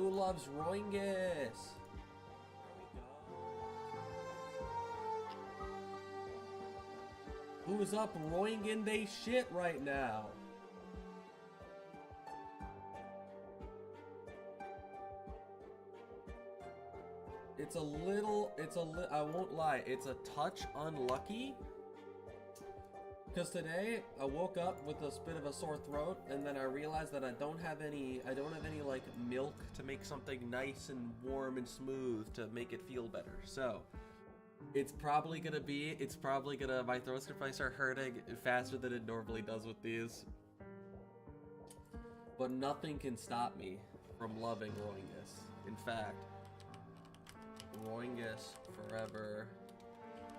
Who loves Roingus? Who's up Roinging they shit right now? I won't lie, it's a touch unlucky. Because today, I woke up with a bit of a sore throat, and then I realized that I don't have any like milk to make something nice and warm and smooth to make it feel better. So, my throat's gonna probably start hurting faster than it normally does with these. But nothing can stop me from loving Roingus. In fact, Roingus forever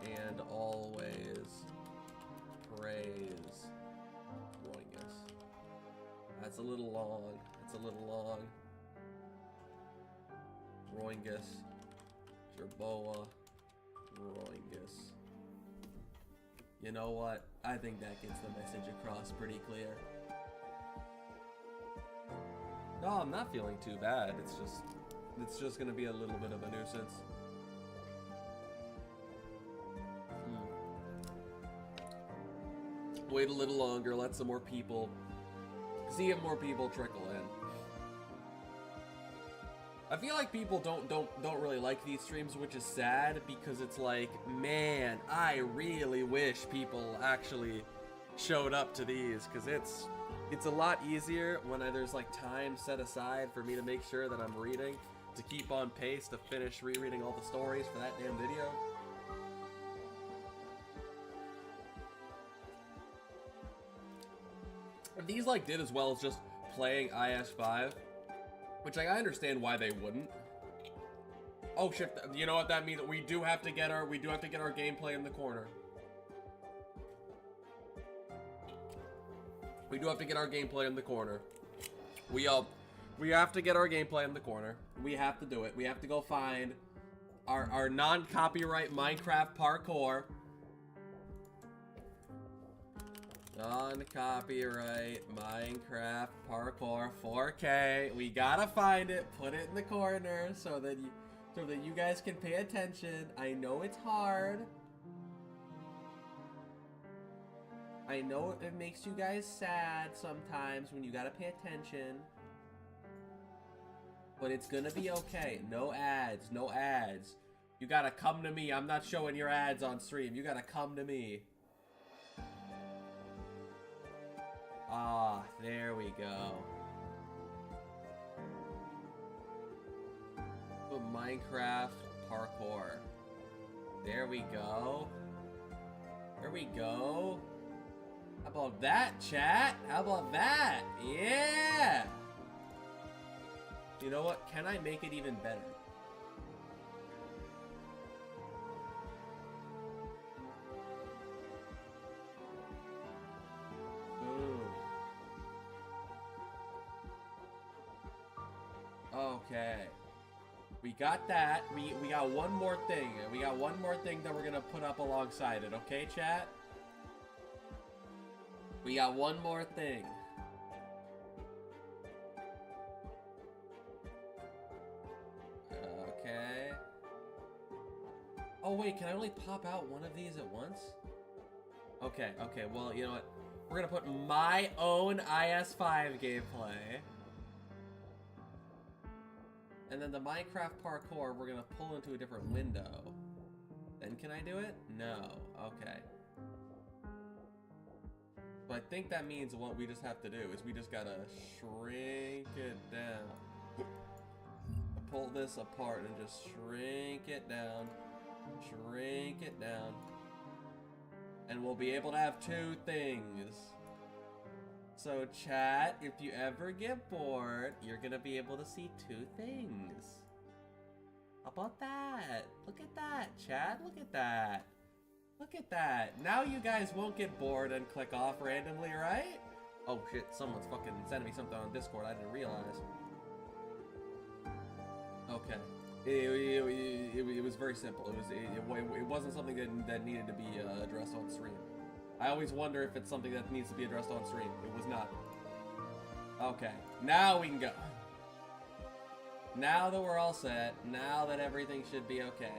and always. Praise Roingus. That's a little long. It's a little long. Roingus. JERBOA. Roingus. You know what? I think that gets the message across pretty clear. No, I'm not feeling too bad. It's just gonna be a little bit of a nuisance. Wait a little longer, let some more people, see if more people trickle in. I feel like people don't really like these streams, which is sad, because it's like, man, I really wish people actually showed up to these, because it's a lot easier when there's like time set aside for me to make sure that I'm reading, to keep on pace, to finish rereading all the stories for that damn video. If these like did as well as just playing IS5, which I understand why they wouldn't. Oh shit! You know what that means? We do have to get our gameplay in the corner. We do have to get our gameplay in the corner. We have to get our gameplay in the corner. We have to do it. We have to go find our non-copyright Minecraft parkour. Non-copyright Minecraft parkour 4K. We gotta find it, put it in the corner so that you guys can pay attention. I know it's hard. I know it makes you guys sad sometimes when you gotta pay attention. But it's gonna be okay. No ads, no ads. You gotta come to me. I'm not showing your ads on stream. You gotta come to me. Ah, there we go. Minecraft parkour. There we go. There we go. How about that, chat? How about that? Yeah! You know what? Can I make it even better? Okay. We got that. We got one more thing. We got one more thing that we're gonna put up alongside it, okay, chat? We got one more thing. Okay. Oh wait, can I only pop out one of these at once? Okay, okay, well, you know what? We're gonna put my own IS5 gameplay. And then the Minecraft parkour, we're gonna pull into a different window. Then can I do it? No. Okay. So I think that means what we just have to do is we just gotta shrink it down. Pull this apart and just shrink it down. Shrink it down. And we'll be able to have two things. So chat, if you ever get bored, you're gonna be able to see two things. How about that? Look at that, chat. Look at that. Look at that. Now you guys won't get bored and click off randomly, right? Oh shit, someone's fucking sending me something on Discord I didn't realize. Okay. It was very simple. It wasn't something that needed to be addressed on stream. I always wonder if it's something that needs to be addressed on stream. It was not. Okay, now we can go. Now that we're all set, now that everything should be okay,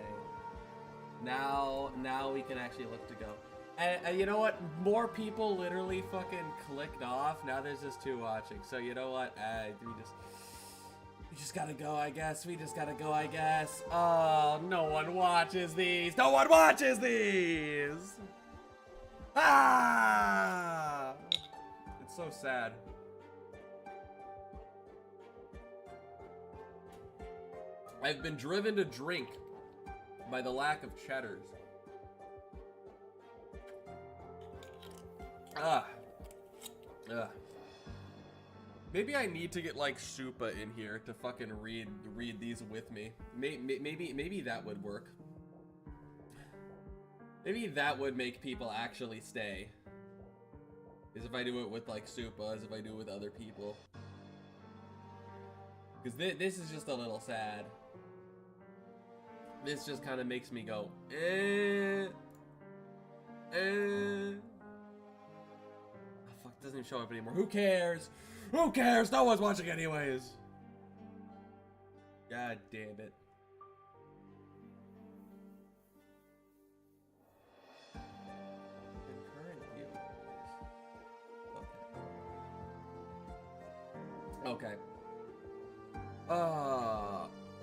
now we can actually look to go. And you know what? More people literally fucking clicked off. Now there's just 2 watching. So you know what? We just gotta go, I guess. We just gotta go, I guess. Oh, no one watches these. No one watches these. Ah! It's so sad. I've been driven to drink by the lack of cheddars. Maybe I need to get like Supa in here to fucking read these with me. Maybe that would work. Maybe that would make people actually stay. Is if I do it with like Supa, as if I do it with other people. Because this is just a little sad. This just kind of makes me go, Oh fuck, it doesn't even show up anymore. Who cares? Who cares? No one's watching anyways. God damn it. Concurrent viewers. Okay.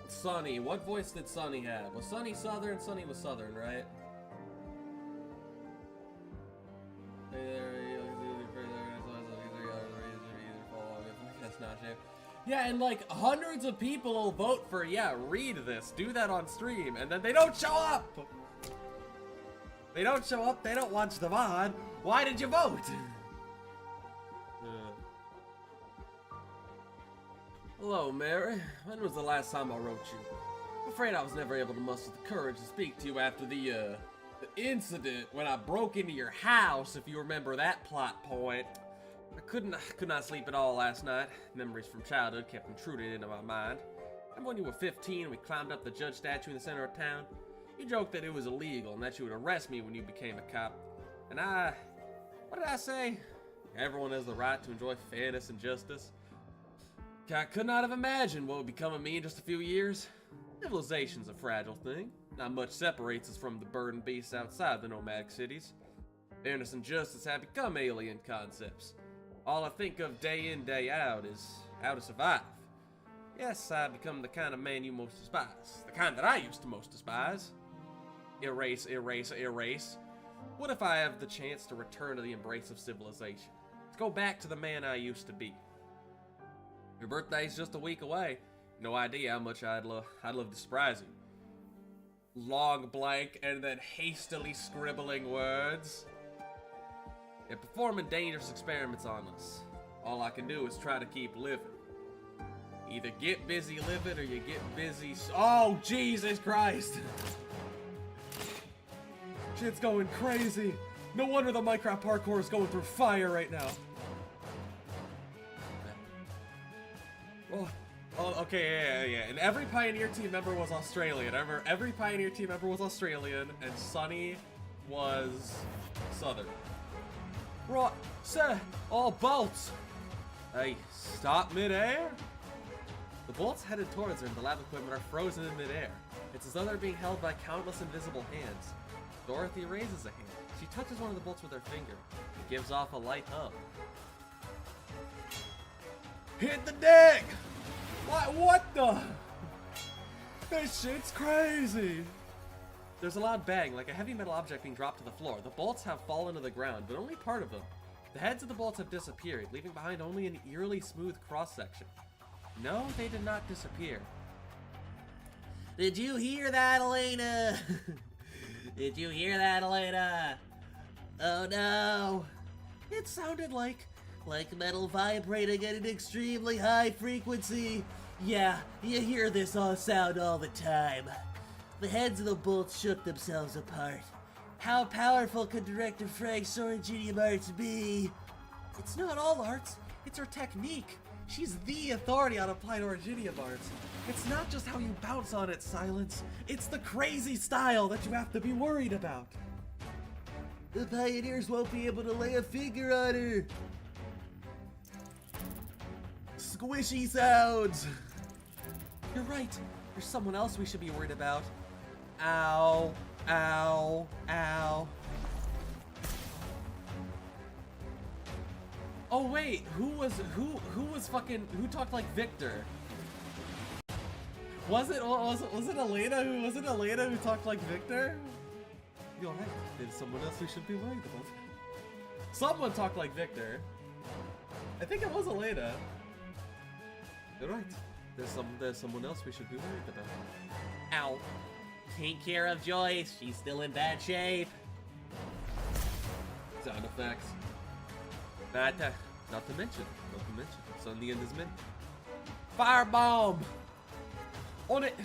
Sonny. What voice did Sonny have? Was Sonny Southern? Sonny was Southern, right? Yeah, and like hundreds of people will vote for, yeah, read this, do that on stream, and then they don't show up! They don't show up, they don't watch the VOD. Why did you vote? Hello, Mary. When was the last time I wrote you? I'm afraid I was never able to muster the courage to speak to you after the incident when I broke into your house, if you remember that plot point. I could not sleep at all last night. Memories from childhood kept intruding into my mind. And when you were 15 and we climbed up the judge statue in the center of town, you joked that it was illegal and that you would arrest me when you became a cop. And what did I say? Everyone has the right to enjoy fairness and justice. I could not have imagined what would become of me in just a few years. Civilization's a fragile thing. Not much separates us from the burdened beasts outside the nomadic cities. Fairness and justice have become alien concepts. All I think of day in, day out is how to survive. Yes, I've become the kind of man you most despise. The kind that I used to most despise. Erase, erase, erase. What if I have the chance to return to the embrace of civilization? Let's go back to the man I used to be. Your birthday's just a week away. No idea how much I'd love to surprise you. Long blank and then hastily scribbling words. They're performing dangerous experiments on us. All I can do is try to keep living. Either get busy living or you get busy. Oh, Jesus Christ! Shit's going crazy. No wonder the Minecraft parkour is going through fire right now. Oh, okay, yeah. And every Pioneer team member was Australian. Every Pioneer team member was Australian, and Sonny was Southern. Right, sir, all bolts. Hey, stop midair. The bolts headed towards her and the lab equipment are frozen in midair. It's as though they're being held by countless invisible hands. Dorothy raises a hand. She touches one of the bolts with her finger. It gives off a light hum. Hit the deck! What the? This shit's crazy! There's a loud bang, like a heavy metal object being dropped to the floor. The bolts have fallen to the ground, but only part of them. The heads of the bolts have disappeared, leaving behind only an eerily smooth cross-section. No, they did not disappear. Did you hear that, Elena? Did you hear that, Elena? Oh no! It sounded like metal vibrating at an extremely high frequency. Yeah, you hear this sound all the time. The heads of the bolts shook themselves apart. How powerful could Director Frank Sorginium Arts be? It's not all arts, it's her technique. She's the authority on applied Originium arts. It's not just how you bounce on it, Silence. It's the crazy style that you have to be worried about. The Pioneers won't be able to lay a finger on her. Squishy sounds. You're right. There's someone else we should be worried about. Ow. Ow. Ow. Oh wait, who talked like Victor? Was it Elena who talked like Victor? You're right. There's someone else we should be worried about. Someone talked like Victor. I think it was Elena. You're right. There's someone else we should be worried about. Ow. Take care of Joyce. She's still in bad shape. Sound effects. Not to mention. It's on the end of this minute. Firebomb! On it!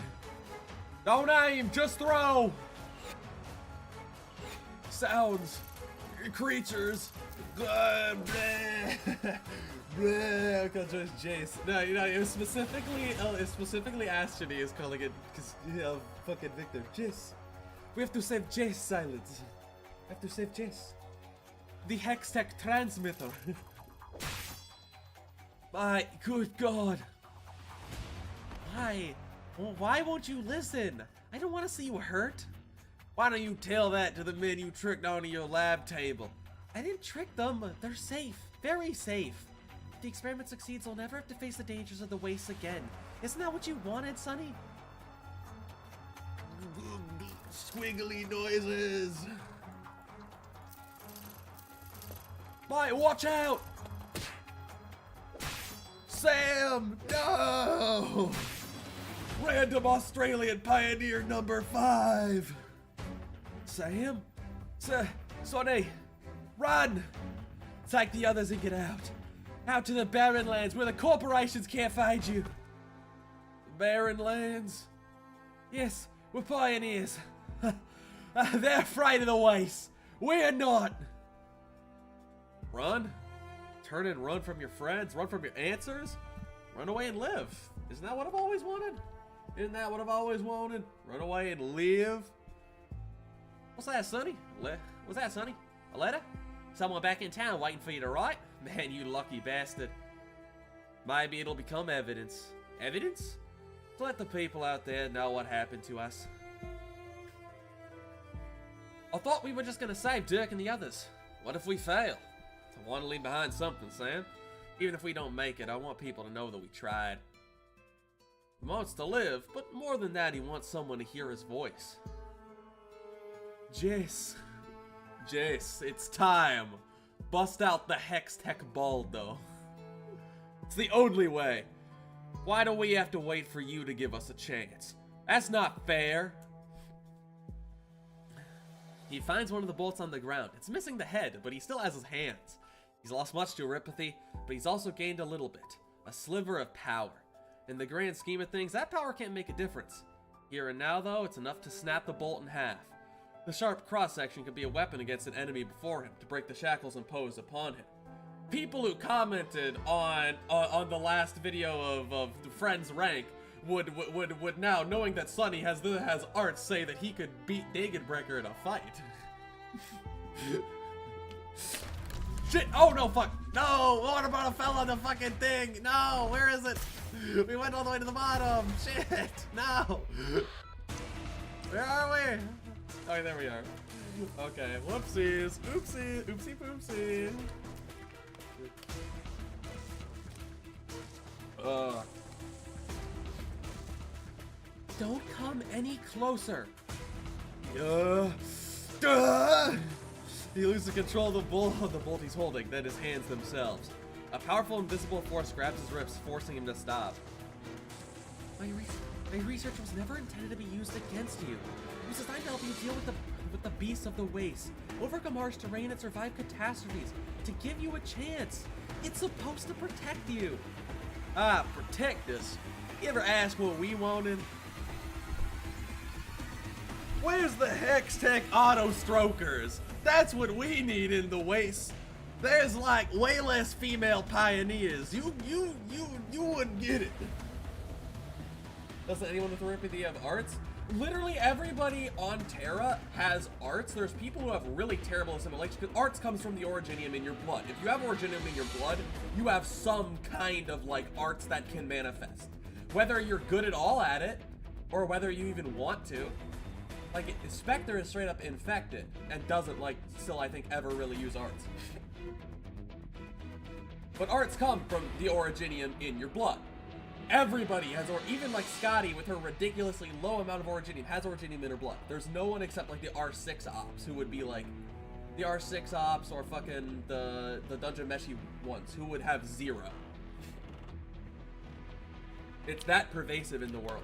Don't aim, just throw! Sounds. Creatures. Bleh. Bleh. Just Jace. No, you know, it was specifically Astrony is calling it, because, you know, fucking Victor. Jace. We have to save Jace, Silence. We have to save Jace. The Hextech transmitter. My good God. Why? Well, why won't you listen? I don't want to see you hurt. Why don't you tell that to the men you tricked onto your lab table? I didn't trick them. They're safe. Very safe. If the experiment succeeds, they'll never have to face the dangers of the waste again. Isn't that what you wanted, Sonny? Squiggly noises. Mike, watch out! Sam, no! Random Australian pioneer number 5. Sam? Sonny, run! Take the others and get out. Out to the barren lands where the corporations can't find you. Barren lands? Yes, we're pioneers. They're afraid of the waste. We're not. Run? Turn and run from your friends? Run from your answers? Run away and live. Isn't that what I've always wanted? Isn't that what I've always wanted? Run away and live? What's that, Sonny? What's that, Sonny? A letter? Someone back in town waiting for you to write? Man, you lucky bastard. Maybe it'll become evidence. Evidence? To let the people out there know what happened to us. I thought we were just gonna save Dirk and the others. What if we fail? I want to leave behind something, Sam. Even if we don't make it, I want people to know that we tried. He wants to live, but more than that, he wants someone to hear his voice. Jace, it's time. Bust out the Hextech ball, though. It's the only way. Why do we have to wait for you to give us a chance? That's not fair. He finds one of the bolts on the ground. It's missing the head, but he still has his hands. He's lost much to neuropathy, but he's also gained a little bit. A sliver of power. In the grand scheme of things, that power can't make a difference. Here and now, though, it's enough to snap the bolt in half. The sharp cross-section could be a weapon against an enemy before him, to break the shackles imposed upon him. People who commented on the last video of the Friends rank would now, knowing that Sonny has arts, say that he could beat Dagenbreaker in a fight. Shit! Oh no, fuck! No! Water bottle fell on the fucking thing! No! Where is it? We went all the way to the bottom! Shit! No! Where are we? Oh, there we are. Okay, whoopsies! Oopsie! Oopsie poopsie! Don't come any closer! He loses control of the bolt he's holding, then his hands themselves. A powerful invisible force grabs his wrists, forcing him to stop. My research was never intended to be used against you. It was designed to help you deal with the beasts of the waste, overcome harsh terrain and survive catastrophes, to give you a chance. It's supposed to protect you. Ah, protect us? You ever ask what we wanted? Where's the Hextech auto strokers? That's what we need in the waste. There's like way less female pioneers. You wouldn't get it. Doesn't anyone with neuropathy have arts? Literally everybody on Terra has arts. There's people who have really terrible assimilation because arts comes from the originium in your blood. If you have originium in your blood, you have some kind of like arts that can manifest. whether you're good at all at it, or whether you even want to. Like, Spectre is straight up infected, and doesn't, like, still, I think, ever really use arts. But arts come from the Originium in your blood. Everybody has, or even like Scotty with her ridiculously low amount of Originium, has Originium in her blood. There's no one except like the R6 ops who would be like, the R6 ops or fucking the Dungeon Meshi ones who would have 0. It's that pervasive in the world.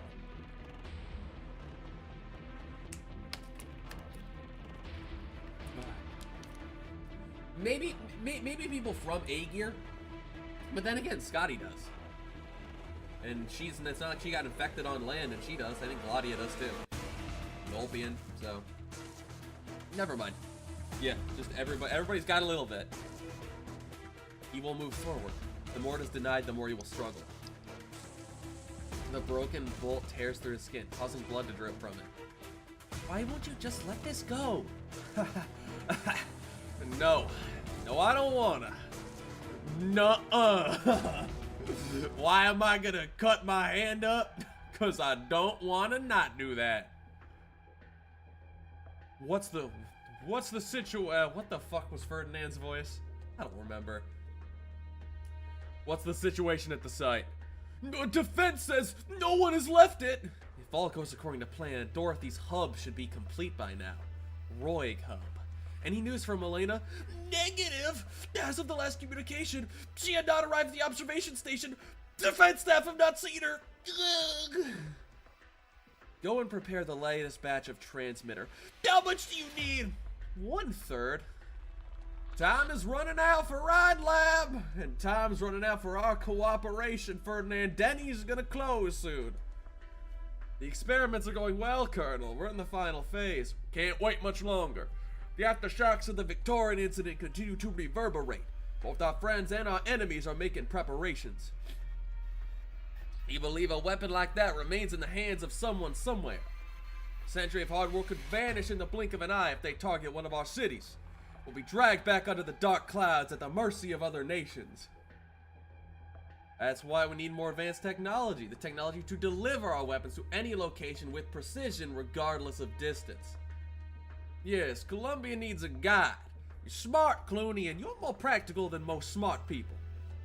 Maybe people from A gear, but then again, Scotty does. And it's not like she got infected on land, and she does. I think Gladia does too. Nolpian, so. Never mind. Yeah, just everybody's got a little bit. He will move forward. The more it is denied, the more he will struggle. The broken bolt tears through his skin, causing blood to drip from it. Why won't you just let this go? No. No, I don't wanna. Nuh-uh. Why am I gonna cut my hand up? Cause I don't wanna not do that. What's the situation? What the fuck was Ferdinand's voice? I don't remember. What's the situation at the site? Defense says no one has left it. If all goes according to plan, Dorothy's hub should be complete by now. Roig hub. Any news from Elena? Negative! As of the last communication, she had not arrived at the observation station. Defense staff have not seen her. Ugh. Go and prepare the latest batch of transmitter. How much do you need? 1/3. Time is running out for Ride Lab, and time's running out for our cooperation, Ferdinand. Denny's gonna close soon. The experiments are going well, Colonel. We're in the final phase. Can't wait much longer. The aftershocks of the Victorian incident continue to reverberate. Both our friends and our enemies are making preparations. You believe a weapon like that remains in the hands of someone somewhere? A century of hard work could vanish in the blink of an eye if they target one of our cities. We'll be dragged back under the dark clouds at the mercy of other nations. That's why we need more advanced technology. The technology to deliver our weapons to any location with precision regardless of distance. Yes, Columbia needs a guide. You're smart, Clooney, and you're more practical than most smart people.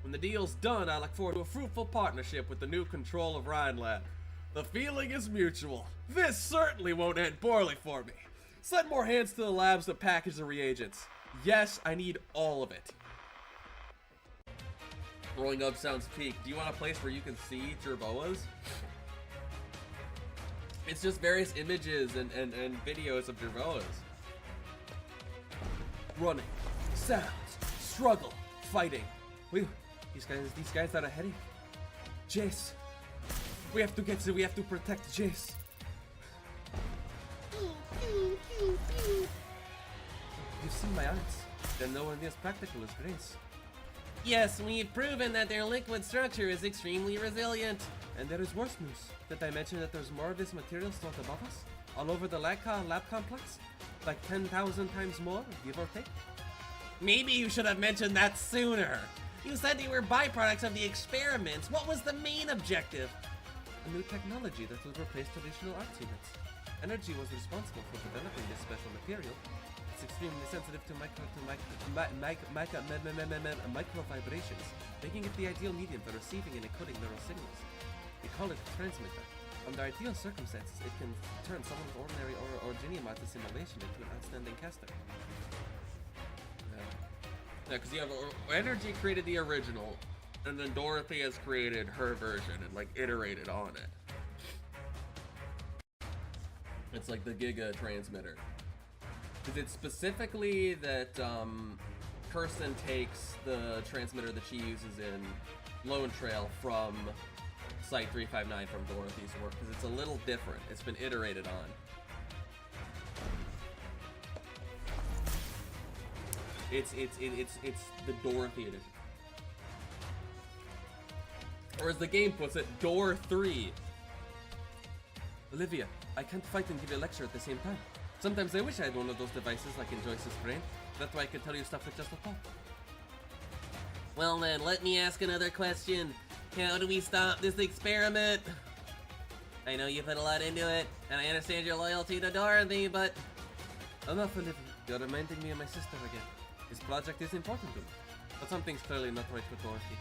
When the deal's done, I look forward to a fruitful partnership with the new control of Rhine Lab. The feeling is mutual. This certainly won't end poorly for me. Send more hands to the labs to package the reagents. Yes, I need all of it. Rolling up sounds peak. Do you want a place where you can see jerboas? It's just various images and videos of jerboas. Running, sounds, struggle, fighting. These guys are a headache. Jace, we have to protect Jace. You've seen my arts. They're nowhere near as practical as Grace. Yes, we've proven that their liquid structure is extremely resilient. And there is worse news. Did I mention that there's more of this material stored above us? All over the lab complex? Like 10,000 times more, give or take? Maybe you should have mentioned that sooner. You said they were byproducts of the experiments. What was the main objective? A new technology that will replace traditional art units. Energy was responsible for developing this special material. It's extremely sensitive to micro vibrations, making it the ideal medium for receiving and encoding neural signals. We call it a transmitter. Under ideal circumstances, it can turn someone's ordinary Originium art simulation into an outstanding caster. Yeah, because you have Energy created the original, and then Dorothy has created her version and like iterated on it. It's like the Giga transmitter. Because it's specifically that Kirsten takes the transmitter that she uses in Lone Trail from Site 359 from Dorothy's work, because it's a little different. It's been iterated on. It's the Dorothy edition. Or as the game puts it, Door 3. Olivia, I can't fight and give a lecture at the same time. Sometimes I wish I had one of those devices like in Joyce's brain. That way I could tell you stuff with just a thought. Well then, let me ask another question. How do we stop this experiment? I know you put a lot into it, and I understand your loyalty to Dorothy, but... Enough, Olivia. You're reminding me of my sister again. This project is important to me, but something's clearly not right with Dorothy.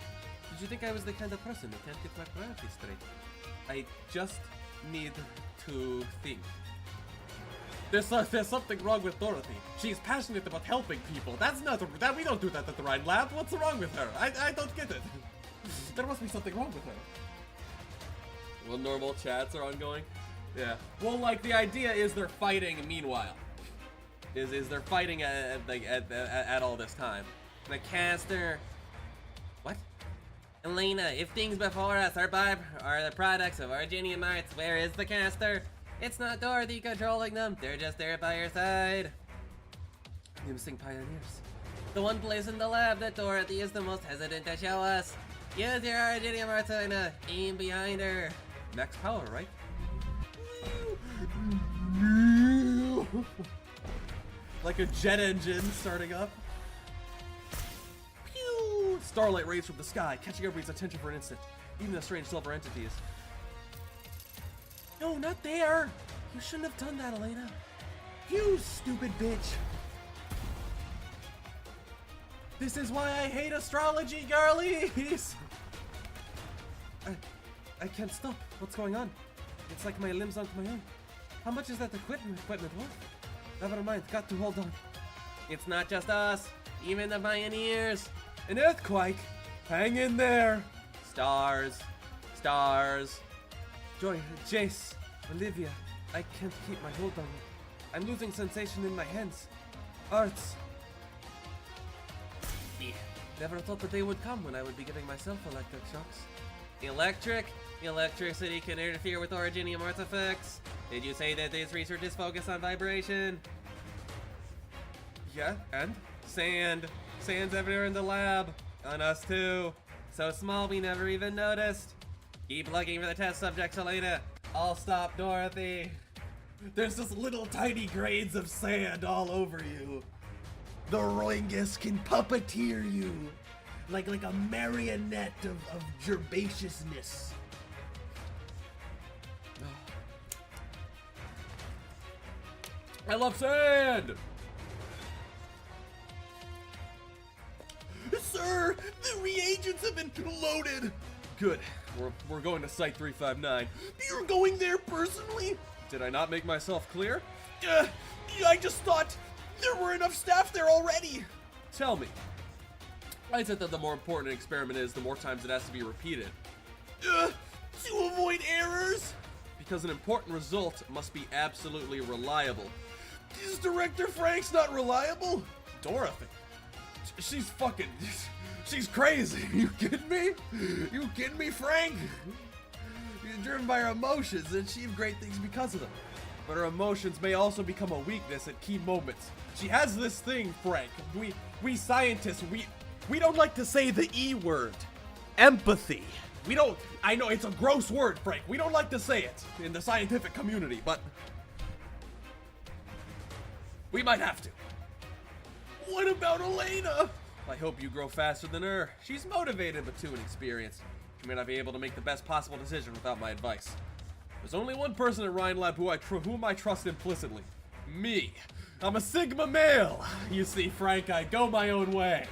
Did you think I was the kind of person who can't get my priorities straight? I just need to think. There's something wrong with Dorothy. She's passionate about helping people. That's not that we don't do that at the Rhine Lab. What's wrong with her? I don't get it. There must be something wrong with her. Well, normal chats are ongoing. Yeah. Well, like the idea is they're fighting. Meanwhile, is they're fighting at all this time. The caster. What? Elena, if things before us are the products of Arginian arts, where is the caster? It's not Dorothy controlling them. They're just there by your side. The missing pioneers. The one place in the lab that Dorothy is the most hesitant to show us. Use your Arginian arts and aim behind her. Max power, right? Like a jet engine starting up. Pew! Starlight rays from the sky, catching everybody's attention for an instant. Even the strange silver entities. No, not there! You shouldn't have done that, Elena. You stupid bitch. This is why I hate astrology, girlies! I can't stop. What's going on? It's like my limbs aren't my own. How much is that equipment worth? Never mind, got to hold on. It's not just us, even the pioneers. An earthquake? Hang in there. Stars. Joy, Jace, Olivia, I can't keep my hold on it. I'm losing sensation in my hands. Arts. Yeah. Never thought the day would come when I would be giving myself electric shocks. Electricity can interfere with Originium artifacts. Did you say that this research is focused on vibration? Yeah, and? Sand. Sand's everywhere in the lab. On us too. So small we never even noticed. Keep looking for the test subjects, Elena. I'll stop Dorothy. There's just little tiny grains of sand all over you. The Roingus can puppeteer you. Like a marionette of gerbaciousness. I love sand! Sir, the reagents have been loaded! Good. We're going to Site 359. You're going there personally? Did I not make myself clear? I just thought there were enough staff there already. Tell me. I said that the more important an experiment is, the more times it has to be repeated. To avoid errors? Because an important result must be absolutely reliable. Is Director Frank's not reliable? Dorothy. She's crazy. You kidding me? You kidding me, Frank? She's driven by her emotions and achieve great things because of them. But her emotions may also become a weakness at key moments. She has this thing, Frank. We scientists, we don't like to say the E word. Empathy. I know it's a gross word, Frank. We don't like to say it in the scientific community, but we might have to. What about Elena? I hope you grow faster than her. She's motivated but too inexperienced. She may not be able to make the best possible decision without my advice. There's only one person at Rhine Lab whom I trust implicitly. Me. I'm a Sigma male. You see, Frank, I go my own way.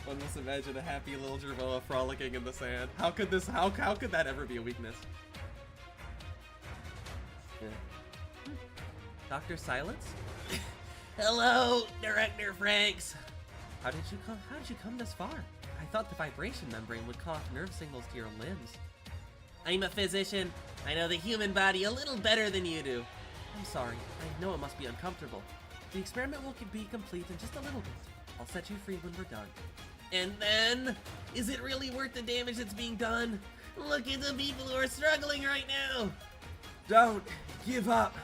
One must imagine a happy little JERBOA frolicking in the sand. How could that ever be a weakness? Yeah. Dr. Silence? Hello, Director Franks. How did you come this far? I thought the vibration membrane would cut off nerve signals to your limbs. I'm a physician. I know the human body a little better than you do. I'm sorry. I know it must be uncomfortable. The experiment will be complete in just a little bit. I'll set you free when we're done. And then? Is it really worth the damage that's being done? Look at the people who are struggling right now. Don't give up.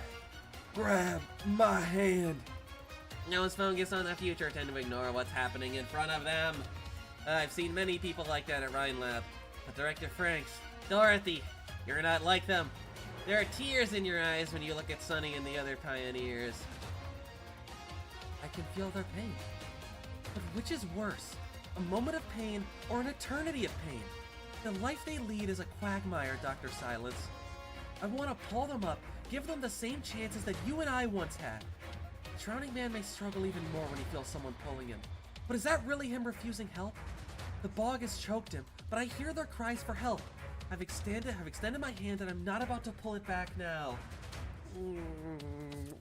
Grab my hand. Those focused on the future tend to ignore what's happening in front of them. I've seen many people like that at Rhine Lab. But Director Franks, Dorothy, you're not like them. There are tears in your eyes when you look at Sunny and the other pioneers. I can feel their pain. But which is worse? A moment of pain or an eternity of pain? The life they lead is a quagmire, Dr. Silence. I want to pull them up, give them the same chances that you and I once had. The drowning man may struggle even more when he feels someone pulling him. But is that really him refusing help? The bog has choked him, but I hear their cries for help. I've extended my hand and I'm not about to pull it back now.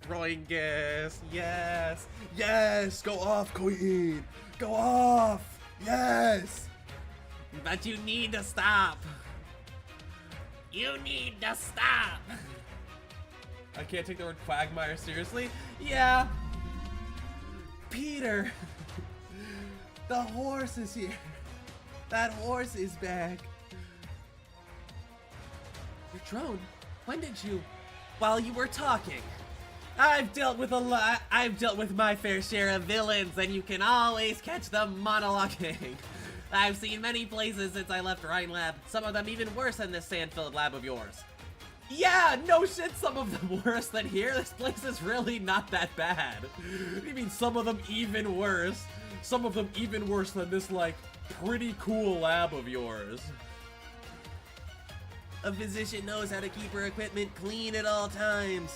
Roingus, yes! Yes! Go off, Queen! Go off! Yes! But you need to stop! You need to stop! I can't take the word quagmire seriously? Yeah! Peter! The horse is here! That horse is back! Your drone? When did you? While you were talking. I've dealt with my fair share of villains, and you can always catch them monologuing. I've seen many places since I left Rhine Lab, some of them even worse than this sand-filled lab of yours. Yeah, no shit, some of them worse than here. This place is really not that bad. What do you mean some of them even worse? Some of them even worse than this, like, pretty cool lab of yours. A physician knows how to keep her equipment clean at all times.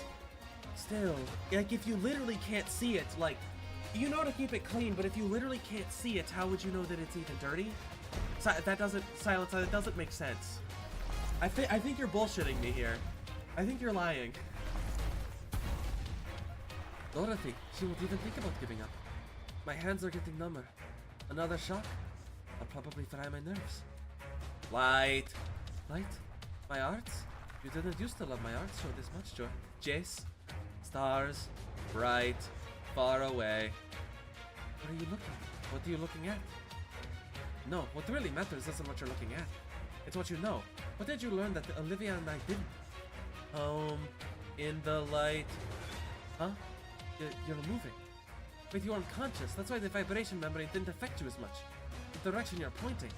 Still, like, if you literally can't see it, like, you know to keep it clean, but if you literally can't see it, how would you know that it's even dirty? That doesn't make sense. I think you're bullshitting me here. I think you're lying. Dorothy, she won't even think about giving up. My hands are getting number. Another shock? I'll probably fry my nerves. Light. Light? My arts? You didn't used to love my arts show this much, Joy. Jace? Stars? Bright? Far away. What are you looking at? What are you looking at? No, what really matters isn't what you're looking at. It's what you know. What did you learn that Olivia and I didn't? Home. In the light. Huh? You're moving. But you're unconscious. That's why the vibration membrane didn't affect you as much. The direction you're pointing.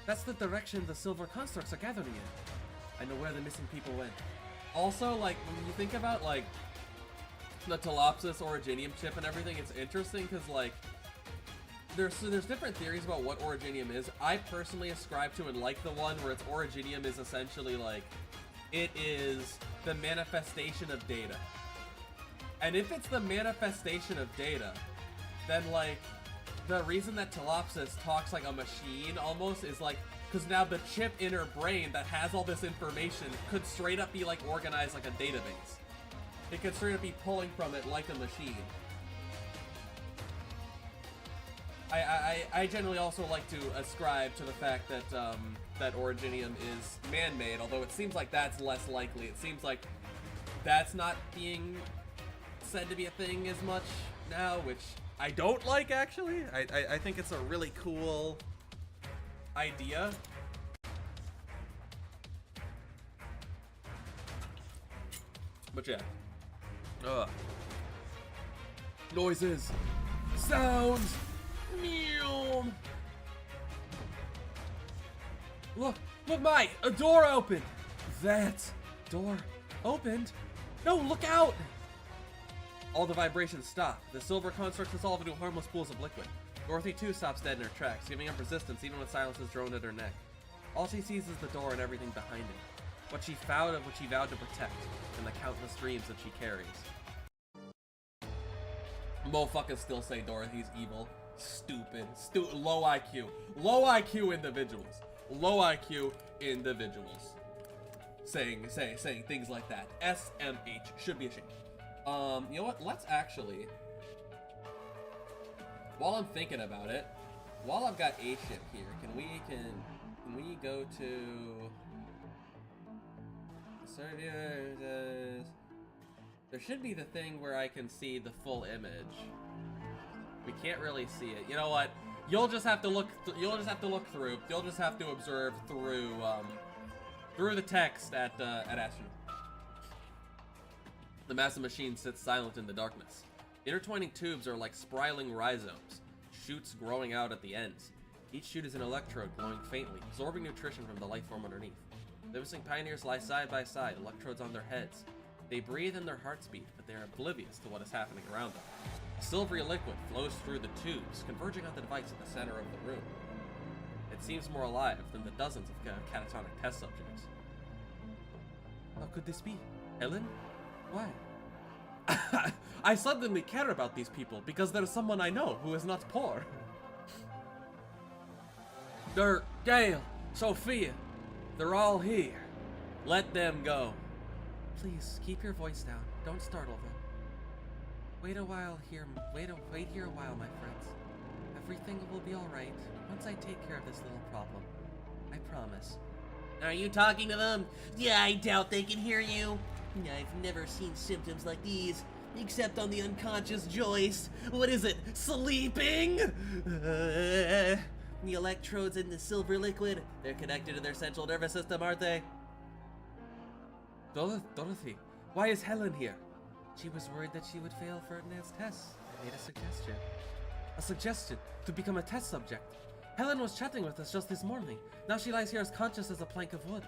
That's the direction the silver constructs are gathering in. I know where the missing people went. Also, like, when you think about, like, the Telopsis Originium chip and everything, it's interesting because, like, there's different theories about what Originium is. I personally ascribe to and like the one where its Originium is essentially, like, it is the manifestation of data. And if it's the manifestation of data, then, like, the reason that Telopsis talks like a machine almost is, like, because now the chip in her brain that has all this information could straight up be, like, organized like a database. It could straight up be pulling from it like a machine. I generally also like to ascribe to the fact that, that Originium is man-made, although it seems like that's less likely. It seems like that's not being said to be a thing as much now, which I don't like, actually. I think it's a really cool idea. But yeah. Ugh. Noises. Sounds. Meow. Look, Mike, a door opened. That door opened. No, look out. All the vibrations stop. The silver construct dissolve into harmless pools of liquid. Dorothy too stops dead in her tracks, giving up resistance even when silence is droned at her neck. All she sees is the door and everything behind it. What she vowed to protect, and the countless dreams that she carries. Motherfuckers still say Dorothy's evil. Stupid. Low IQ. Low IQ individuals. Low IQ individuals. Saying things like that. SMH. Should be ashamed. You know what? Let's actually, while I'm thinking about it, while I've got a ship here, can we go to there should be the thing where I can see the full image. We can't really see it. You know what? You'll just have to look. You'll just have to look through. You'll just have to observe through the text at Astro. The massive machine sits silent in the darkness. Intertwining tubes are like spiraling rhizomes, shoots growing out at the ends. Each shoot is an electrode glowing faintly, absorbing nutrition from the life form underneath. The missing pioneers lie side by side, electrodes on their heads. They breathe in their hearts beat, but they are oblivious to what is happening around them. A silvery liquid flows through the tubes, converging on the device at the center of the room. It seems more alive than the dozens of catatonic test subjects. How could this be? Helen? Why? I suddenly care about these people because there's someone I know who is not poor. Dirk, Gale, Sophia, they're all here. Let them go. Please, keep your voice down. Don't startle them. Wait here a while, my friends. Everything will be alright once I take care of this little problem. I promise. Are you talking to them? Yeah, I doubt they can hear you. I've never seen symptoms like these, except on the unconscious Joyce. What is it? Sleeping? The electrodes in the silver liquid. They're connected to their central nervous system, aren't they? Dorothy, why is Helen here? She was worried that she would fail Ferdinand's tests. I made a suggestion. A suggestion to become a test subject. Helen was chatting with us just this morning. Now she lies here as conscious as a plank of wood.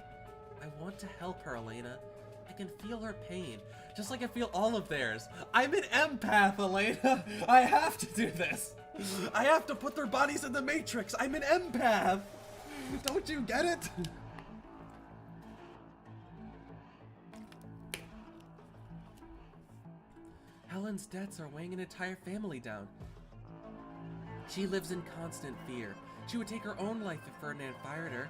I want to help her, Elena. I can feel her pain, just like I feel all of theirs. I'm an empath, Elena. I have to do this. I have to put their bodies in the Matrix. I'm an empath. Don't you get it? Helen's debts are weighing an entire family down. She lives in constant fear. She would take her own life if Ferdinand fired her.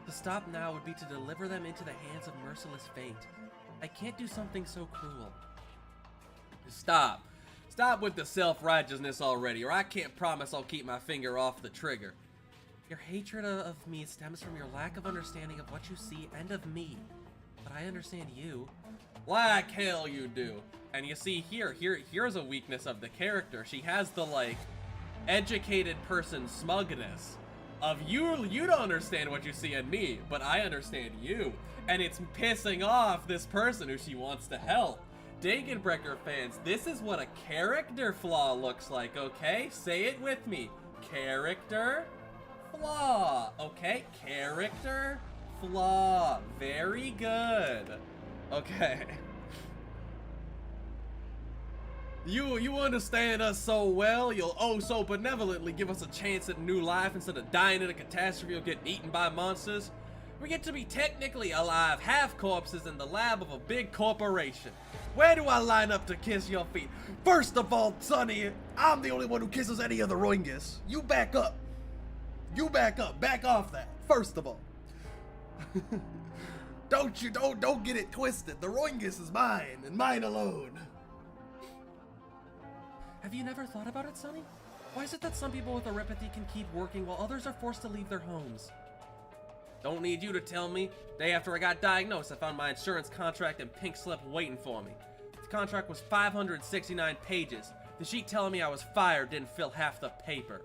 To stop now would be to deliver them into the hands of merciless fate. I can't do something so cruel. Stop. Stop with the self-righteousness already, or I can't promise I'll keep my finger off the trigger. Your hatred of me stems from your lack of understanding of what you see and of me. But I understand you. Like hell you do. And you see here's a weakness of the character. She has the, like, educated person smugness of you don't understand what you see in me, but I understand you. And it's pissing off this person who she wants to help. Dagenbrecker fans, this is what a character flaw looks like, okay? Say it with me. Character flaw, okay? Character flaw. Very good. Okay. You understand us so well, you'll oh so benevolently give us a chance at new life instead of dying in a catastrophe or getting eaten by monsters. We get to be technically alive, half corpses in the lab of a big corporation. Where do I line up to kiss your feet? First of all, Sonny, I'm the only one who kisses any of the Roingus. You back up. You back up. Back off that, first of all. Don't get it twisted. The Roingus is mine, and mine alone. Have you never thought about it, Sonny? Why is it that some people with neuropathy can keep working while others are forced to leave their homes? Don't need you to tell me. Day after I got diagnosed, I found my insurance contract and pink slip waiting for me. The contract was 569 pages. The sheet telling me I was fired didn't fill half the paper.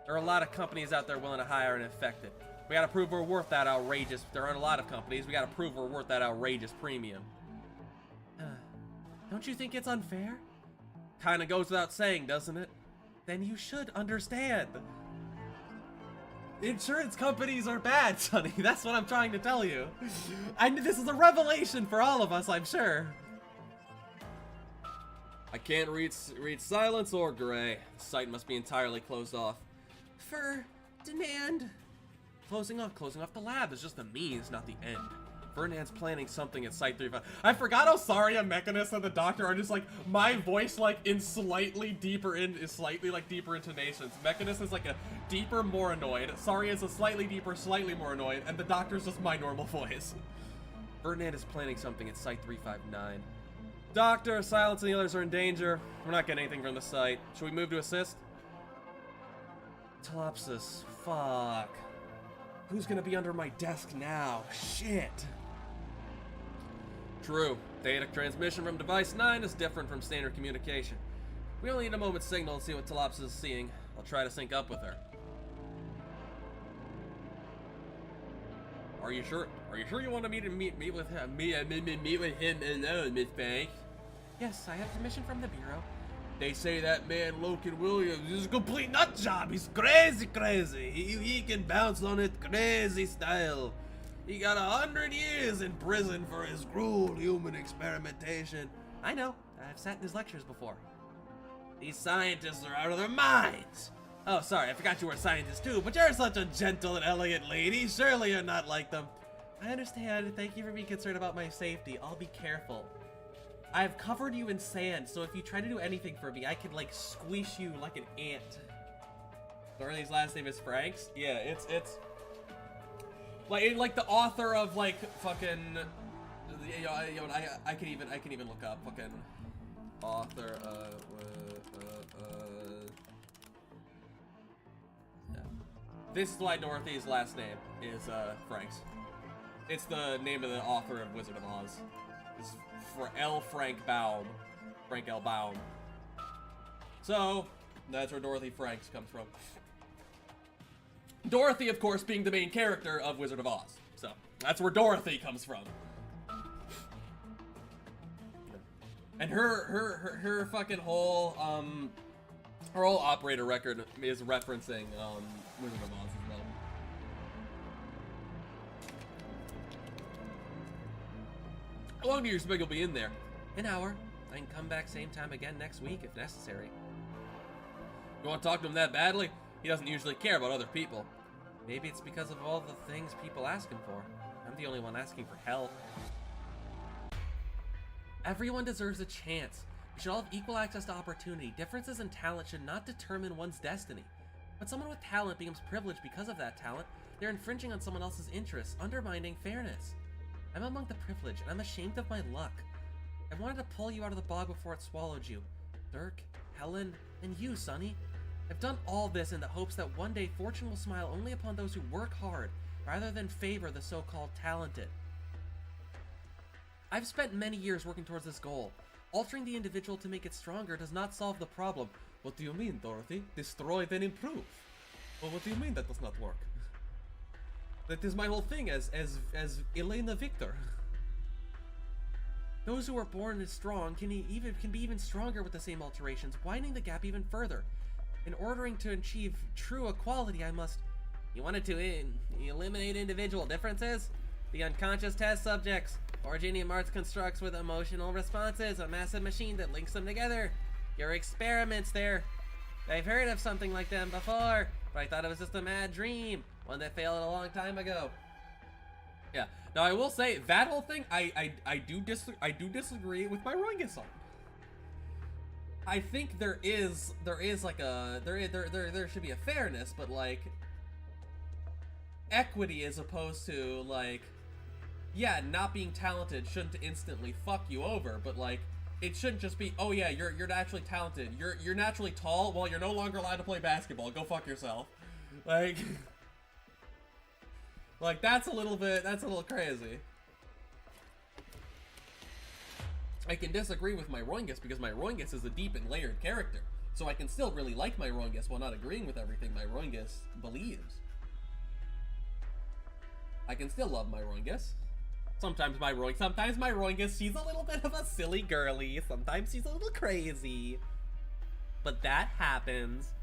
There are a lot of companies out there willing to hire an infected. We gotta prove we're worth that outrageous. There aren't a lot of companies. We gotta prove we're worth that outrageous premium. Don't you think it's unfair? Kinda goes without saying, doesn't it? Then you should understand. Insurance companies are bad, Sonny. That's what I'm trying to tell you. This is a revelation for all of us, I'm sure. I can't read silence or gray. The site must be entirely closed off. Ferdinand. Closing off the lab is just the means, not the end. Ferdinand's planning something at Site 35. I forgot how sorry a Mechanist and the Doctor are just like, my voice like in slightly deeper intonations. Mechanist is like a deeper, more annoyed. Sorry is a slightly deeper, slightly more annoyed, and the Doctor's just my normal voice. Ferdinand is planning something at Site 359. Doctor, Silence and the others are in danger. We're not getting anything from the site. Should we move to assist? Telopsis, fuck. Who's gonna be under my desk now? Shit. True. Data transmission from device 9 is different from standard communication. We only need a moment's signal to see what Telopsis is seeing. I'll try to sync up with her. Are you sure? Are you sure you want to meet with him? Meet with him alone, Miss Banks? Yes, I have permission from the Bureau. They say that man Logan Williams is a complete nut job. He's crazy. He can bounce on it crazy style. He got 100 years in prison for his cruel human experimentation. I know. I've sat in his lectures before. These scientists are out of their minds. Oh, sorry, I forgot you were a scientist too, but you're such a gentle and elegant lady. Surely you're not like them. I understand. Thank you for being concerned about my safety. I'll be careful. I've covered you in sand, so if you try to do anything for me, I could, like, squish you like an ant. Dorothy's last name is Franks? Yeah, it's... Like the author of, like, fucking... I can even look up fucking... Author of... Yeah. This is why Dorothy's last name is, Franks. It's the name of the author of Wizard of Oz. It's for L. Frank Baum. Frank L. Baum. So, that's where Dorothy Franks comes from. Dorothy, of course, being the main character of Wizard of Oz. So, that's where Dorothy comes from. And her fucking whole, her whole operator record is referencing, Wizard of Oz as well. How long do you expect you'll be in there? An hour. I can come back same time again next week if necessary. You want to talk to him that badly? He doesn't usually care about other people. Maybe it's because of all the things people ask him for. I'm the only one asking for help. Everyone deserves a chance. We should all have equal access to opportunity. Differences in talent should not determine one's destiny. When someone with talent becomes privileged because of that talent, they're infringing on someone else's interests, undermining fairness. I'm among the privileged, and I'm ashamed of my luck. I wanted to pull you out of the bog before it swallowed you. Dirk, Helen, and you, Sonny. I've done all this in the hopes that one day fortune will smile only upon those who work hard, rather than favor the so-called talented. I've spent many years working towards this goal. Altering the individual to make it stronger does not solve the problem. What do you mean, Dorothy? Destroy then improve. Well, what do you mean that does not work? That is my whole thing as Elena Victor. Those who are born as strong can be even stronger with the same alterations, widening the gap even further. In ordering to achieve true equality, I must... You wanted to eliminate individual differences? The unconscious test subjects. Originium Arts constructs with emotional responses, a massive machine that links them together. Your experiments there. I've heard of something like them before, but I thought it was just a mad dream. One that failed a long time ago. Yeah. Now I will say that whole thing, I do disagree with my ROINGUS on. I think there should be a fairness, but like equity as opposed to like, yeah, not being talented shouldn't instantly fuck you over, but like it shouldn't just be, oh yeah, you're naturally talented, you're naturally tall, well you're no longer allowed to play basketball, go fuck yourself. Like like that's a little crazy. I can disagree with my ROINGUS because my ROINGUS is a deep and layered character. So I can still really like my ROINGUS while not agreeing with everything my ROINGUS believes. I can still love my ROINGUS. Sometimes my ROINGUS, she's a little bit of a silly girly. Sometimes she's a little crazy. But that happens.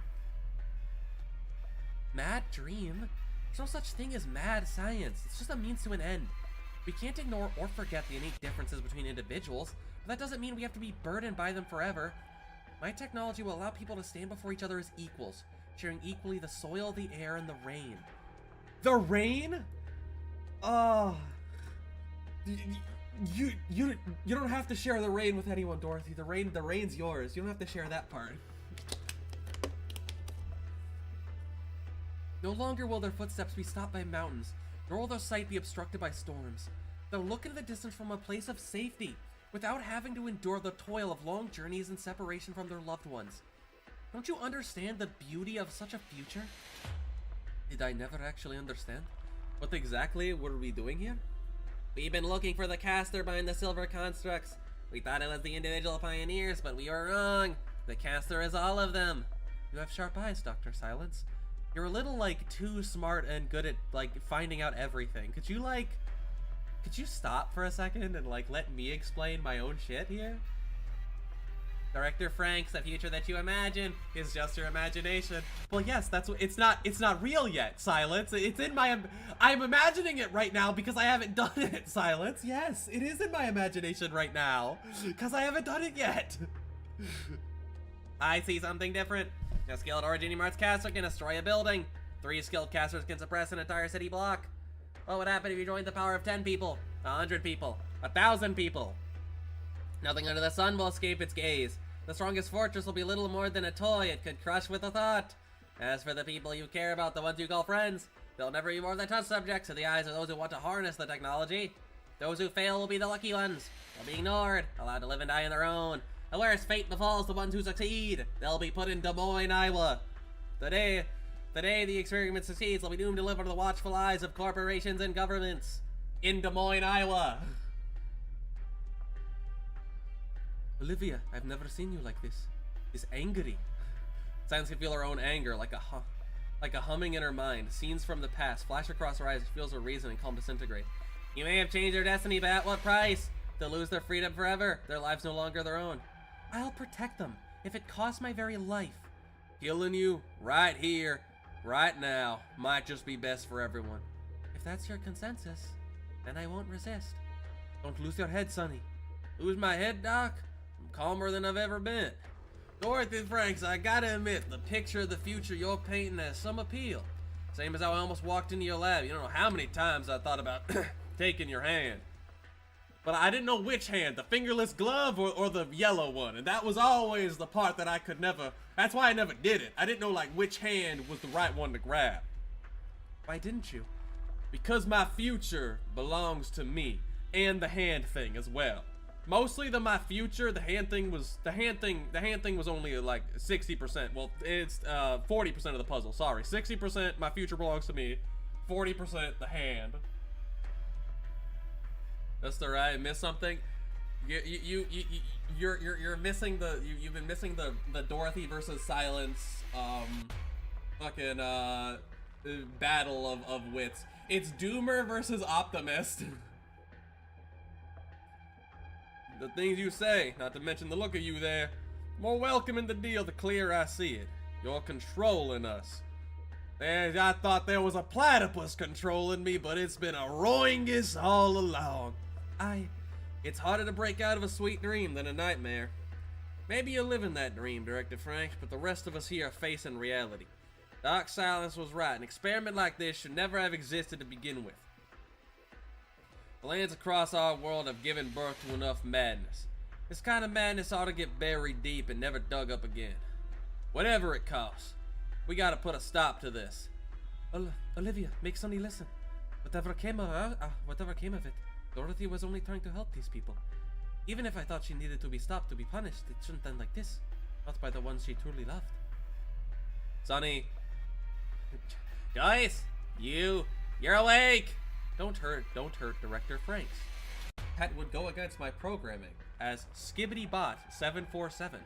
Mad dream? There's no such thing as mad science. It's just a means to an end. We can't ignore or forget the innate differences between individuals, but that doesn't mean we have to be burdened by them forever. My technology will allow people to stand before each other as equals, sharing equally the soil, the air, and the rain. The rain? Oh. You don't have to share the rain with anyone, Dorothy. The rain's yours. You don't have to share that part. No longer will their footsteps be stopped by mountains, nor will their sight be obstructed by storms. They'll look into the distance from a place of safety, without having to endure the toil of long journeys and separation from their loved ones. Don't you understand the beauty of such a future? Did I never actually understand? What exactly were we doing here? We've been looking for the caster behind the silver constructs. We thought it was the individual pioneers, but we were wrong. The caster is all of them. You have sharp eyes, Dr. Silence. You're a little, like, too smart and good at, like, finding out everything. Could you stop for a second and, like, let me explain my own shit here? Director Franks, the future that you imagine is just your imagination. Well, yes, that's what, it's not real yet, Silence. It's in my, I'm imagining it right now because I haven't done it, Silence. Yes, it is in my imagination right now because I haven't done it yet. I see something different. A skilled Origini Marts caster can destroy a building. 3 skilled casters can suppress an entire city block. What would happen if you joined the power of 10 people, 100 people, 1,000 people? Nothing under the sun will escape its gaze. The strongest fortress will be little more than a toy it could crush with a thought. As for the people you care about, the ones you call friends, they'll never be more than test subjects in the eyes of those who want to harness the technology. Those who fail will be the lucky ones. They'll be ignored, allowed to live and die on their own. The worst fate befalls the ones who succeed. They'll be put in Des Moines, Iowa. The day the experiment succeeds, they'll be doomed to live under the watchful eyes of corporations and governments. In Des Moines, Iowa. Olivia, I've never seen you like this. This angry. Silence can feel her own anger, like a humming in her mind. Scenes from the past flash across her eyes. She feels her reason and calm disintegrate. You may have changed their destiny, but at what price? They'll lose their freedom forever. Their lives no longer their own. I'll protect them, if it costs my very life. Killing you, right here, right now, might just be best for everyone. If that's your consensus, then I won't resist. Don't lose your head, Sonny. Lose my head, Doc? I'm calmer than I've ever been. Dorothy Franks, I gotta admit, the picture of the future you're painting has some appeal. Same as how I almost walked into your lab. You don't know how many times I thought about taking your hand. But I didn't know which hand, the fingerless glove or the yellow one. And that was always the part that I could never, that's why I never did it. I didn't know like which hand was the right one to grab. Why didn't you? Because my future belongs to me, and the hand thing as well. Mostly my future, the hand thing was only like 60%. Well, it's 40% of the puzzle, sorry. 60% my future belongs to me, 40% the hand. That's alright. Missed something. You're missing you've been missing the Dorothy versus Silence fucking battle of wits. It's Doomer versus Optimist. The things you say, not to mention the look of you there, more welcome in the deal the clearer I see it. You're controlling us. I thought there was a platypus controlling me, but it's been a ROINGUS all along. It's harder to break out of a sweet dream than a nightmare. Maybe you're living that dream, Director Franks, but the rest of us here are facing reality. Doc Silence was right. An experiment like this should never have existed to begin with. The lands across our world have given birth to enough madness. This kind of madness ought to get buried deep and never dug up again. Whatever it costs, we gotta put a stop to this. Olivia, make Sonny listen. Whatever came of it, Dorothy was only trying to help these people. Even if I thought she needed to be stopped to be punished, it shouldn't end like this. Not by the ones she truly loved. Sonny. Guys, you're awake! Don't hurt Director Franks. That would go against my programming as SkibbityBot747.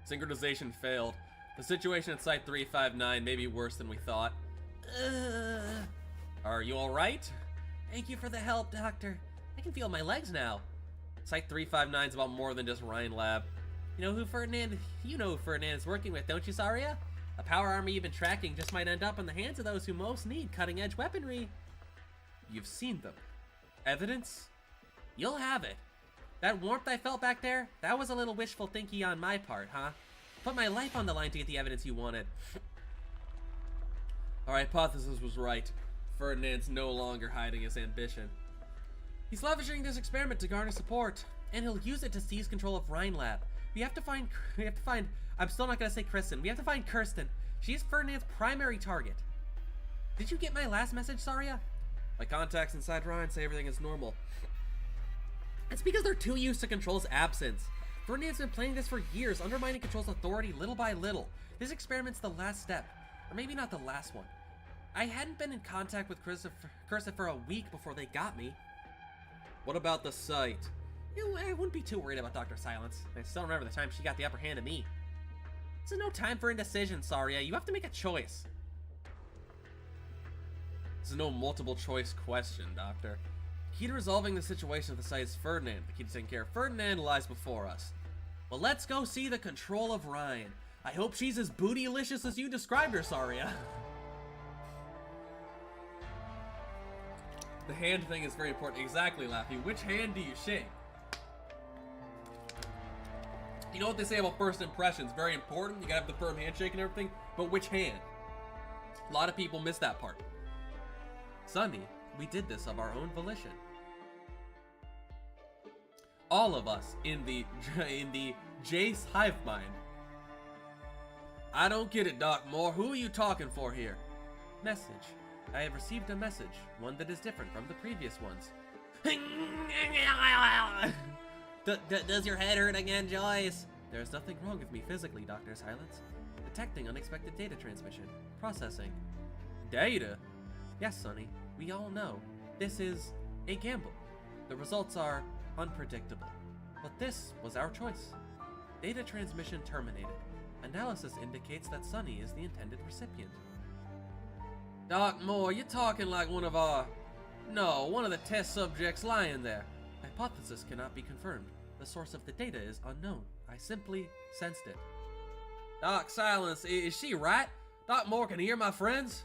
Synchronization failed. The situation at Site 359 may be worse than we thought. Are you alright? Thank you for the help, Doctor. I can feel my legs now. Site 359 is about more than just Ryan Lab. You know who Ferdinand is working with, don't you, Saria? A power army you've been tracking just might end up in the hands of those who most need cutting-edge weaponry. You've seen them. Evidence? You'll have it. That warmth I felt back there, that was a little wishful thinking on my part, huh? Put my life on the line to get the evidence you wanted. Our hypothesis was right. Ferdinand's no longer hiding his ambition. He's leveraging this experiment to garner support, and he'll use it to seize control of Rhine Lab. We have to find, I'm still not gonna say Kristen. We have to find Kirsten. She's Ferdinand's primary target. Did you get my last message, Saria? My contacts inside Rhine say everything is normal. It's because they're too used to Control's absence. Ferdinand's been playing this for years, undermining Control's authority little by little. This experiment's the last step, or maybe not the last one. I hadn't been in contact with Kirsten for a week before they got me. What about the site? I wouldn't be too worried about Dr. Silence. I still remember the time she got the upper hand of me. This is no time for indecision, Saria. You have to make a choice. This is no multiple choice question, Doctor. The key to resolving the situation of the site is Ferdinand. The key to taking care of Ferdinand lies before us. Well, let's go see the control of Ryan. I hope she's as bootylicious as you described her, Saria. The hand thing is very important. Exactly, Laffy. Which hand do you shake? You know what they say about first impressions? Very important. You gotta have the firm handshake and everything. But which hand? A lot of people miss that part. Sunny, we did this of our own volition. All of us in the Jace hive mind. I don't get it, Doc Moore. Who are you talking for here? Message. I have received a message, one that is different from the previous ones. Does your head hurt again, Joyce? There's nothing wrong with me physically, Dr. Silence. Detecting unexpected data transmission. Processing. Data? Yes, Sonny. We all know. This is a gamble. The results are unpredictable. But this was our choice. Data transmission terminated. Analysis indicates that Sonny is the intended recipient. Doc Moore, you're talking like one of the test subjects lying there. Hypothesis cannot be confirmed. The source of the data is unknown. I simply sensed it. Doc Silence, is she right? Doc Moore can hear my friends?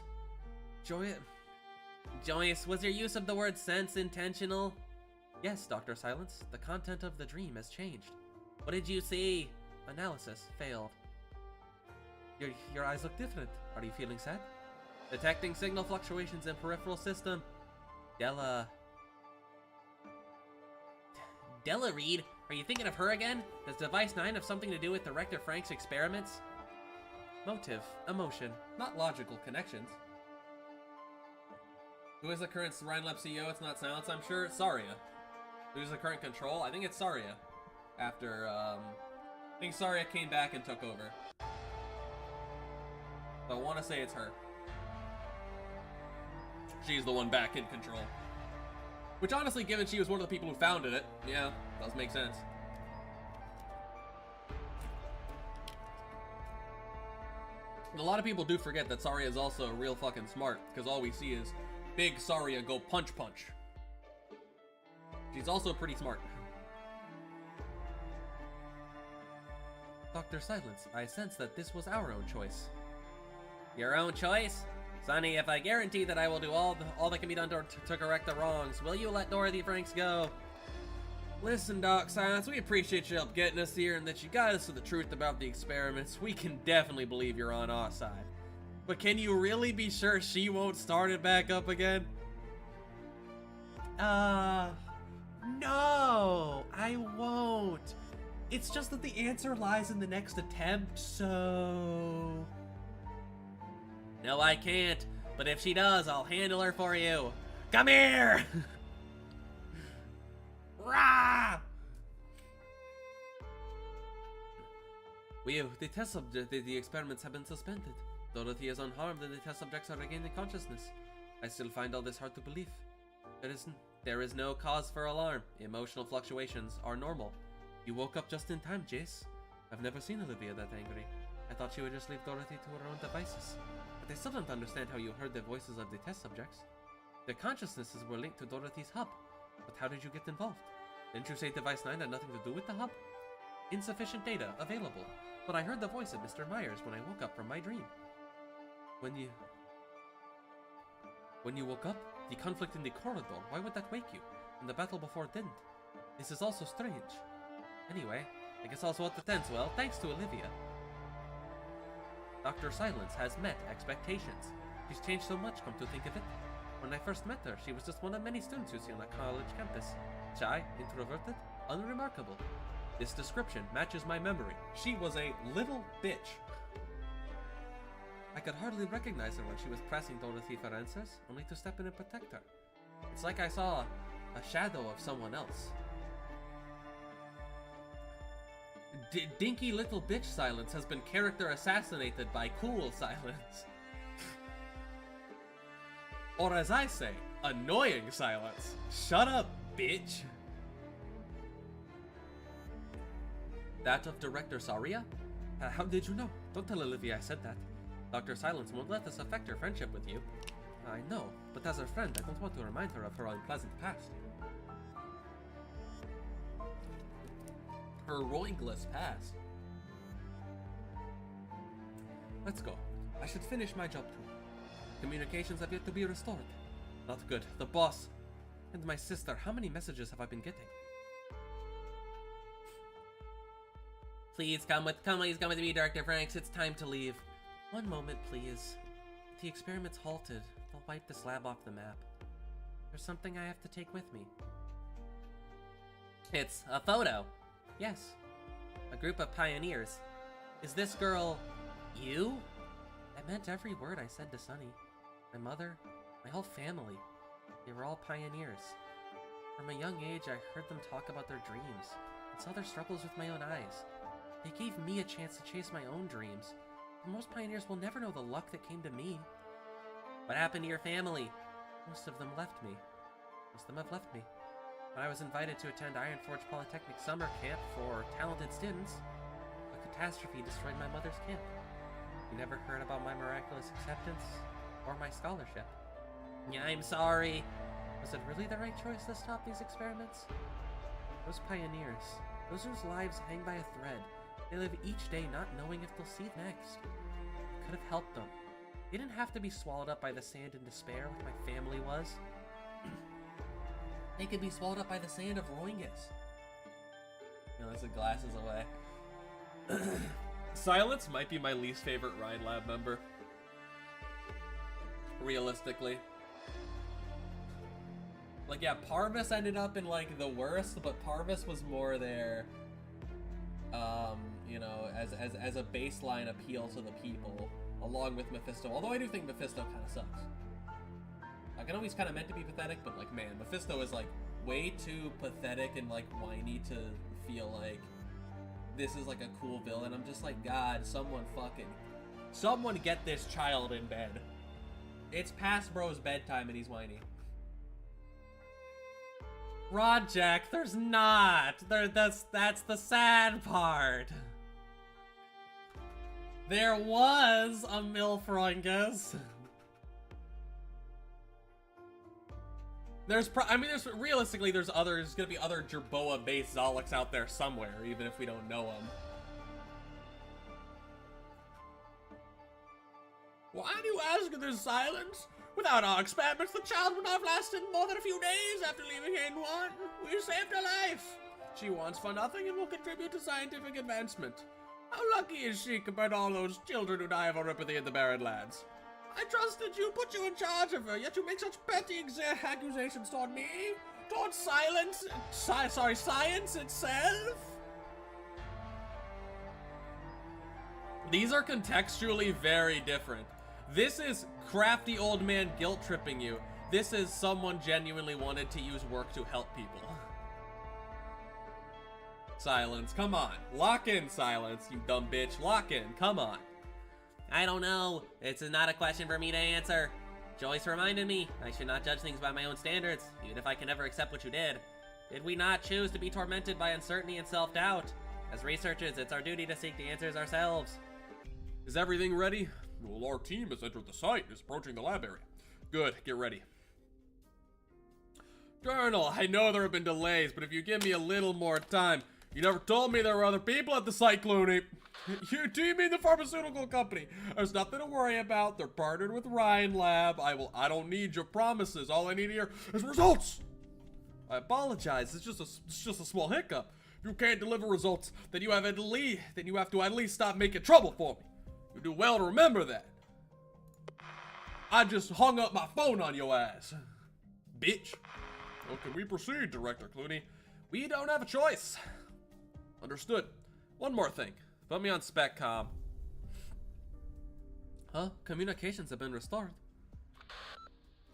Joyce, was your use of the word sense intentional? Yes, Dr. Silence. The content of the dream has changed. What did you see? Analysis failed. Your eyes look different. Are you feeling sad? Detecting signal fluctuations in peripheral system. Della Reed? Are you thinking of her again? Does Device 9 have something to do with Director Frank's experiments? Motive, emotion, not logical connections. Who is the current Rhinelab CEO? It's not Silence, I'm sure. Saria. Who's the current control? I think it's Saria. After, I think Saria came back and took over. So I want to say it's her. She's the one back in control. Which honestly, given she was one of the people who founded it, yeah, does make sense. And a lot of people do forget that Saria is also real fucking smart, because all we see is big Saria go punch punch. She's also pretty smart. Dr. Silence, I sense that this was our own choice. Your own choice? Sonny, if I guarantee that I will do all that can be done to correct the wrongs, will you let Dorothy Franks go? Listen, Doc Silence, we appreciate your help getting us here and that you guide us to the truth about the experiments. We can definitely believe you're on our side. But can you really be sure she won't start it back up again? No, I won't. It's just that the answer lies in the next attempt, so... No, I can't. But if she does, I'll handle her for you. Come here! Rah! The experiments have been suspended. Dorothy is unharmed and the test subjects are regaining consciousness. I still find all this hard to believe. There is no cause for alarm. Emotional fluctuations are normal. You woke up just in time, Jace. I've never seen Olivia that angry. I thought she would just leave Dorothy to her own devices. But I still don't understand how you heard the voices of the test subjects. Their consciousnesses were linked to Dorothy's hub. But how did you get involved? Didn't you say Device 9 had nothing to do with the hub? Insufficient data available. But I heard the voice of Mr. Myers when I woke up from my dream. When you woke up, the conflict in the corridor, why would that wake you? And the battle before didn't. This is also strange. Anyway, I guess I'll swat the tents well, thanks to Olivia. Dr. Silence has met expectations. She's changed so much, come to think of it. When I first met her, she was just one of many students you see on a college campus. Shy, introverted, unremarkable. This description matches my memory. She was a little bitch. I could hardly recognize her when she was pressing Dorothy for answers, only to step in and protect her. It's like I saw a shadow of someone else. Dinky little bitch Silence has been character assassinated by cool Silence. Or as I say, annoying Silence. Shut up, bitch. That of Director Saria? How did you know? Don't tell Olivia I said that. Dr. Silence won't let this affect her friendship with you. I know, but as her friend, I don't want to remind her of her unpleasant past. Her ROINGUS past. Let's go. I should finish my job too. Communications have yet to be restored. Not good. The boss and my sister. How many messages have I been getting? Please come with me, Director Franks. It's time to leave. One moment, please. If the experiment's halted, they'll wipe this lab off the map. There's something I have to take with me. It's a photo. Yes. A group of pioneers. Is this girl you? I meant every word I said to Sunny. My mother, my whole family. They were all pioneers. From a young age, I heard them talk about their dreams and saw their struggles with my own eyes. They gave me a chance to chase my own dreams. And most pioneers will never know the luck that came to me. What happened to your family? Most of them left me. Most of them have left me. When I was invited to attend Ironforge Polytechnic summer camp for talented students, a catastrophe destroyed my mother's camp. You never heard about my miraculous acceptance or my scholarship. Yeah, I'm sorry. Was it really the right choice to stop these experiments? Those pioneers, those whose lives hang by a thread, they live each day not knowing if they'll see next. I could have helped them. They didn't have to be swallowed up by the sand in despair like my family was. They could be swallowed up by the sand of Roingus. You know, there's the glasses away. Silence might be my least favorite Ride Lab member. Realistically. Like, yeah, Parvis ended up in, like, the worst, but Parvis was more there, you know, as a baseline appeal to the people, along with Mephisto. Although I do think Mephisto kind of sucks. Like, I know he's kind of meant to be pathetic, but, like, man, Mephisto is, like, way too pathetic and, like, whiny to feel like this is, like, a cool villain. I'm just like, God, someone get this child in bed. It's past bro's bedtime and he's whiny. Rod Jack, there's not. That's the sad part. There was a MILF Roingus. Realistically, there's gonna be other JERBOA-based Zolix out there somewhere, even if we don't know them. Why do you ask in this silence? Without our experiments, the child would not have lasted more than a few days after leaving N1. We saved her life. She wants for nothing and will contribute to scientific advancement. How lucky is she compared to all those children who die of oropathy in the Barren Lands? I trusted you, put you in charge of her, yet you make such petty accusations toward me? Toward science itself? These are contextually very different. This is crafty old man guilt-tripping you. This is someone genuinely wanted to use work to help people. Silence, come on. Lock in, Silence, you dumb bitch. Lock in, come on. I don't know. It's not a question for me to answer. Joyce reminded me I should not judge things by my own standards, even if I can never accept what you did. Did we not choose to be tormented by uncertainty and self-doubt? As researchers, it's our duty to seek the answers ourselves. Is everything ready? Well, our team has entered the site and is approaching the lab area. Good, get ready. Colonel, I know there have been delays, but if you give me a little more time. You never told me there were other people at the site, Clooney. Do you mean the pharmaceutical company? There's nothing to worry about. They're partnered with Ryan Lab. I don't need your promises. All I need here is results. I apologize. It's just a small hiccup. If you can't deliver results, then you have to at least stop making trouble for me. You do well to remember that. I just hung up my phone on your ass. Bitch. Well, can we proceed, Director Clooney? We don't have a choice. Understood. One more thing. Put me on spec comm. Huh? Communications have been restored.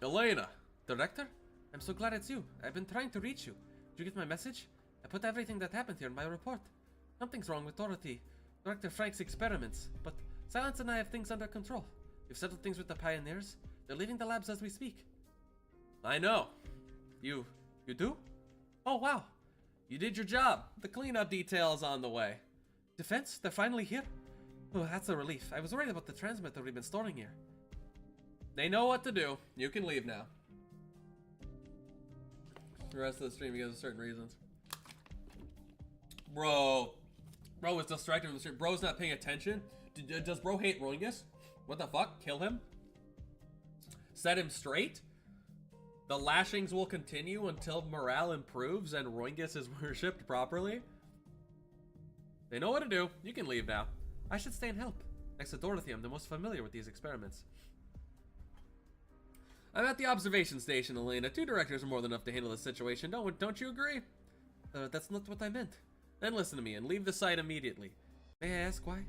Elena. Director? I'm so glad it's you. I've been trying to reach you. Did you get my message? I put everything that happened here in my report. Something's wrong with Dorothy. Director Frank's experiments. But Silence and I have things under control. We've settled things with the pioneers. They're leaving the labs as we speak. I know. You do? Oh, wow. You did your job. The cleanup detail is on the way. Defense? They're finally here? Oh, that's a relief. I was worried about the transmitter we've been storing here. They know what to do. You can leave now. The rest of the stream because of certain reasons. Bro is distracted from the stream. Bro's not paying attention. Does bro hate Roingus? What the fuck? Kill him? Set him straight? The lashings will continue until morale improves and Roingus is worshipped properly? They know what to do. You can leave now. I should stay and help. Next to Dorothy, I'm the most familiar with these experiments. I'm at the observation station, Elena. 2 directors are more than enough to handle this situation. Don't you agree? That's not what I meant. Then listen to me and leave the site immediately. May I ask why?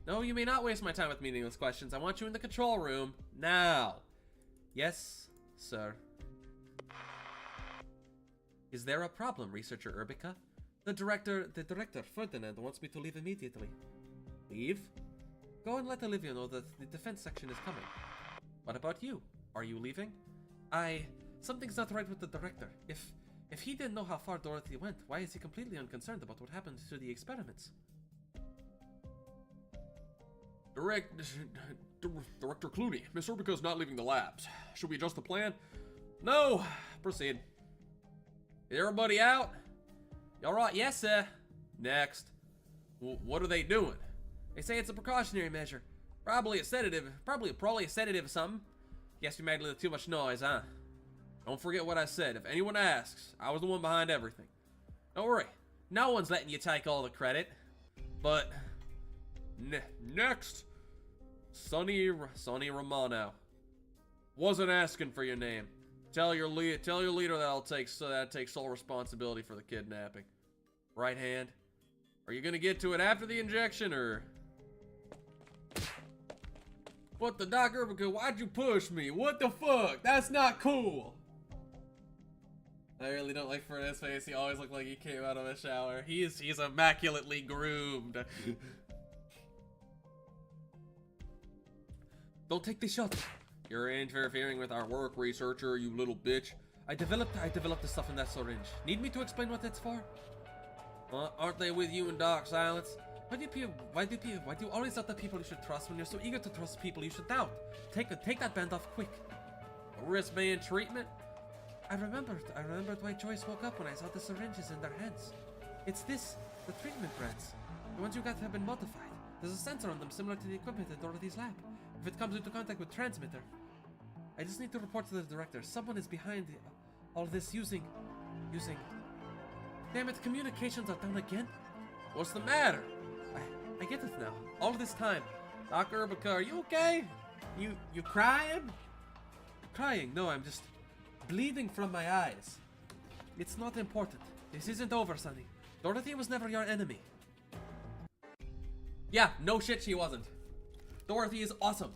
No, you may not waste my time with meaningless questions. I want you in the control room now. Yes, sir. Is there a problem, researcher Erbica? The director, Ferdinand, wants me to leave immediately. Leave? Go and let Olivia know that the defense section is coming. What about you? Are you leaving? Something's not right with the director. If he didn't know how far Dorothy went, why is he completely unconcerned about what happened to the experiments? Director Clooney, Miss Erbica's not leaving the labs. Should we adjust the plan? No! Proceed. Is everybody out? All right, yes, sir. Next. What are they doing? They say it's a precautionary measure. Probably a sedative. Probably a sedative or something. Guess you made a little too much noise, huh? Don't forget what I said. If anyone asks, I was the one behind everything. Don't worry. No one's letting you take all the credit. But next, Sonny Romano. Wasn't asking for your name. Tell your leader that I'll take sole responsibility for the kidnapping. Right hand. Are you gonna get to it after the injection or? What the Doc Erbica? Why'd you push me? What the fuck? That's not cool. I really don't like Fernand's face. He always looked like he came out of a shower. He's immaculately groomed. Don't take the shot. You're interfering with our work, researcher, you little bitch. I developed the stuff in that syringe. Need me to explain what it's for? Aren't they with you in Dark Silence? Why do you always doubt the people you should trust when you're so eager to trust people you should doubt? Take that band off quick. Wristband treatment? I remembered why Joyce woke up when I saw the syringes in their hands. It's the treatment brands. The ones you got have been modified. There's a sensor on them similar to the equipment in Dorothy's lab. If it comes into contact with transmitter, I just need to report to the director. Someone is behind all this using... Damn it, communications are down again? What's the matter? I get it now. All this time. Doc Erbica, are you okay? You crying? Crying? No, I'm just bleeding from my eyes. It's not important. This isn't over, Sonny. Dorothy was never your enemy. Yeah, no shit she wasn't. Dorothy is awesome.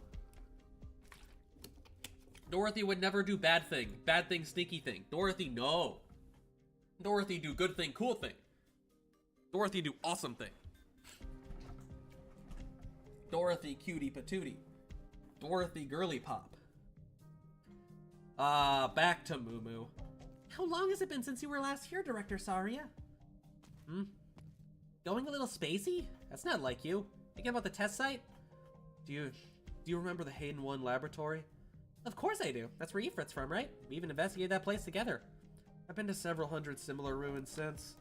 Dorothy would never do bad thing, sneaky thing. Dorothy, no. Dorothy do good thing, cool thing. Dorothy do awesome thing. Dorothy cutie patootie. Dorothy girly pop. Back to Moo Moo. How long has it been since you were last here, Director Saria? Going a little spacey? That's not like you. Thinking about the test site? Do you remember the Hayden 1 laboratory? Of course I do. That's where Ifrit's from, right? We even investigated that place together. I've been to several hundred similar ruins since.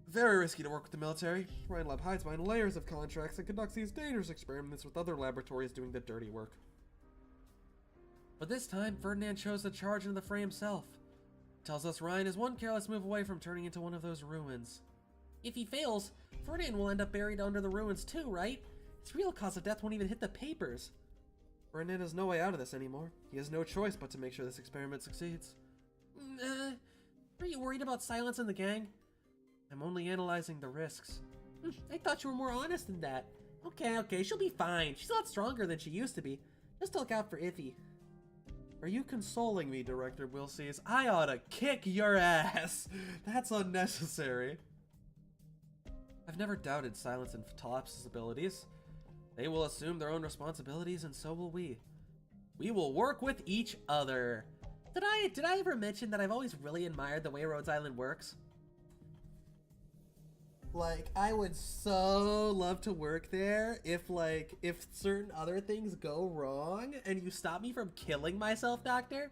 Very risky to work with the military. Ryan Lab hides behind layers of contracts and conducts these dangerous experiments with other laboratories doing the dirty work. But this time, Ferdinand chose to charge into the fray himself. Tells us Ryan is one careless move away from turning into one of those ruins. If he fails, Ferdinand will end up buried under the ruins too, right? His real cause of death won't even hit the papers. Ferdinand has no way out of this anymore. He has no choice but to make sure this experiment succeeds. Are you worried about Silence and the gang? I'm only analyzing the risks. I thought you were more honest than that. Okay, she'll be fine. She's a lot stronger than she used to be. Just look out for Iffy. Are you consoling me, Director Wilsies? I oughta kick your ass! That's unnecessary. I've never doubted Silence and Tops's abilities. They will assume their own responsibilities, and so will we. We will work with each other. Did I ever mention that I've always really admired the way Rhodes Island works? Like, I would so love to work there if certain other things go wrong and you stop me from killing myself, Doctor.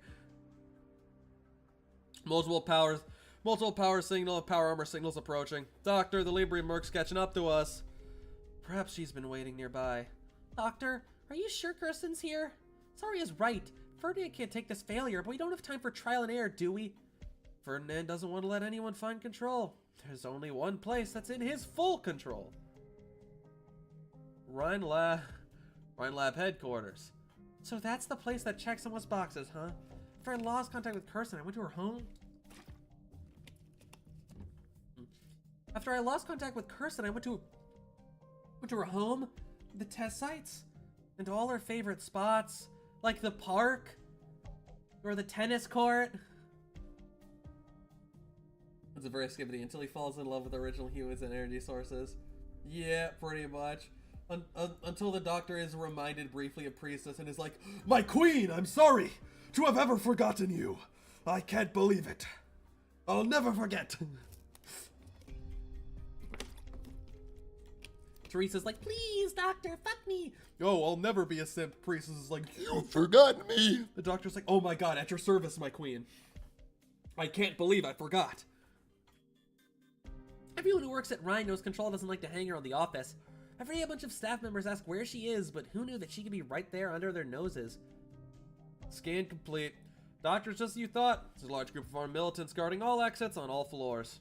Multiple power armor signals approaching. Doctor, the Librium Merc's catching up to us. Perhaps she's been waiting nearby. Doctor, are you sure Kirsten's here? Saria's right. Ferdinand can't take this failure, but we don't have time for trial and error, do we? Ferdinand doesn't want to let anyone find control. There's only one place that's in his full control. Rhine Lab headquarters. So that's the place that checks someone's boxes, huh? After I lost contact with Kirsten, I went to her home. After I lost contact with Kirsten, I went to her home, the test sites, and all her favorite spots, like the park or the tennis court. It's a very skippity until he falls in love with original humans and energy sources. Yeah, pretty much. Until the doctor is reminded briefly of Priestess and is like, My queen, I'm sorry to have ever forgotten you. I can't believe it. I'll never forget. Teresa's like, please, doctor, fuck me. oh, I'll never be a simp. Priestess is like, You've forgotten me. the doctor's like, oh my god, at your service, my queen. I can't believe I forgot. Everyone who works at Rhine knows Control doesn't like to hang around the office. I've heard a bunch of staff members ask where she is, but who knew that she could be right there under their noses? Scan complete. Doctor's just as you thought. There's a large group of armed militants guarding all exits on all floors.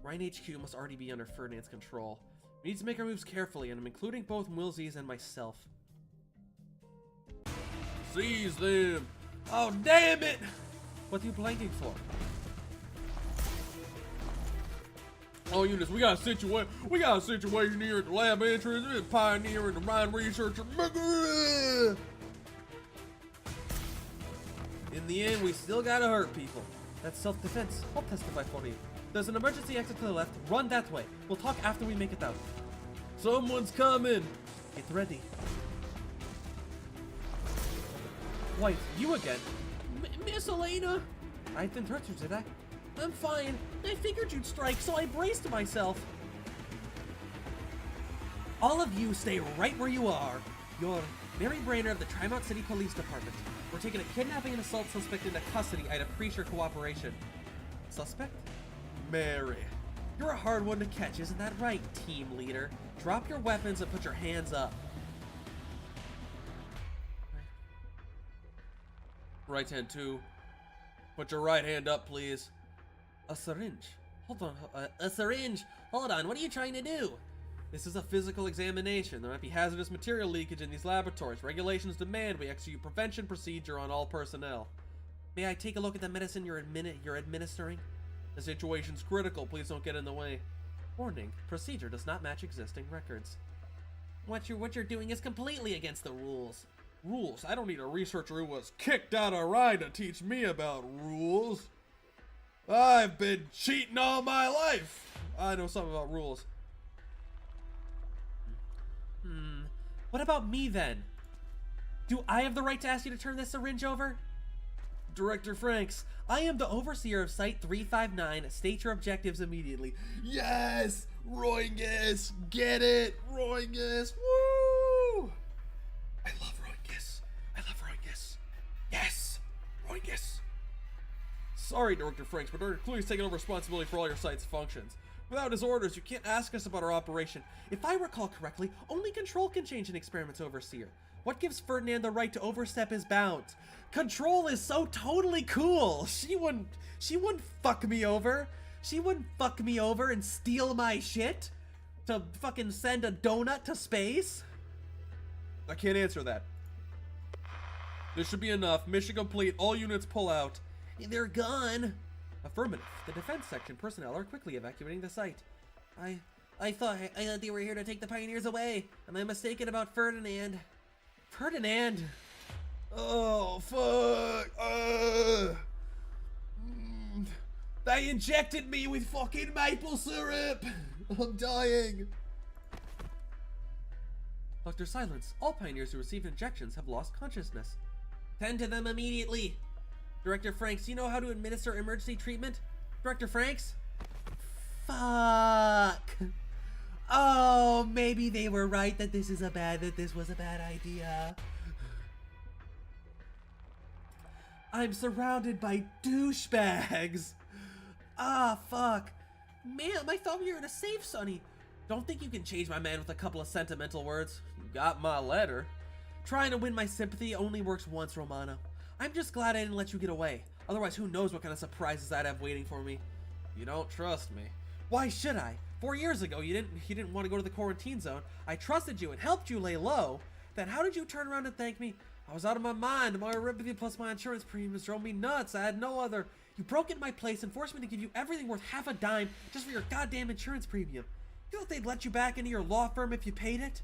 Rhine HQ must already be under Ferdinand's control. We need to make our moves carefully, and I'm including both Wilsies and myself. Seize them! Oh, damn it! What are you blanking for? All units, we got a situation here at the lab entrance. We're pioneering the Rhine researcher. In the end, we still gotta hurt people. That's self-defense. I'll testify for you. There's an emergency exit to the left. Run that way. We'll talk after we make it out. Someone's coming. Get ready. White, you again. Miss Elena? I didn't hurt you, did I? I'm fine. I figured you'd strike, so I braced myself. All of you stay right where you are. You're Mary Brainer of the Trimount City Police Department. We're taking a kidnapping and assault suspect into custody. I'd appreciate your cooperation. Suspect? Mary. You're a hard one to catch, isn't that right, team leader? Drop your weapons and put your hands up. Right hand too. Put your right hand up, please. A syringe. Hold on. A syringe. Hold on. What are you trying to do? This is a physical examination. There might be hazardous material leakage in these laboratories. Regulations demand we execute prevention procedure on all personnel. May I take a look at the medicine you're administering? The situation's critical. Please don't get in the way. Warning. Procedure does not match existing records. What you're doing is completely against the rules. Rules? I don't need a researcher who was kicked out of Rhine to teach me about rules. I've been cheating all my life. I know something about rules. What about me then? Do I have the right to ask you to turn this syringe over? Director Franks, I am the overseer of Site 359. State your objectives immediately. Yes! Roingus! Get it! Roingus! Woo! I love Roingus. I love Roingus. Yes! Roingus! Sorry, Director Franks, but Director Cluey's taking over responsibility for all your site's functions. Without his orders, you can't ask us about our operation. If I recall correctly, only Control can change an experiment's overseer. What gives Ferdinand the right to overstep his bounds? Control is so totally cool. She wouldn't fuck me over. She wouldn't fuck me over and steal my shit to fucking send a donut to space. I can't answer that. This should be enough. Mission complete. All units pull out. They're gone. Affirmative. The defense section personnel are quickly evacuating the site. I thought they were here to take the pioneers away. Am I mistaken about Ferdinand? Ferdinand? Oh, fuck! They injected me with fucking maple syrup! I'm dying! Dr. Silence, all pioneers who received injections have lost consciousness. Tend to them immediately. Director Franks, do you know how to administer emergency treatment? Director Franks? Fuck. Oh, maybe they were right that this was a bad idea. I'm surrounded by douchebags. Ah, fuck. Ma'am, I thought we were in a safe, Sonny. Don't think you can change my man with a couple of sentimental words. You got my letter. Trying to win my sympathy only works once, Romano. I'm just glad I didn't let you get away. Otherwise, who knows what kind of surprises I'd have waiting for me. You don't trust me. Why should I? 4 years ago, you didn't want to go to the quarantine zone. I trusted you and helped you lay low. Then how did you turn around and thank me? I was out of my mind. My arithmetic plus my insurance premiums drove me nuts. I had no other. You broke into my place and forced me to give you everything worth half a dime just for your goddamn insurance premium. You thought they'd let you back into your law firm if you paid it?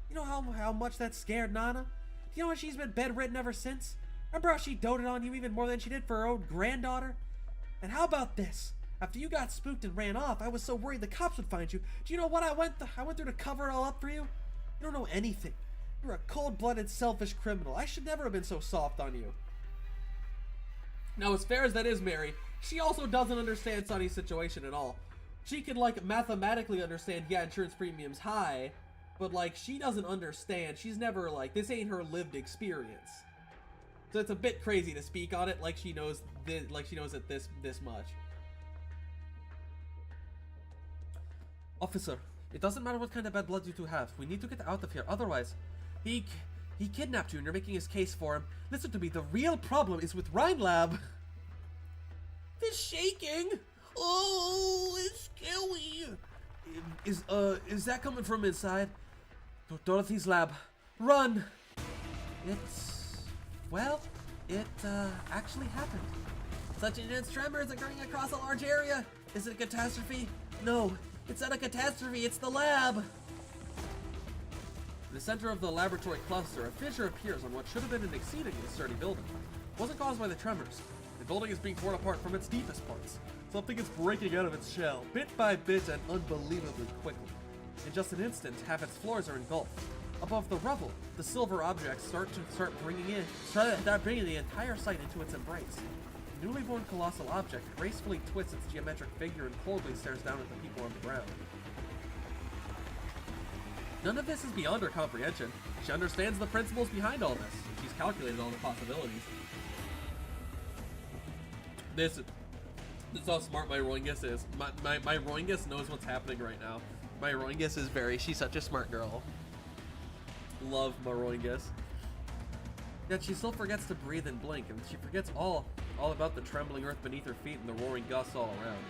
You know how much that scared Nana? Do you know how she's been bedridden ever since? Remember how she doted on you even more than she did for her own granddaughter? And how about this? After you got spooked and ran off, I was so worried the cops would find you. Do you know what I went through to cover it all up for you? You don't know anything. You're a cold-blooded, selfish criminal. I should never have been so soft on you. Now, as fair as that is, Mary, she also doesn't understand Sunny's situation at all. She can, like, mathematically understand, yeah, insurance premium's high, but, like, she doesn't understand. She's never, like, this ain't her lived experience. So it's a bit crazy to speak on it like she knows it this much. Officer, it doesn't matter what kind of bad blood you two have. We need to get out of here. Otherwise, he kidnapped you and you're making his case for him. Listen to me. The real problem is with Rhinelab. It's shaking. Oh, it's scary. Is that coming from inside? Dorothy's lab. Run! It actually happened. Such intense tremors occurring across a large area. Is it a catastrophe? No, it's not a catastrophe, it's the lab. In the center of the laboratory cluster, a fissure appears on what should have been an exceedingly sturdy building. It wasn't caused by the tremors. The building is being torn apart from its deepest parts. Something is breaking out of its shell, bit by bit and unbelievably quickly. In just an instant, half its floors are engulfed. Above the rubble, the silver objects start bringing the entire site into its embrace. The newly born colossal object gracefully twists its geometric figure and coldly stares down at the people on the ground. None of this is beyond her comprehension. She understands the principles behind all this. She's calculated all the possibilities. This is how smart my Roingus is. My Roingus knows what's happening right now. My Roingus is she's such a smart girl. Love my Roingus. Yet she still forgets to breathe and blink, and she forgets all about the trembling earth beneath her feet and the roaring gusts all around.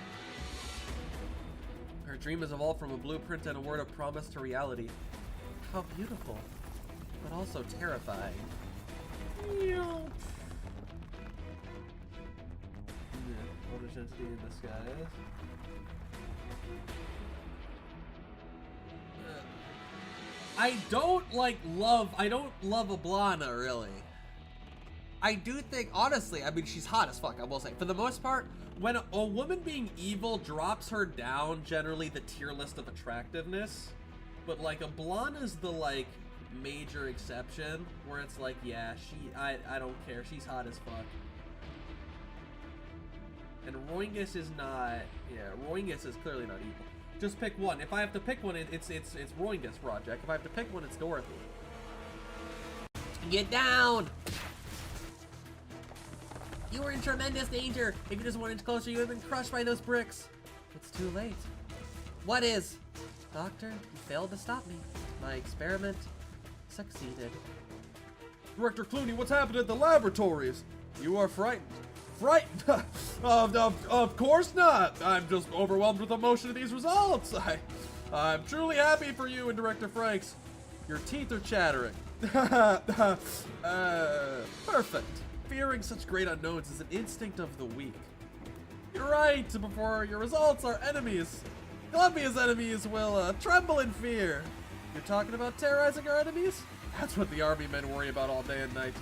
Her dream has evolved from a blueprint and a word of promise to reality. How beautiful, but also terrifying. Photosynthesis in the skies. I don't love Ablana, really. I do think, honestly, I mean, she's hot as fuck, I will say. For the most part, when a woman being evil drops her down, generally the tier list of attractiveness. But, like, Ablana's the, like, major exception, where it's like, yeah, I don't care, she's hot as fuck. And Roingus is not, yeah, Roingus is clearly not evil. Just pick one. If I have to pick one, it's Roingus, Project. If I have to pick one, it's Dorothy. Get down! You were in tremendous danger. If you just 1 inch closer, you would have been crushed by those bricks. It's too late. What is? Doctor, you failed to stop me. My experiment succeeded. Director Clooney, what's happened at the laboratories? You are frightened. Frightened? Of course not. I'm just overwhelmed with emotion at these results. I'm truly happy for you and Director Franks. Your teeth are chattering. Perfect. Fearing such great unknowns is an instinct of the weak. You're right. Before your results, our enemies, Columbia's enemies, will tremble in fear. You're talking about terrorizing our enemies? That's what the army men worry about all day and night.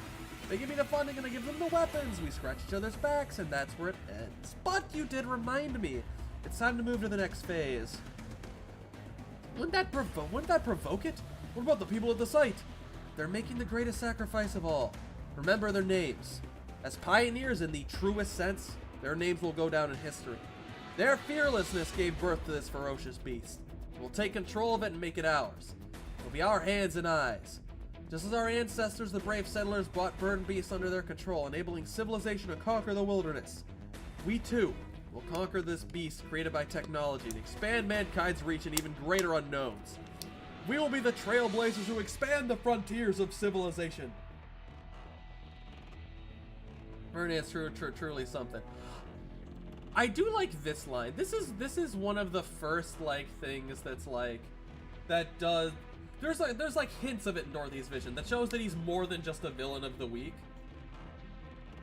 They give me the funding and I give them the weapons. We scratch each other's backs and that's where it ends. But you did remind me. It's time to move to the next phase. Wouldn't that provoke it? What about the people at the site? They're making the greatest sacrifice of all. Remember their names. As pioneers in the truest sense, their names will go down in history. Their fearlessness gave birth to this ferocious beast. We'll take control of it and make it ours. It'll be our hands and eyes. Just as our ancestors, the brave settlers, brought bird beasts under their control, enabling civilization to conquer the wilderness, we too will conquer this beast created by technology and expand mankind's reach in even greater unknowns. We will be the trailblazers who expand the frontiers of civilization. Ferdinand's truly something. I do like this line. This is one of the first like things that's like that does. There's like hints of it in Dorothy's vision that shows that he's more than just a villain of the week.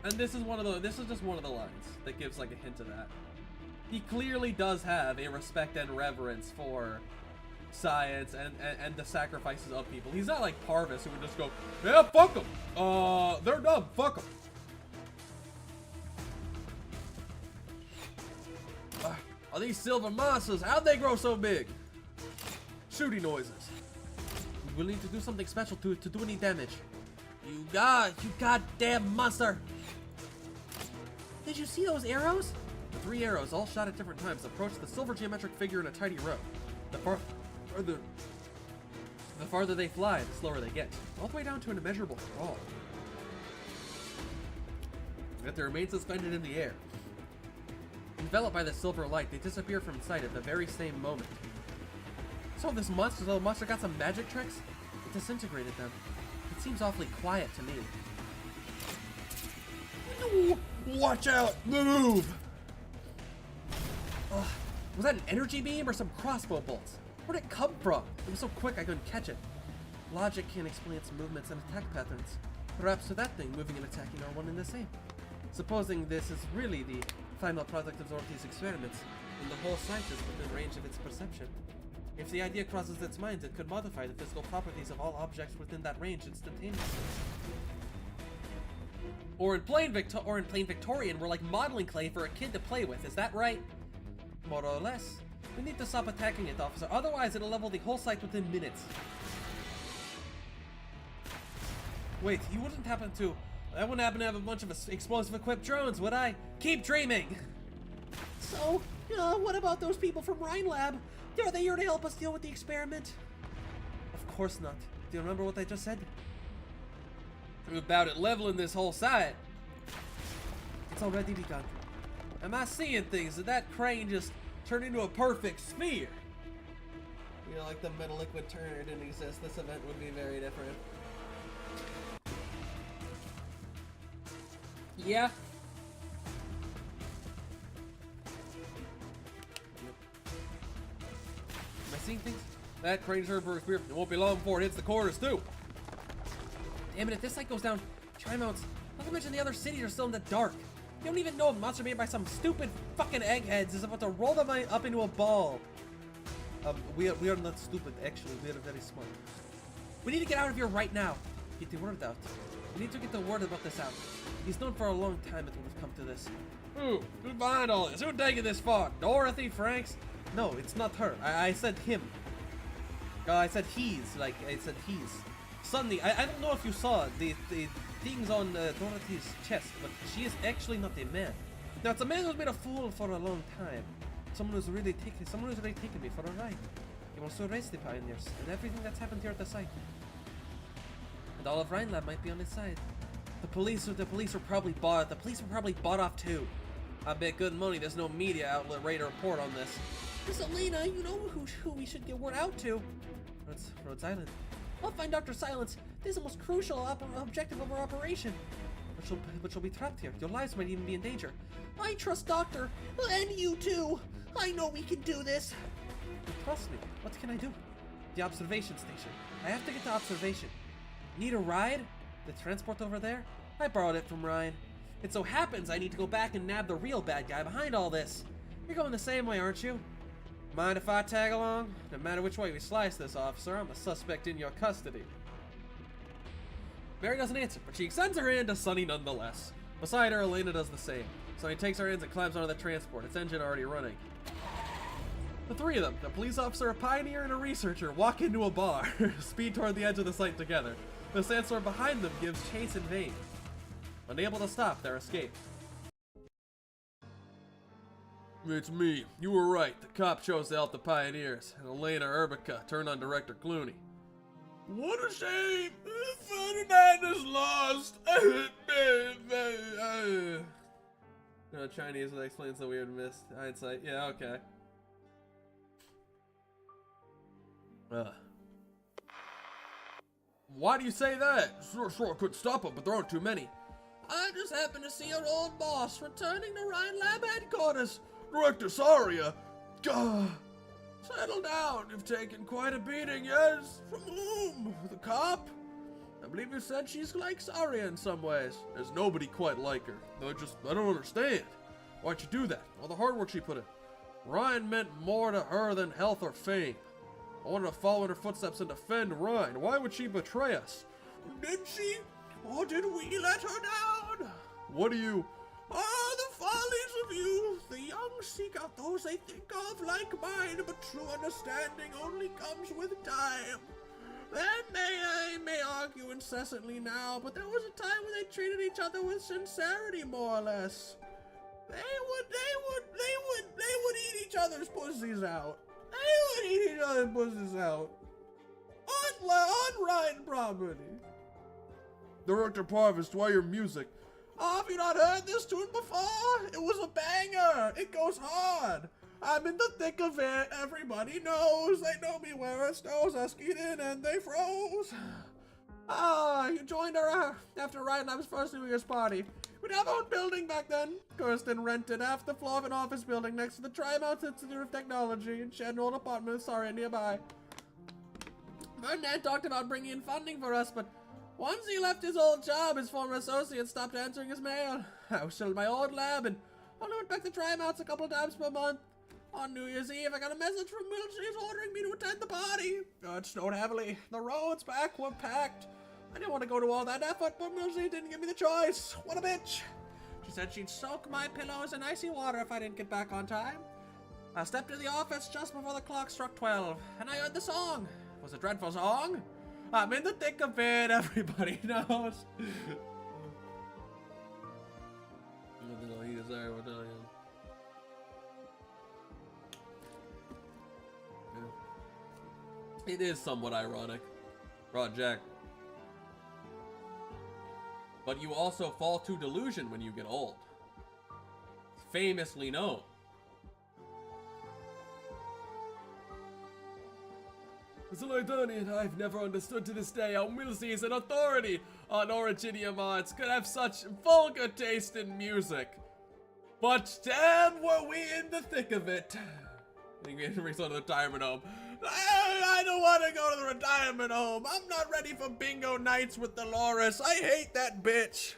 And this is just one of the lines that gives like a hint of that. He clearly does have a respect and reverence for science and the sacrifices of people. He's not like Parvis who would just go, yeah, fuck them. They're dumb. Fuck them. Are these silver monsters? How'd they grow so big? Shooting noises. We'll need to do something special to do any damage. You goddamn monster! Did you see those arrows? The 3 arrows, all shot at different times, approach the silver geometric figure in a tidy row. The farther they fly, the slower they get, all the way down to an immeasurable crawl. Yet they remain suspended in the air. Enveloped by the silver light, they disappear from sight at the very same moment. So the monster got some magic tricks? It disintegrated them. It seems awfully quiet to me. Watch out! Move! Was that an energy beam or some crossbow bolts? Where'd it come from? It was so quick I couldn't catch it. Logic can't explain its movements and attack patterns. Perhaps to that thing, moving and attacking are one and the same. Supposing this is really the final product of Dorothy's experiments, and the whole site is within range of its perception. If the idea crosses its mind, it could modify the physical properties of all objects within that range instantaneously. Or in plain Victorian, we're like modeling clay for a kid to play with, is that right? More or less. We need to stop attacking it, officer, otherwise it'll level the whole site within minutes. Wait, I wouldn't happen to have a bunch of explosive equipped drones, would I? Keep dreaming! So, what about those people from Rhine Lab? Are they here to help us deal with the experiment? Of course not. Do you remember what I just said? About it leveling this whole site. It's already begun. Am I seeing things? Did that crane just turn into a perfect sphere? You know, like the metal liquid turner didn't exist, this event would be very different. Yeah. Am I seeing things? That crane's heard for a spear. It won't be long before it hits the corners too. Damn it, if this site goes down, Tri-Mounts, not to mention the other cities are still in the dark. You don't even know a monster made by some stupid fucking eggheads is about to roll them up into a ball. We are not stupid, actually. We are very smart. We need to get out of here right now. Get the word out. We need to get the word about this out. He's known for a long time it would have come to this. Who's behind all this? Who's taking this far? Dorothy, Franks? No, it's not her. I said him. I said he's. Like, I said he's. Suddenly, I don't know if you saw the things on Dorothy's chest, but she is actually not a man. Now, it's a man who's been a fool for a long time. Someone who's really taken me for a ride. He wants to erase the pioneers and everything that's happened here at the site. And all of Rhine Lab might be on his side. The police were probably bought off too. I bet good money there's no media outlet ready to report on this. Miss Elena, you know who we should get word out to. Rhodes Island. I'll find Dr. Silence. This is the most crucial objective of our operation. But you'll be trapped here. Your lives might even be in danger. I trust Doctor, and you too. I know we can do this. You trust me. What can I do? The observation station. I have to get to observation. Need a ride? The transport over there? I borrowed it from Ryan. It so happens I need to go back and nab the real bad guy behind all this. You're going the same way, aren't you? Mind if I tag along? No matter which way we slice this, officer, I'm a suspect in your custody. Mary doesn't answer, but she extends her hand to Sunny nonetheless. Beside her, Elena does the same. Sunny takes her hands and climbs onto the transport, its engine already running. The three of them, a police officer, a pioneer, and a researcher, walk into a bar, speed toward the edge of the site together. The sandstorm behind them gives chase in vain. Unable to stop their escape. It's me. You were right. The cop chose to help the pioneers, and Elena Urbica turned on Director Clooney. What a shame! Ferdinand is lost! No, Chinese that explains the weird mist. Hindsight. Yeah, okay. Why do you say that? Sure, I couldn't stop them, but there aren't too many. I just happened to see your old boss returning to Rhine Lab headquarters. Director Saria! Gah! Settle down. You've taken quite a beating, yes? From whom? The cop? I believe you said she's like Saria in some ways. There's nobody quite like her. I don't understand. Why'd you do that? All the hard work she put in. Rhine meant more to her than health or fame. I wanted to follow in her footsteps and defend Rhine. Why would she betray us? Did she? Or did we let her down? What do you... Ah, the follies of youth. The young seek out those they think of like mine, but true understanding only comes with time. They may argue incessantly now, but there was a time when they treated each other with sincerity, more or less. They would eat each other's pussies out. They would eat each other's pussies out. On Rhine property. Director Parvis, why your music? Oh, have you not heard this tune before? It was a banger. It goes hard. I'm in the thick of it. Everybody knows. They know me where it snows. I skied in and they froze. Ah, you joined her after Ryan Lab's first New Year's party. We'd have our own building back then. Kirsten rented half the floor of an office building next to the Tri-Mounts Institute of Technology and shared an old apartment nearby. Ferdinand talked about bringing in funding for us, but once he left his old job, his former associate stopped answering his mail. I was still in my old lab and only went back to Tri-Mounts a couple of times per month. On New Year's Eve, I got a message from Milsey's ordering me to attend the party. It snowed heavily. The roads back were packed. I didn't want to go to all that effort, but Milsey didn't give me the choice. What a bitch. She said she'd soak my pillows in icy water if I didn't get back on time. I stepped into the office just before the clock struck 12, and I heard the song. It was a dreadful song. I'm in the thick of it, everybody knows. It is somewhat ironic, Project. But you also fall to delusion when you get old. Famously known. Zloidonian, I've never understood to this day how Milsey is an authority on Originium arts, could have such vulgar taste in music. But damn, were we in the thick of it. I think we had to resort to the retirement home. I don't want to go to the retirement home. I'm not ready for bingo nights with Dolores. I hate that bitch.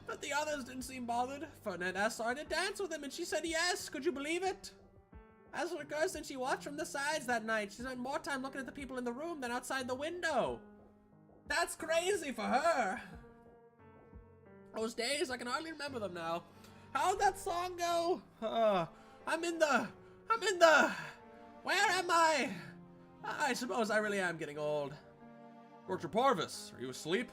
But the others didn't seem bothered. Ferdinand asked Sarah to dance with him, and she said yes. Could you believe it? As for Kirsten, she watched from the sides that night. She spent more time looking at the people in the room than outside the window. That's crazy for her. Those days, I can hardly remember them now. How'd that song go? I'm in the, where am I? I suppose I really am getting old. Dr. Parvis, are you asleep?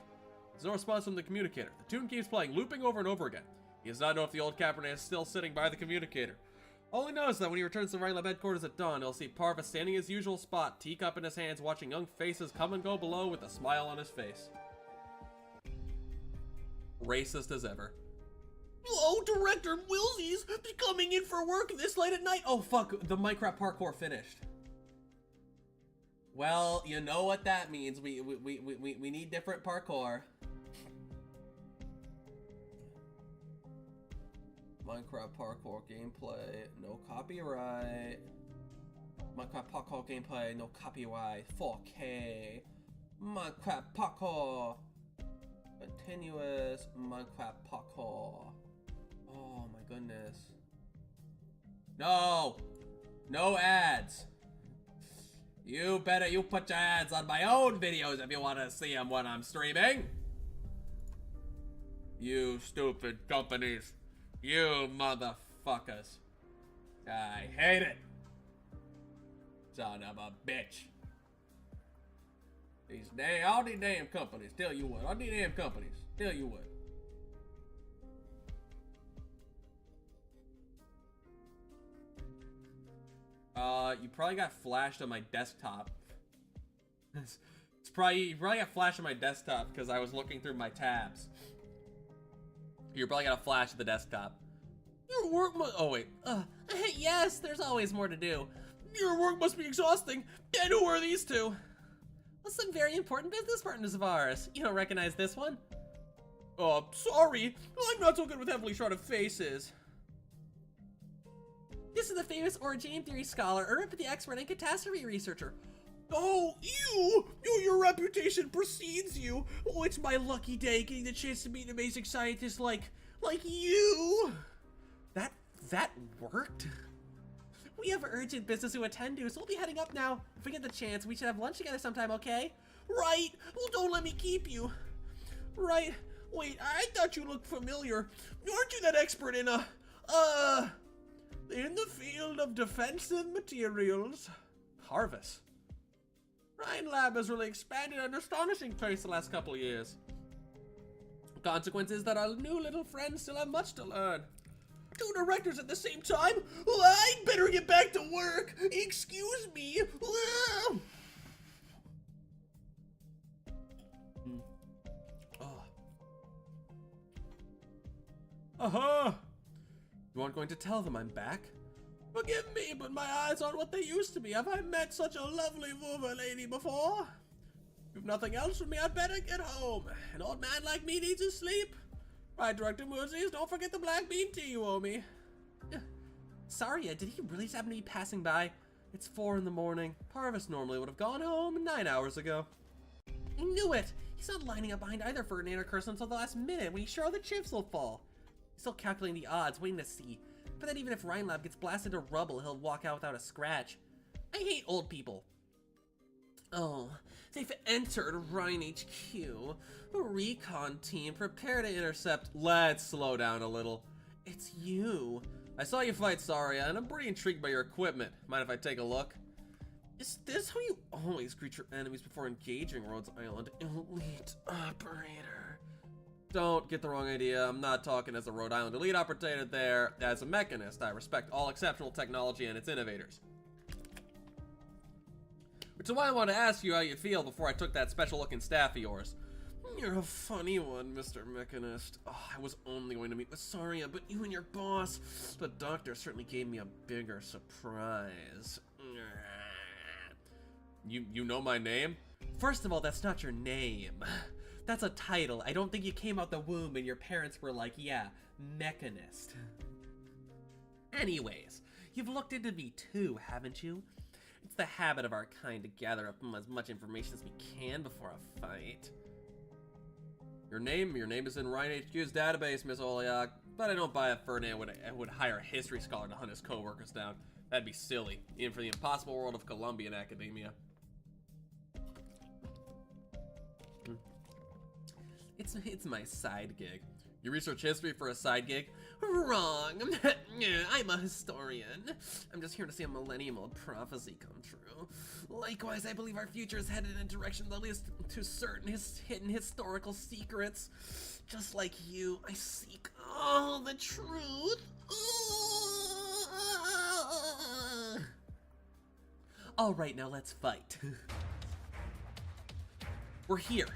There's no response from the communicator. The tune keeps playing, looping over and over again. He does not know if the old Cabernet is still sitting by the communicator. All he knows is that when he returns to Rhine Lab headquarters at dawn, he'll see Parvis standing in his usual spot, teacup in his hands, watching young faces come and go below with a smile on his face. Racist as ever. Oh, Director Milsey's coming in for work this late at night. Oh fuck, the Minecraft parkour finished. Well, you know what that means. We need different parkour. Minecraft parkour gameplay, no copyright. Minecraft parkour gameplay, no copyright. 4K. Minecraft parkour. Continuous Minecraft parkour. Oh my goodness. No! No ads! You put your ads on my own videos if you want to see them when I'm streaming. You stupid companies. You motherfuckers. I hate it. Son of a bitch. All these damn companies, tell you what. All these damn companies, tell you what. You probably got flashed on my desktop. You probably got flashed on my desktop because I was looking through my tabs. You probably got a flash at the desktop. Your work oh wait. Yes, there's always more to do. Your work must be exhausting. And who are these two? Well, some very important business partners of ours. You don't recognize this one? Oh, sorry. I'm not so good with heavily shrouded faces. This is the famous origin theory scholar, Euripathy expert, and catastrophe researcher. Oh, you! Your reputation precedes you. Oh, it's my lucky day getting the chance to meet an amazing scientist like you. That worked? We have urgent business to attend to, so we'll be heading up now. If we get the chance, we should have lunch together sometime, okay? Right. Well, don't let me keep you. Right. Wait, I thought you looked familiar. Aren't you that expert in in the field of defensive materials? Harvest. Rhine Lab has really expanded at an astonishing pace the last couple of years. Consequence is that our new little friends still have much to learn. 2 directors at the same time? Well, I'd better get back to work. Excuse me. You aren't going to tell them I'm back? Forgive me, but my eyes aren't what they used to be. Have I met such a lovely Vuva lady before? If nothing else from me, I'd better get home. An old man like me needs his sleep. Right, Director Moosies, don't forget the black bean tea you owe me. Saria, did he really just happen to be passing by? It's 4 in the morning. Parvis normally would have gone home 9 hours ago. I knew it! He's not lining up behind either Ferdinand or Kirsten until the last minute when he's sure the chips will fall. He's still calculating the odds, waiting to see. But then even if Rhine Lab gets blasted to rubble, he'll walk out without a scratch. I hate old people. Oh, they've entered Rhine HQ. A recon team, prepare to intercept. Let's slow down a little. It's you. I saw you fight Saria, and I'm pretty intrigued by your equipment. Mind if I take a look? Is this how you always greet your enemies before engaging Rhodes Island? Elite operator. Don't get the wrong idea. I'm not talking as a Rhode Island elite operator there. As a mechanist, I respect all exceptional technology and its innovators. Which is why I want to ask you how you feel before I took that special looking staff of yours. You're a funny one, Mr. Mechanist. Oh, I was only going to meet with Saria, but you and your boss, the doctor, certainly gave me a bigger surprise. You know my name? First of all, that's not your name. That's a title. I don't think you came out the womb and your parents were like, yeah, Mechanist. Anyways, you've looked into me too, haven't you? It's the habit of our kind to gather up as much information as we can before a fight. Your name is in Rhine HQ's database, Miss Oliak, but I don't buy if Ferdinand would hire a history scholar to hunt his co-workers down. That'd be silly, even for the impossible world of Columbian academia. It's my side gig. You research history for a side gig? Wrong. I'm a historian. I'm just here to see a millennium-old prophecy come true. Likewise, I believe our future is headed in a direction that leads to certain hidden historical secrets. Just like you, I seek all the truth. All right, now let's fight. We're here.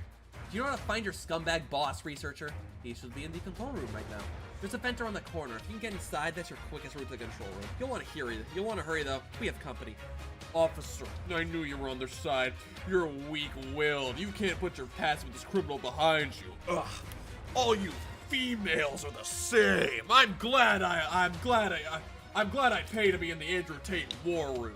Do you know how to find your scumbag boss, researcher? He should be in the control room right now. There's a vent around the corner. If you can get inside, that's your quickest route to the control room. You'll want to hurry though. We have company. Officer, I knew you were on their side. You're weak-willed. You can't put your past with this criminal behind you. Ugh. All you females are the same. I'm glad I pay to be in the Andrew Tate war room.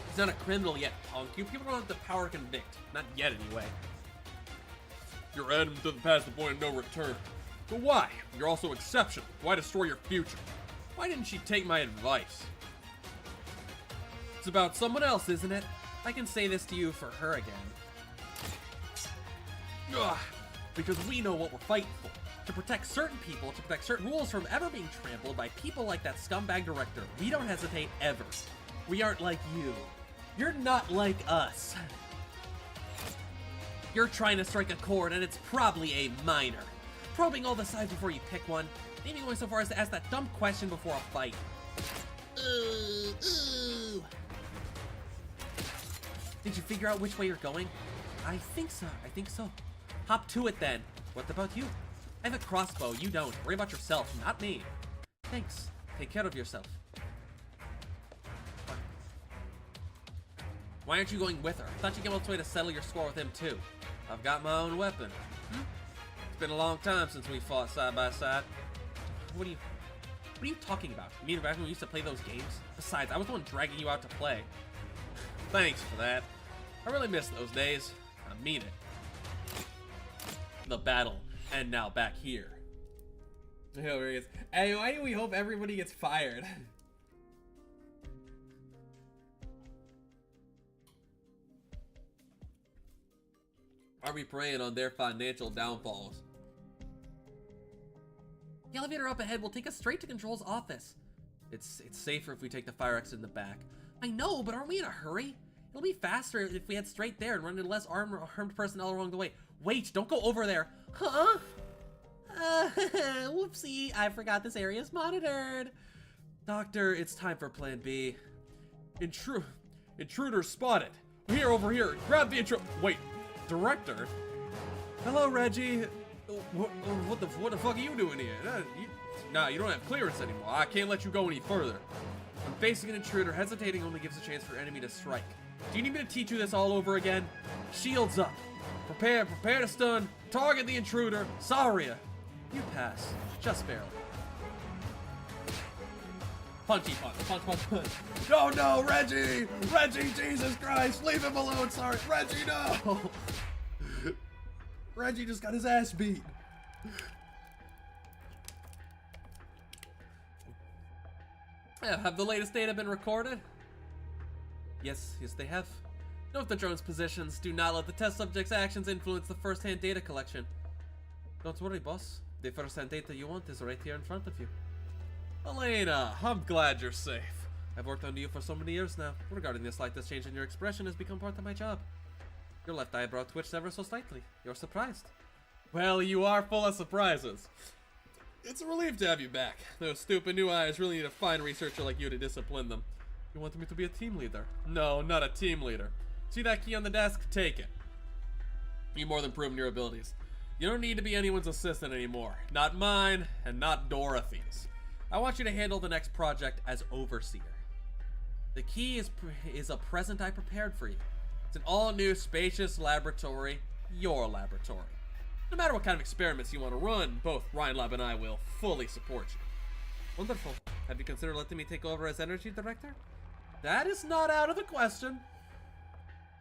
He's not a criminal yet, punk. You people don't have the power to convict. Not yet, anyway. Your Adam doesn't pass the point of no return. But why? You're also exceptional. Why destroy your future? Why didn't she take my advice? It's about someone else, isn't it? I can say this to you for her again. Ugh. Because we know what we're fighting for. To protect certain people, to protect certain rules from ever being trampled by people like that scumbag director. We don't hesitate ever. We aren't like you. You're not like us. You're trying to strike a chord, and it's probably a minor. Probing all the sides before you pick one. Maybe going so far as to ask that dumb question before a fight. Ooh. Did you figure out which way you're going? I think so. Hop to it then. What about you? I have a crossbow, you don't. Worry about yourself, not me. Thanks. Take care of yourself. Why aren't you going with her? I thought you came all the way to settle your score with him too. I've got my own weapon. It's been a long time since we fought side by side. What are you talking about? You mean back when we used to play those games? Besides, I was the one dragging you out to play. Thanks for that. I really miss those days. I mean it. The battle, and now back here. Here he is. Hey, why do we hope everybody gets fired? Are we preying on their financial downfalls? The elevator up ahead will take us straight to Control's office. It's safer if we take the fire exit in the back. I know, but aren't we in a hurry? It'll be faster if we head straight there and run into less armed personnel along the way. Wait, don't go over there. Huh? Whoopsie, I forgot this area is monitored. Doctor, it's time for plan B. Intruder spotted. Here, over here. Grab the Wait, director? Hello, Reggie. What the fuck are you doing here? Nah, you don't have clearance anymore. I can't let you go any further. When facing an intruder, hesitating only gives a chance for enemy to strike. Do you need me to teach you this all over again? Shields up. Prepare to stun. Target the intruder. Saria. You pass. Just barely. Punchy punch, punch. No, Reggie! Reggie, Jesus Christ, leave him alone, sorry. Reggie, no! Reggie just got his ass beat. Have the latest data been recorded? Yes, they have. Note the drone's positions. Do not let the test subject's actions influence the first-hand data collection. Don't worry, boss. The first-hand data you want is right here in front of you. Elena, I'm glad you're safe. I've worked on you for so many years now. Regarding the slightest change in your expression has become part of my job. Your left eyebrow twitched ever so slightly. You're surprised. Well, you are full of surprises. It's a relief to have you back. Those stupid new eyes really need a fine researcher like you to discipline them. You wanted me to be a team leader? No, not a team leader. See that key on the desk? Take it. You've more than proven your abilities. You don't need to be anyone's assistant anymore. Not mine, and not Dorothy's. I want you to handle the next project as overseer. The key is a present I prepared for you. It's an all-new, spacious laboratory, your laboratory. No matter what kind of experiments you want to run, both Ryan Lab and I will fully support you. Wonderful. Have you considered letting me take over as energy director? That is not out of the question.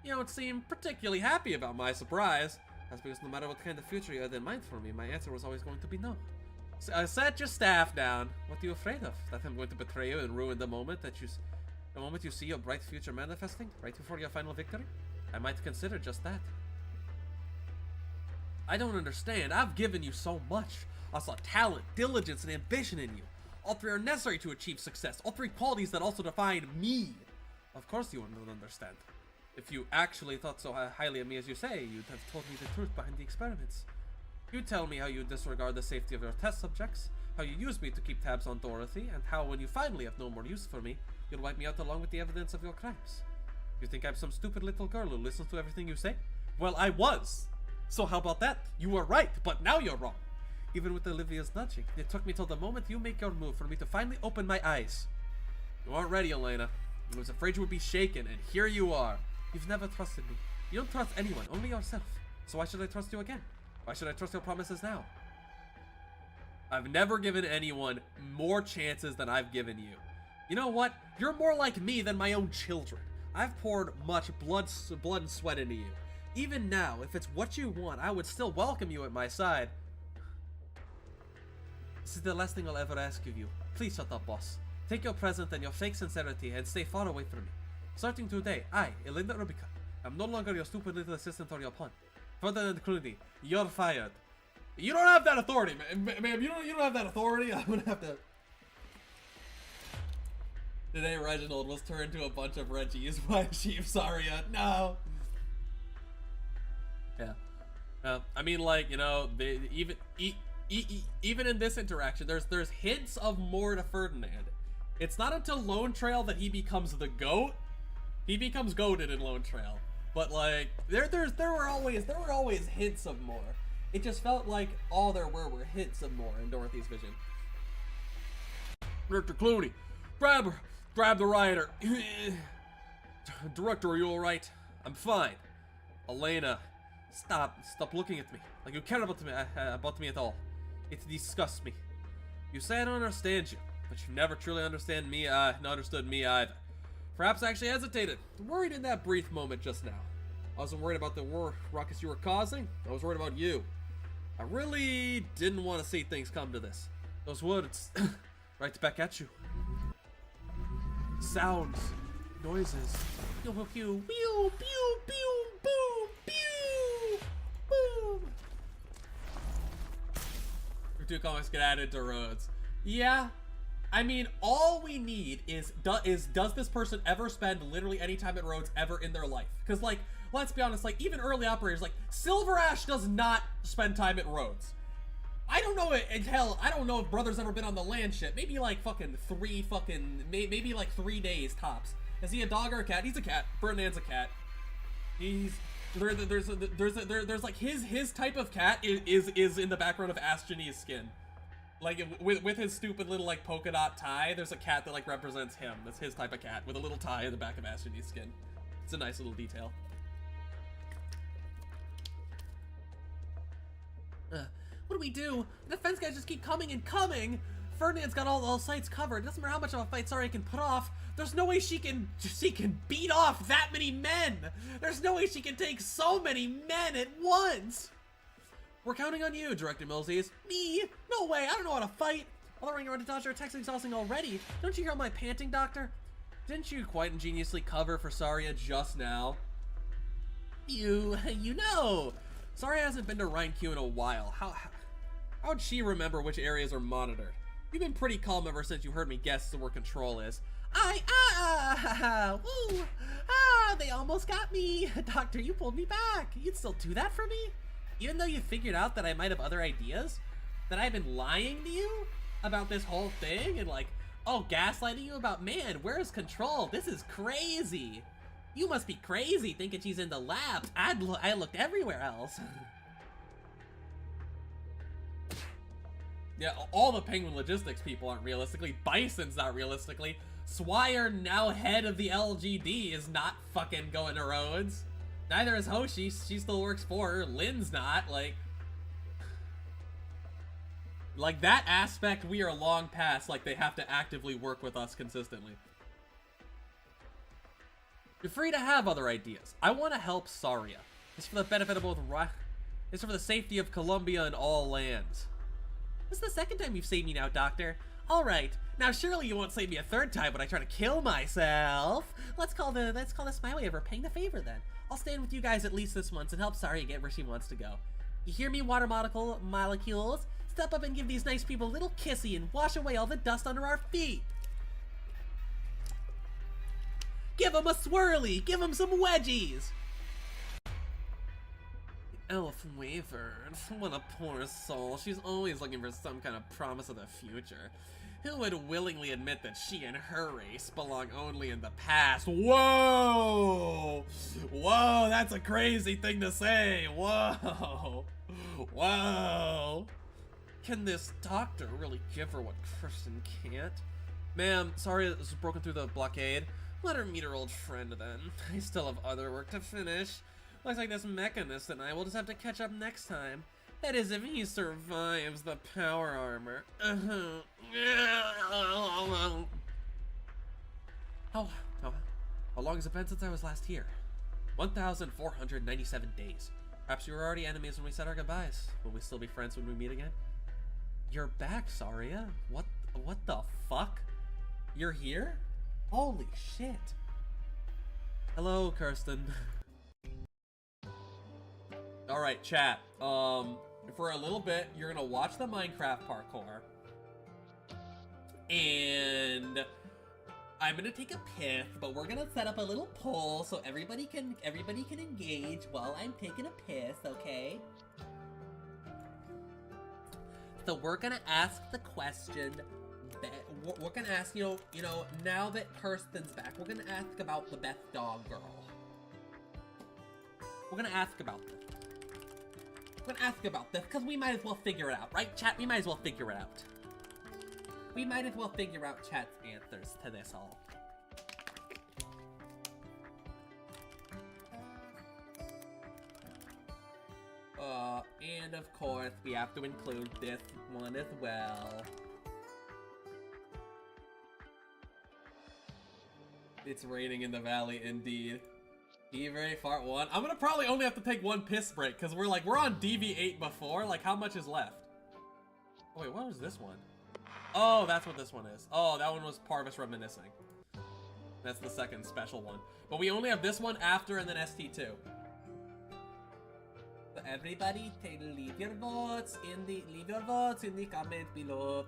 You don't seem particularly happy about my surprise. That's because no matter what kind of future you had in mind for me, my answer was always going to be no. Set your staff down. What are you afraid of? That I'm going to betray you and ruin the moment you see your bright future manifesting, right before your final victory? I might consider just that. I don't understand. I've given you so much. I saw talent, diligence, and ambition in you. All three are necessary to achieve success. All three qualities that also define me. Of course you don't understand. If you actually thought so highly of me as you say, you'd have told me the truth behind the experiments. You tell me how you disregard the safety of your test subjects, how you use me to keep tabs on Dorothy, and how when you finally have no more use for me, you'll wipe me out along with the evidence of your crimes. You think I'm some stupid little girl who listens to everything you say? Well, I was. So how about that? You were right, but now you're wrong. Even with Olivia's nudging, it took me till the moment you make your move for me to finally open my eyes. You aren't ready, Elena. I was afraid you would be shaken, and here you are. You've never trusted me. You don't trust anyone, only yourself. So why should I trust you again? Why should I trust your promises now? I've never given anyone more chances than I've given you. You know what? You're more like me than my own children. I've poured much blood and sweat into you. Even now, if it's what you want, I would still welcome you at my side. This is the last thing I'll ever ask of you. Please shut up, boss. Take your present and your fake sincerity and stay far away from me. Starting today, I, Elena Rubica, am no longer your stupid little assistant or your pawn. Further than including, you're fired. You don't have that authority, ma'am. You don't have that authority. I'm gonna have to. Today, Reginald was turned to a bunch of Reggies by Chief Saria. No. Yeah. I mean, like, you know, even in this interaction, there's hints of more to Ferdinand. It's not until Lone Trail that he becomes the GOAT. He becomes goated in Lone Trail, but like there were always hints of more. It just felt like all there were hints of more in Dorothy's vision. Director Clooney, grab her, grab the rioter. Director, are you alright? I'm fine. Elena, stop looking at me like you care about me at all. It disgusts me. You say I don't understand you, but you never truly understood me either. Perhaps I actually hesitated, worried in that brief moment just now. I wasn't worried about the ruckus you were causing. I was worried about you. I really didn't want to see things come to this. Those words, right back at you. Sounds, noises. Pew, pew, pew, pew, pew, pew, boom, pew, boom. Two comics get added to roads. Yeah, I mean, all we need is does this person ever spend literally any time at roads ever in their life? Because, like, let's be honest, like, even early operators, like, Silver Ash does not spend time at roads. I don't know it, and hell, I don't know if Brother's ever been on the land ship. Maybe like maybe like 3 days tops. Is he a dog or a cat? He's a cat. Ferdinand's a cat. There's like his type of cat is in the background of Astronee's skin. Like with his stupid little like polka dot tie, there's a cat that like represents him. That's his type of cat with a little tie in the back of Astronee's skin. It's a nice little detail. What do we do? The defense guys just keep coming and coming. Ferdinand's got all sites covered. It doesn't matter how much of a fight Saria can put off. There's no way she can beat off that many men. There's no way she can take so many men at once. We're counting on you, Director Millsies. Me? No way. I don't know how to fight. All the running around to dodge our attacks is exhausting already. Don't you hear all my panting, Doctor? Didn't you quite ingeniously cover for Saria just now? You know. Saria hasn't been to Rhine-Q in a while. How'd she remember which areas are monitored? You've been pretty calm ever since you heard me guess where control is. Woo! They almost got me. Doctor, you pulled me back. You'd still do that for me? Even though you figured out that I might have other ideas? That I've been lying to you about this whole thing? And like, oh, gaslighting you about, man, where's control? This is crazy. You must be crazy thinking she's in the labs. I looked everywhere else. Yeah, all the Penguin Logistics people aren't realistically. Bison's not realistically. Swire, now head of the LGD, is not fucking going to Rhodes. Neither is Hoshi. She still works for her. Lynn's not. Like that aspect we are long past. Like, they have to actively work with us consistently. You're free to have other ideas. I want to help Saria. It's for the benefit of both it's for the safety of Columbia and all lands. This is the second time you've saved me now, Doctor. Alright, now surely you won't save me a third time when I try to kill myself. Let's call this my way of repaying the favor then. I'll stand with you guys at least this once and help Saria get where she wants to go. You hear me, water molecules? Step up and give these nice people a little kissy and wash away all the dust under our feet. Give them a swirly! Give them some wedgies! Elf wavered. What a poor soul. She's always looking for some kind of promise of the future. Who would willingly admit that she and her race belong only in the past? Whoa! Whoa, that's a crazy thing to say. Whoa! Whoa! Can this doctor really give her what Kristen can't? Ma'am, sorry this was broken through the blockade. Let her meet her old friend then. I still have other work to finish. Looks like this mechanist and I will just have to catch up next time. That is, if he survives the power armor. How long has it been since I was last here? 1,497 days. Perhaps we were already enemies when we said our goodbyes. Will we still be friends when we meet again? You're back, Saria. What the fuck? You're here? Holy shit. Hello, Kirsten. Alright, chat. For a little bit, you're gonna watch the Minecraft parkour. And I'm gonna take a piss, but we're gonna set up a little poll so everybody can engage while I'm taking a piss, okay? So we're gonna ask the question. We're gonna ask, you know, now that Kirsten's back, we're gonna ask about the best dog girl. We're gonna ask about this. We're gonna ask about this because we might as well figure it out, right, chat? We might as well figure it out. We might as well figure out chat's answers to this all. And of course, we have to include this one as well. It's raining in the valley indeed. DV Fart 1. I'm gonna probably only have to take one piss break, because we're on DV8 before. Like, how much is left? Oh, wait, what was this one? Oh, that's what this one is. Oh, that one was Parvis Reminiscing. That's the second special one. But we only have this one after and then ST2. So everybody, leave your votes in the comment below.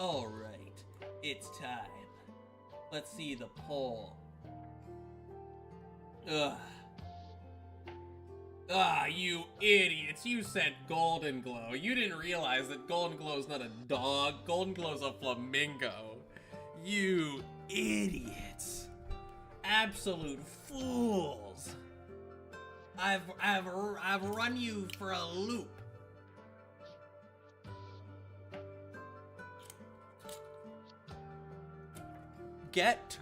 Alright, it's time. Let's see the poll. Ugh. Ah, you idiots. You said Golden Glow. You didn't realize that Golden Glow's not a dog. Golden Glow's a flamingo. You idiots. Absolute fools. I've run you for a loop. Get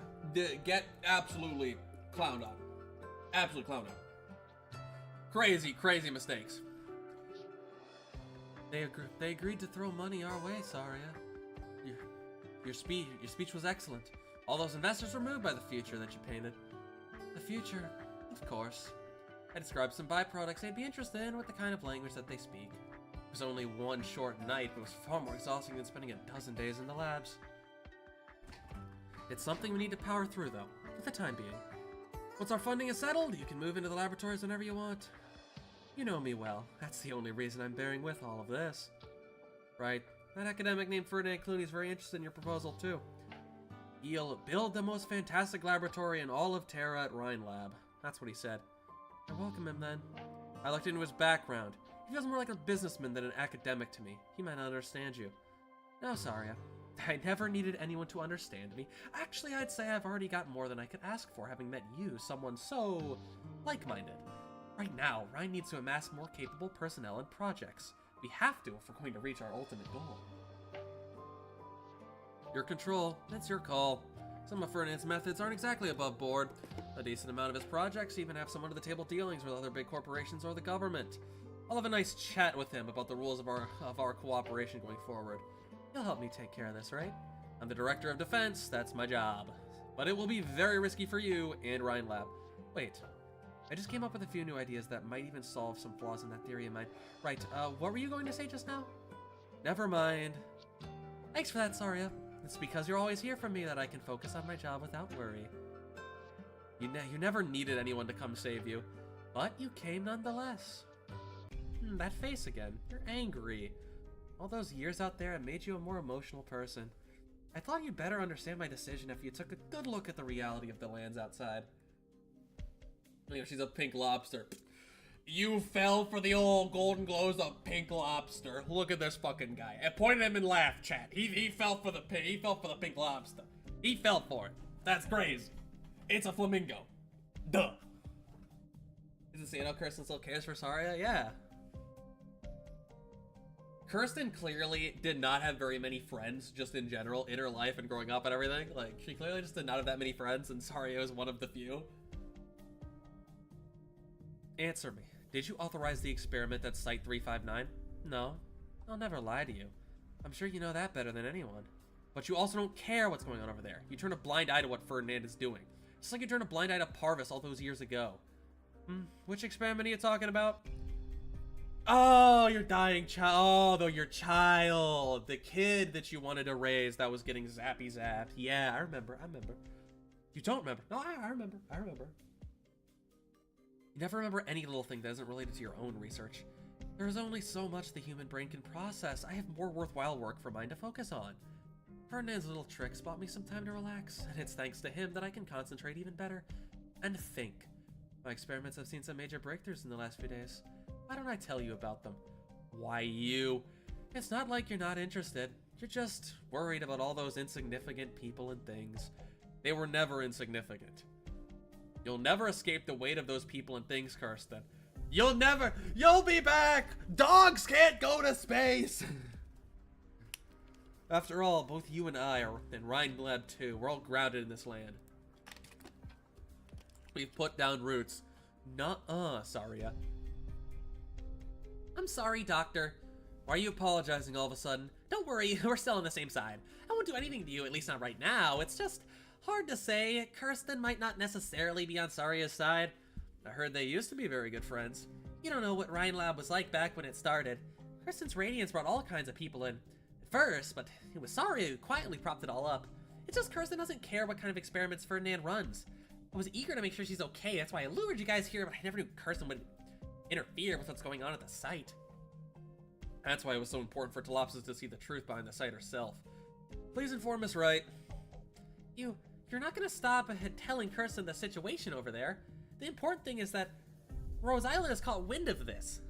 absolutely clowned on. Absolutely clowned on. Crazy mistakes. They agreed to throw money our way, Saria. Your speech was excellent. All those investors were moved by the future that you painted. The future, of course. I described some byproducts they'd be interested in with the kind of language that they speak. It was only one short night, but it was far more exhausting than spending a dozen days in the labs. It's something we need to power through, though, for the time being. Once our funding is settled, you can move into the laboratories whenever you want. You know me well. That's the only reason I'm bearing with all of this. Right. That academic named Ferdinand Clooney's very interested in your proposal, too. He'll build the most fantastic laboratory in all of Terra at Rhine Lab. That's what he said. I welcome him, then. I looked into his background. He feels more like a businessman than an academic to me. He might not understand you. No, Saria. I never needed anyone to understand me. Actually, I'd say I've already got more than I could ask for, having met you, someone so like-minded. Right now, Rhine needs to amass more capable personnel and projects. We have to if we're going to reach our ultimate goal. Your control, that's your call. Some of Ferdinand's methods aren't exactly above board. A decent amount of his projects even have some under-the-table dealings with other big corporations or the government. I'll have a nice chat with him about the rules of our cooperation going forward. He'll help me take care of this, right? I'm the director of defense, that's my job. But it will be very risky for you and Rhine Lab. Wait, I just came up with a few new ideas that might even solve some flaws in that theory of mine. Right, what were you going to say just now? Never mind. Thanks for that, Saria. It's because you're always here for me that I can focus on my job without worry. You never needed anyone to come save you, but you came nonetheless. That face again. You're angry. All those years out there have made you a more emotional person. I thought you'd better understand my decision if you took a good look at the reality of the lands outside. You know, she's a pink lobster. You fell for the old Golden Glow's a pink lobster. Look at this fucking guy. I pointed at him and laughed, chat. He fell for the pink lobster. He fell for it. That's crazy. It's a flamingo. Duh. Is it saying how Kirsten still cares for Saria? Yeah. Kirsten clearly did not have very many friends, just in general, in her life and growing up and everything. Like, she clearly just did not have that many friends, and Saria was one of the few. Answer me. Did you authorize the experiment at Site 359? No. I'll never lie to you. I'm sure you know that better than anyone. But you also don't care what's going on over there. You turn a blind eye to what Ferdinand is doing. Just like you turned a blind eye to Parvis all those years ago. Which experiment are you talking about? Oh, your dying child. Oh, your child. The kid that you wanted to raise that was getting zappy zapped. Yeah, I remember. You don't remember. No, I remember. You never remember any little thing that isn't related to your own research. There's only so much the human brain can process. I have more worthwhile work for mine to focus on. Ferdinand's little tricks bought me some time to relax, and it's thanks to him that I can concentrate even better and think. My experiments have seen some major breakthroughs in the last few days. Why don't I tell you about them? Why you? It's not like you're not interested. You're just worried about all those insignificant people and things. They were never insignificant. You'll never escape the weight of those people and things, Kirsten. You'll be back! Dogs can't go to space! After all, both you and I are in Rhinelab too. We're all grounded in this land. We've put down roots. Nuh-uh, Saria. I'm sorry, Doctor. Why are you apologizing all of a sudden? Don't worry, we're still on the same side. I won't do anything to you, at least not right now. It's just hard to say. Kirsten might not necessarily be on Saria's side. I heard they used to be very good friends. You don't know what Rhinelab was like back when it started. Kirsten's radiance brought all kinds of people in. At first, but it was Saria who quietly propped it all up. It's just Kirsten doesn't care what kind of experiments Ferdinand runs. I was eager to make sure she's okay. That's why I lured you guys here, but I never knew Kirsten would interfere with what's going on at the site. That's why it was so important for Talopsis to see the truth behind the site herself. Please inform us right. You're not gonna stop telling Kirsten the situation over there. The important thing is that Rose Island has caught wind of this.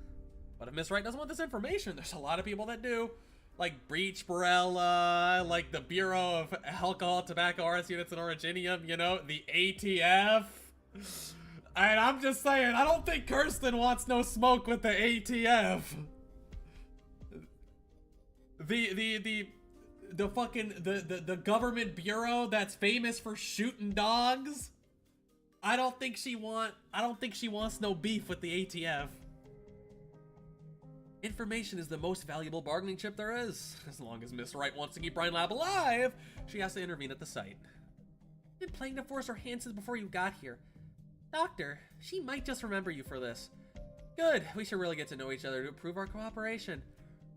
But if Miss Wright doesn't want this information, there's a lot of people that do. Like Breach Barella, like the Bureau of Alcohol, Tobacco, Arts Units, and Originium, you know, the ATF. And I'm just saying, I don't think Kirsten wants no smoke with the ATF. The fucking, the government bureau that's famous for shooting dogs. I don't think she wants no beef with the ATF. Information is the most valuable bargaining chip there is. As long as Miss Wright wants to keep Rhinelab alive, she has to intervene at the site. Been playing to force her hand since before you got here. Doctor, she might just remember you for this. Good, we should really get to know each other to improve our cooperation.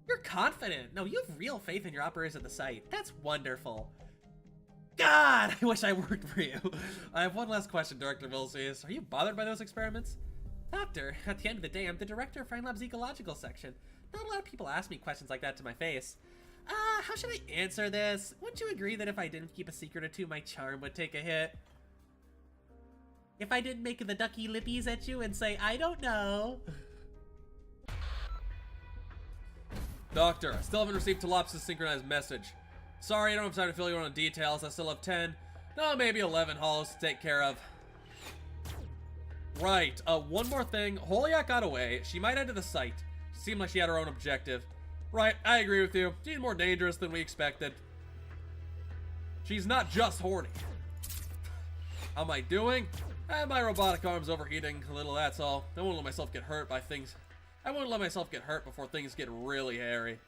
You're confident. No, you have real faith in your operators at the site. That's wonderful. God, I wish I worked for you. I have one last question, Director Vilsius. Are you bothered by those experiments? Doctor, at the end of the day, I'm the director of Rhinelab's ecological section. Not a lot of people ask me questions like that to my face. How should I answer this? Wouldn't you agree that if I didn't keep a secret or two, my charm would take a hit? If I didn't make the ducky lippies at you and say, I don't know. Doctor, I still haven't received Talopsis' synchronized message. Sorry, I don't have time to fill you in on details. I still have 10, no, maybe 11 hollows to take care of. Right, one more thing. Holyak got away. She might head to the site. She seemed like she had her own objective. Right, I agree with you. She's more dangerous than we expected. She's not just horny. How am I doing? My robotic arm's overheating a little, that's all. I won't let myself get hurt by things. I won't let myself get hurt before things get really hairy.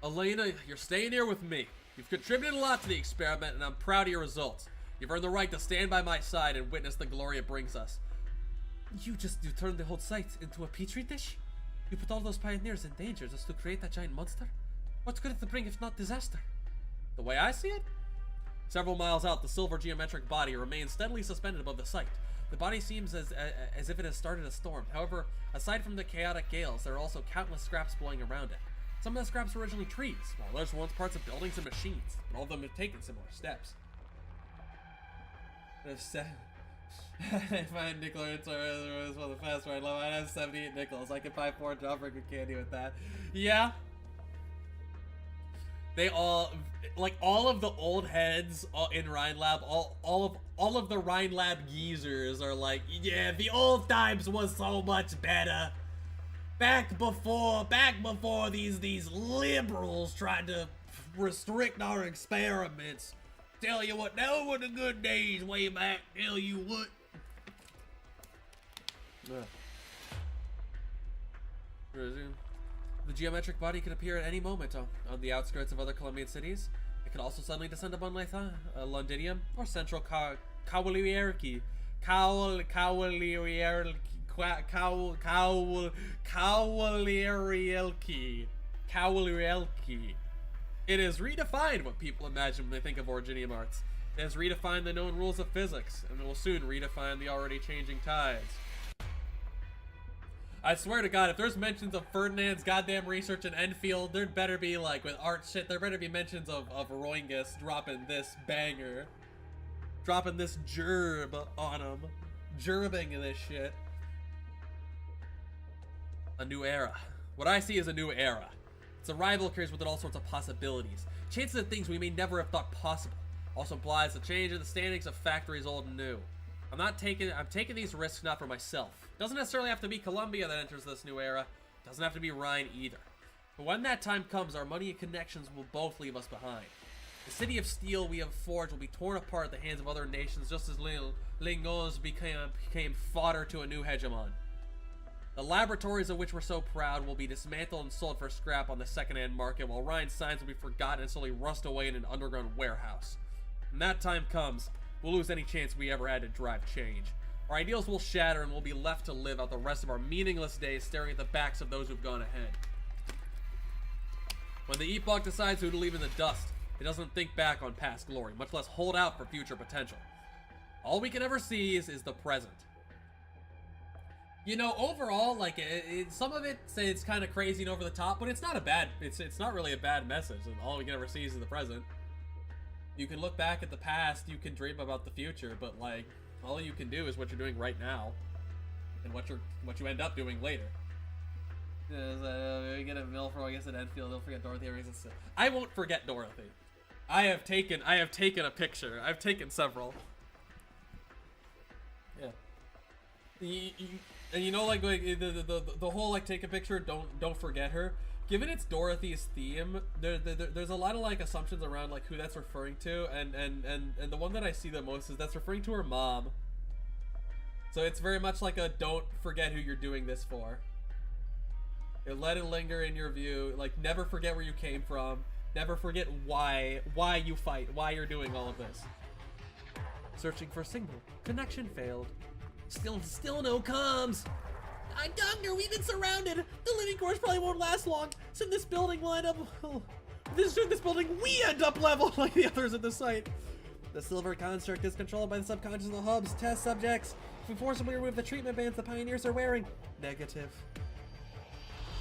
Elena, you're staying here with me. You've contributed a lot to the experiment, and I'm proud of your results. You've earned the right to stand by my side and witness the glory it brings us. You turned the whole site into a petri dish? You put all those pioneers in danger just to create that giant monster? What could it bring if not disaster? The way I see it? Several miles out, the silver geometric body remains steadily suspended above the site. The body seems as if it has started a storm. However, aside from the chaotic gales, there are also countless scraps blowing around it. Some of the scraps were originally trees, while others were once parts of buildings and machines, but all of them have taken similar steps. If I had nickel was for the fast ride level, I'd have 78 nickels. I could buy 4 Jawbreaker candy with that. Yeah. They all, like, all of the old heads in Rhine Lab, all of the Rhine Lab geezers are like, yeah, the old times was so much better. Back before these liberals tried to restrict our experiments. Tell you what, now were the good days way back. Tell you what. The geometric body could appear at any moment on the outskirts of other Colombian cities. It could also suddenly descend upon Londinium or Central Kawalierki. Kawalierki. It has redefined what people imagine when they think of Originium arts. It has redefined the known rules of physics, and it will soon redefine the already changing tides. I swear to God, if there's mentions of Ferdinand's goddamn research in Enfield, there'd better be, like, with art shit, there better be mentions of Roingus dropping this banger. Dropping this gerb on him. Gerbing this shit. A new era. What I see is a new era. Its arrival carries with it all sorts of possibilities. Chances of things we may never have thought possible. Also implies a change in the standings of factories old and new. I'm taking these risks not for myself. Doesn't necessarily have to be Colombia that enters this new era. Doesn't have to be Rhine either. But when that time comes, our money and connections will both leave us behind. The city of steel we have forged will be torn apart at the hands of other nations, just as Lingos became fodder to a new hegemon. The laboratories of which we're so proud will be dismantled and sold for scrap on the second-hand market, while Rhine signs will be forgotten and slowly rust away in an underground warehouse. When that time comes, we'll lose any chance we ever had to drive change. Our ideals will shatter and we'll be left to live out the rest of our meaningless days staring at the backs of those who've gone ahead. When the epoch decides who to leave in the dust, it doesn't think back on past glory, much less hold out for future potential. All we can ever see is the present. You know, overall, like, some of it, say it's kind of crazy and over the top, but it's not a bad, it's not really a bad message, and all we can ever see is the present. You can look back at the past, you can dream about the future, but, like, all you can do is what you're doing right now, and what you end up doing later. We get a mill for, I guess, at Enfield. Don't forget Dorothy. I won't forget Dorothy. I have taken a picture. I've taken several. Yeah. And you know, like the whole, like, take a picture, don't forget her. Given it's Dorothy's theme, there's a lot of, like, assumptions around, like, who that's referring to, and the one that I see the most is that's referring to her mom. So it's very much like a don't forget who you're doing this for. Let it linger in your view. Like, never forget where you came from. Never forget why you fight, why you're doing all of this. Searching for signal. Connection failed. Still no comms. Doctor, we've been surrounded. The living quarters probably won't last long. Soon this building will end up. Soon this building we end up level like the others at the site. The silver construct is controlled by the subconscious of the hub's test subjects. If we forcibly remove the treatment bands the pioneers are wearing. Negative.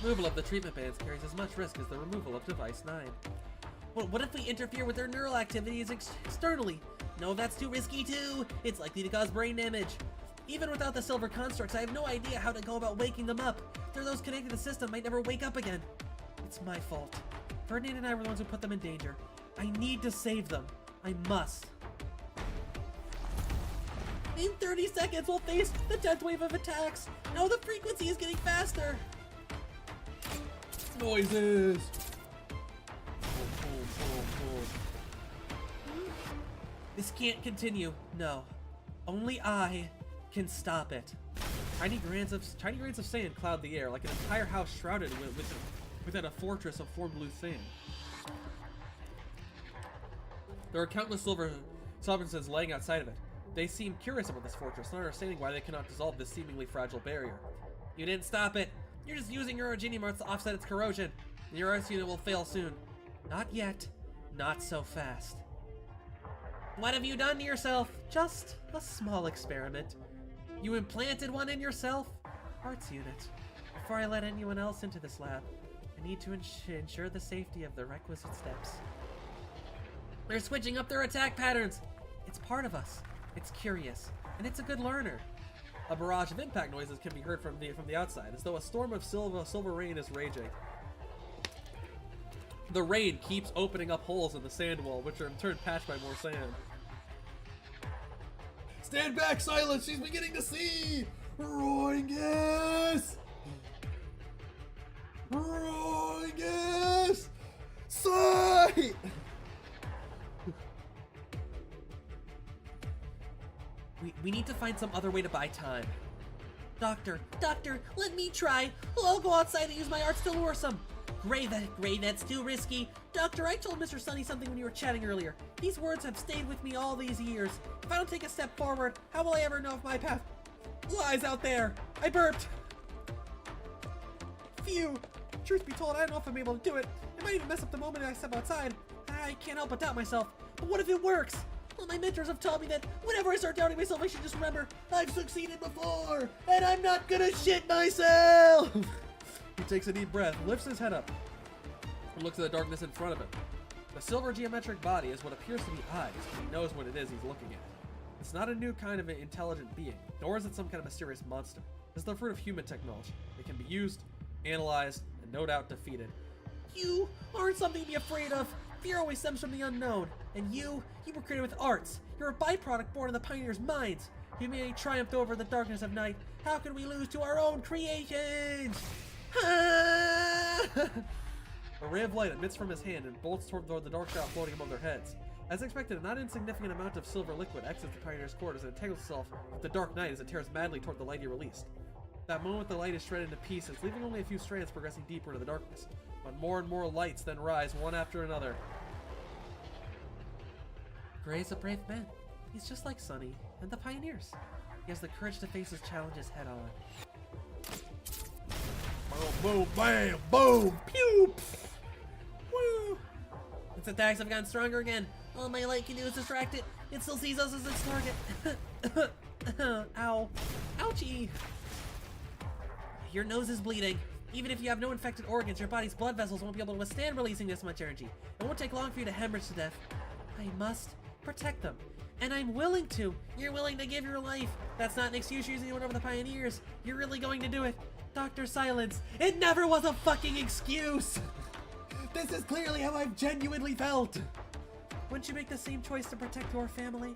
Removal of the treatment bands carries as much risk as the removal of Device 9. Well, what if we interfere with their neural activities externally? No, that's too risky too. It's likely to cause brain damage. Even without the silver constructs, I have no idea how to go about waking them up. They're those connected to the system might never wake up again. It's my fault. Ferdinand and I were the ones who put them in danger. I need to save them. I must. In 30 seconds, we'll face the 10th wave of attacks. Now the frequency is getting faster. Noises. This can't continue. No. Only I can stop it. Tiny grains of sand cloud the air, like an entire house shrouded within a fortress of formed blue sand. There are countless silver substances laying outside of it. They seem curious about this fortress, not understanding why they cannot dissolve this seemingly fragile barrier. You didn't stop it. You're just using your Originium arts to offset its corrosion. Your arts unit will fail soon. Not yet. Not so fast. What have you done to yourself? Just a small experiment. You implanted one in yourself? Arts unit. Before I let anyone else into this lab, I need to ensure the safety of the requisite steps. They're switching up their attack patterns. It's part of us. It's curious, and it's a good learner. A barrage of impact noises can be heard from the outside, as though a storm of silver rain is raging. The rain keeps opening up holes in the sand wall, which are in turn patched by more sand. Stand back, Silence! She's beginning to see! Roingus! Roingus! Sight! We need to find some other way to buy time. Doctor, let me try. I'll go outside and use my arts to lure some. Gray, that's too risky. Doctor, I told Mr. Sunny something when you were chatting earlier. These words have stayed with me all these years. If I don't take a step forward, how will I ever know if my path lies out there? I burped. Phew. Truth be told, I don't know if I'm able to do it. I might even mess up the moment I step outside. I can't help but doubt myself. But what if it works? Well, my mentors have taught me that whenever I start doubting myself, I should just remember I've succeeded before, and I'm not gonna shit myself. He takes a deep breath, lifts his head up, and looks at the darkness in front of him. The silver geometric body is what appears to be eyes, and he knows what it is he's looking at. It's not a new kind of an intelligent being, nor is it some kind of mysterious monster. It's the fruit of human technology. It can be used, analyzed, and no doubt defeated. You aren't something to be afraid of. Fear always stems from the unknown. And you were created with arts. You're a byproduct born in the pioneers' minds. Humanity triumphed over the darkness of night. How can we lose to our own creations? A ray of light emits from his hand and bolts toward the dark shaft floating above their heads. As expected, a not insignificant amount of silver liquid exits the pioneer's cord as it entangles itself with the dark night as it tears madly toward the light he released. That moment, the light is shredded into pieces, leaving only a few strands progressing deeper into the darkness. But more and more lights then rise, one after another. Gray's a brave man. He's just like Sunny and the pioneers. He has the courage to face his challenges head on. Boom, boom, bam, boom, pew! Woo! Its attacks have gotten stronger again. All my light can do is distract it. It still sees us as its target. Ow. Ouchie. Your nose is bleeding. Even if you have no infected organs, your body's blood vessels won't be able to withstand releasing this much energy. It won't take long for you to hemorrhage to death. I must protect them. And I'm willing to. You're willing to give your life. That's not an excuse you're using to win over the pioneers. You're really going to do it. Dr. Silence. It never was a fucking excuse. This is clearly how I've genuinely felt. Wouldn't you make the same choice to protect your family?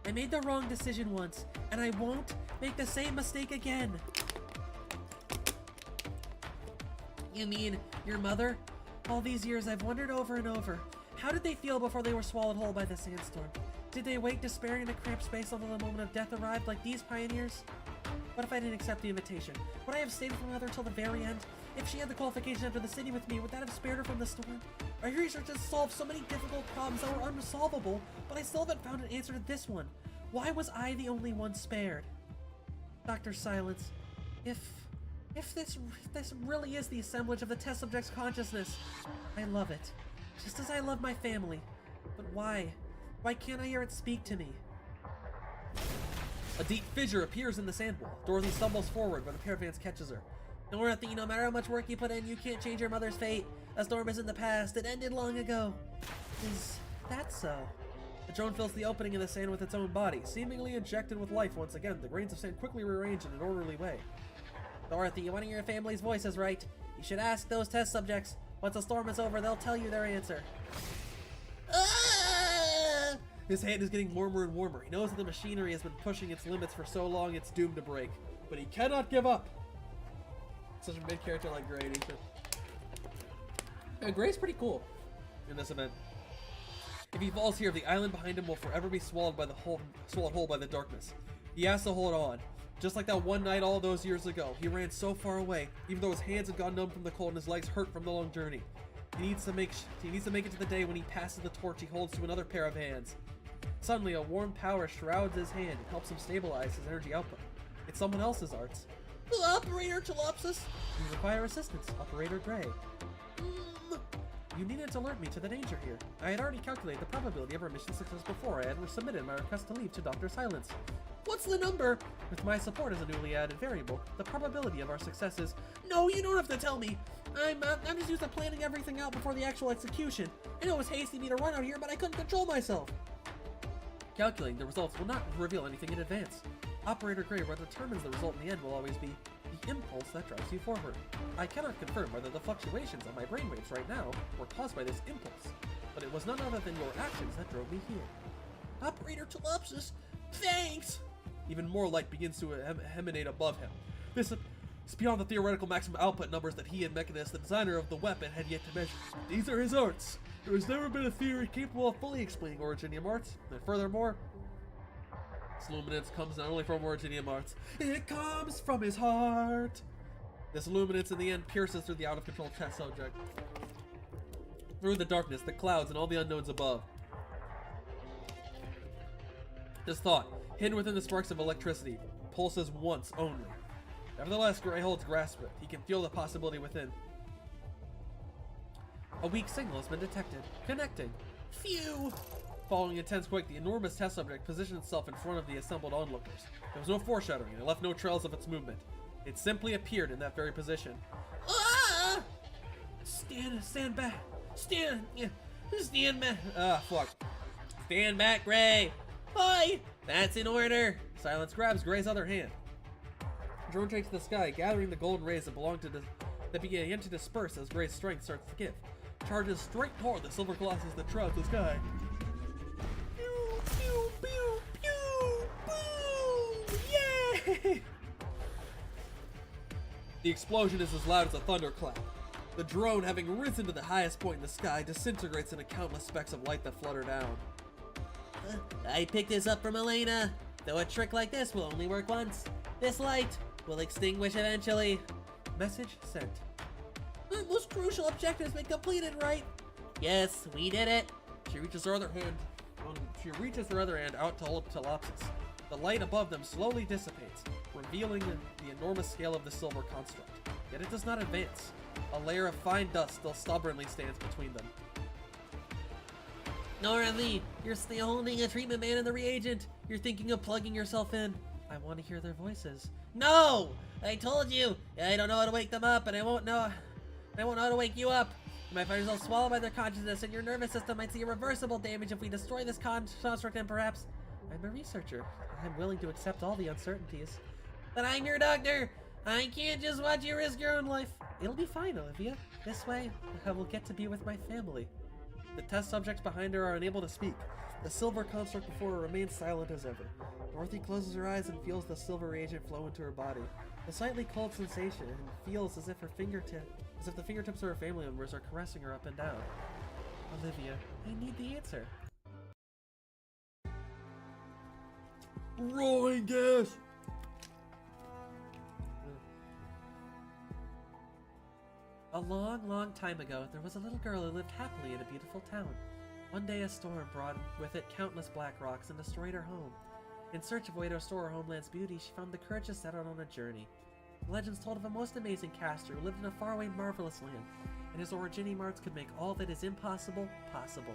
I made the wrong decision once, and I won't make the same mistake again. You mean your mother? All these years I've wondered over and over. How did they feel before they were swallowed whole by the sandstorm? Did they wait despairing in a cramped space until the moment of death arrived like these pioneers? What if I didn't accept the invitation? Would I have stayed with my mother till the very end? If she had the qualification to enter the city with me, would that have spared her from the storm? Our research has solved so many difficult problems that were unsolvable, but I still haven't found an answer to this one. Why was I the only one spared? Dr. Silence, if this really is the assemblage of the test subject's consciousness, I love it. Just as I love my family. But why? Why can't I hear it speak to me? A deep fissure appears in the sand wall. Dorothy stumbles forward, but a pair of hands catches her. Dorothy, no matter how much work you put in, you can't change your mother's fate. A storm is in the past. It ended long ago. Is that so? The drone fills the opening in the sand with its own body, seemingly injected with life once again. The grains of sand quickly rearrange in an orderly way. Dorothy, you want to hear your family's voices, right? You should ask those test subjects. Once the storm is over, they'll tell you their answer. Ah! His hand is getting warmer and warmer. He knows that the machinery has been pushing its limits for so long it's doomed to break. But he cannot give up. Such a mid-character like Gray. Yeah, Gray's pretty cool in this event. If he falls here, the island behind him will forever be swallowed whole by the darkness. He has to hold on. Just like that one night all those years ago, he ran so far away, even though his hands had gone numb from the cold and his legs hurt from the long journey. He needs to make it to the day when he passes the torch he holds to another pair of hands. Suddenly, a warm power shrouds his hand and helps him stabilize his energy output. It's someone else's arts. Operator Telopsis. You require assistance, Operator Gray. You needn't alert me to the danger here. I had already calculated the probability of our mission success before I had submitted my request to leave to Dr. Silence. What's the number? With my support as a newly added variable, the probability of our success is... No, you don't have to tell me. I'm just used to planning everything out before the actual execution. I know it was hasty of me to run out here, but I couldn't control myself. Calculating the results will not reveal anything in advance. Operator Gray, what determines the result in the end will always be the impulse that drives you forward. I cannot confirm whether the fluctuations on my brainwaves right now were caused by this impulse, but it was none other than your actions that drove me here. Operator Telopsis, thanks! Even more light begins to emanate above him. This is beyond the theoretical maximum output numbers that he and Mechanus, the designer of the weapon, had yet to measure. These are his arts. There has never been a theory capable of fully explaining Originium arts, and furthermore, this luminance comes not only from Originium arts, it comes from his heart. This luminance in the end pierces through the out-of-control test subject, through the darkness, the clouds, and all the unknowns above. This thought, hidden within the sparks of electricity, pulses once only. Nevertheless, Gray holds grasp of it. He can feel the possibility within. A weak signal has been detected. Connecting. Phew! Following a tense quake, the enormous test subject positioned itself in front of the assembled onlookers. There was no foreshadowing, and it left no trails of its movement. It simply appeared in that very position. Ah! Stand back. Stand back. Ah, fuck. Stand back, Gray. Hi! That's in order. Silence grabs Gray's other hand. Drone takes to the sky, gathering the golden rays that begin to disperse as Gray's strength starts to give. Charges straight toward the silver colossus that shrouds the sky. Pew, pew, pew, pew, boom! Yay! The explosion is as loud as a thunderclap. The drone, having risen to the highest point in the sky, disintegrates into countless specks of light that flutter down. I picked this up from Elena, though a trick like this will only work once. This light will extinguish eventually. Message sent. The most crucial objective has been completed, right? Yes, we did it. She reaches her other hand out to Telopsis. The light above them slowly dissipates, revealing the enormous scale of the silver construct. Yet it does not advance. A layer of fine dust still stubbornly stands between them. Dorothy, you're still holding a treatment man in the reagent. You're thinking of plugging yourself in. I want to hear their voices. No! I told you! I don't know how to wake them up, and I won't know how to wake you up. You might find yourself swallowed by their consciousness, and your nervous system might see irreversible damage if we destroy this construct, and perhaps... I'm a researcher. I'm willing to accept all the uncertainties. But I'm your doctor! I can't just watch you risk your own life. It'll be fine, Olivia. This way, I will get to be with my family. The test subjects behind her are unable to speak. The silver construct before her remains silent as ever. Dorothy closes her eyes and feels the silver reagent flow into her body. A slightly cold sensation, and feels as if the fingertips of her family members are caressing her up and down. Olivia, I need the answer. ROINGUS! A long, long time ago, there was a little girl who lived happily in a beautiful town. One day a storm brought with it countless black rocks and destroyed her home. In search of a way to restore her homeland's beauty, she found the courage to set out on a journey. The legends told of a most amazing caster who lived in a faraway, marvelous land, and his Originium arts could make all that is impossible, possible.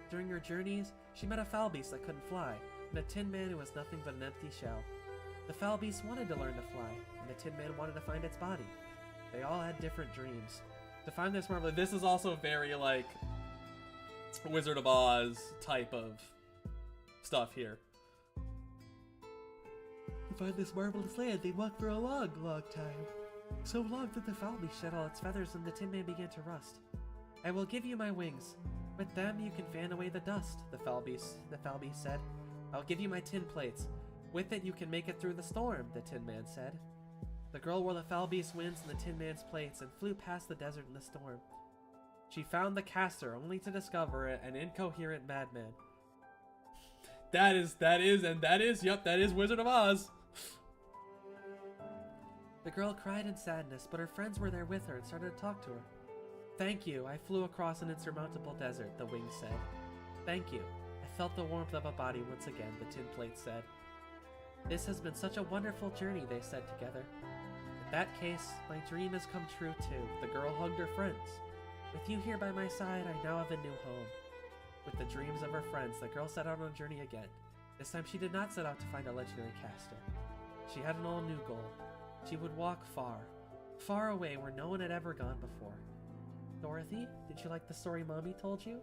During her journeys, she met a foul beast that couldn't fly, and a tin man who was nothing but an empty shell. The foul beast wanted to learn to fly, and the tin man wanted to find its body. They all had different dreams. To find this marvel, this is also very like Wizard of Oz type of stuff here. To find this marvelous land, they walked for a long, long time. So long that the foul beast shed all its feathers and the tin man began to rust. I will give you my wings. With them you can fan away the dust, the foul beast said. I'll give you my tin plates. With it you can make it through the storm, the tin man said. The girl wore the foul beast's wings and the tin man's plates and flew past the desert in the storm. She found the caster only to discover an incoherent madman. That is Wizard of Oz. The girl cried in sadness, but her friends were there with her and started to talk to her. Thank you, I flew across an insurmountable desert, the wings said. Thank you, I felt the warmth of a body once again, the tin plate said. This has been such a wonderful journey, they said together. In that case, my dream has come true too, the girl hugged her friends. With you here by my side, I now have a new home. With the dreams of her friends, the girl set out on a journey again. This time she did not set out to find a legendary caster. She had an all-new goal. She would walk far, far away where no one had ever gone before. Dorothy, did you like the story Mommy told you?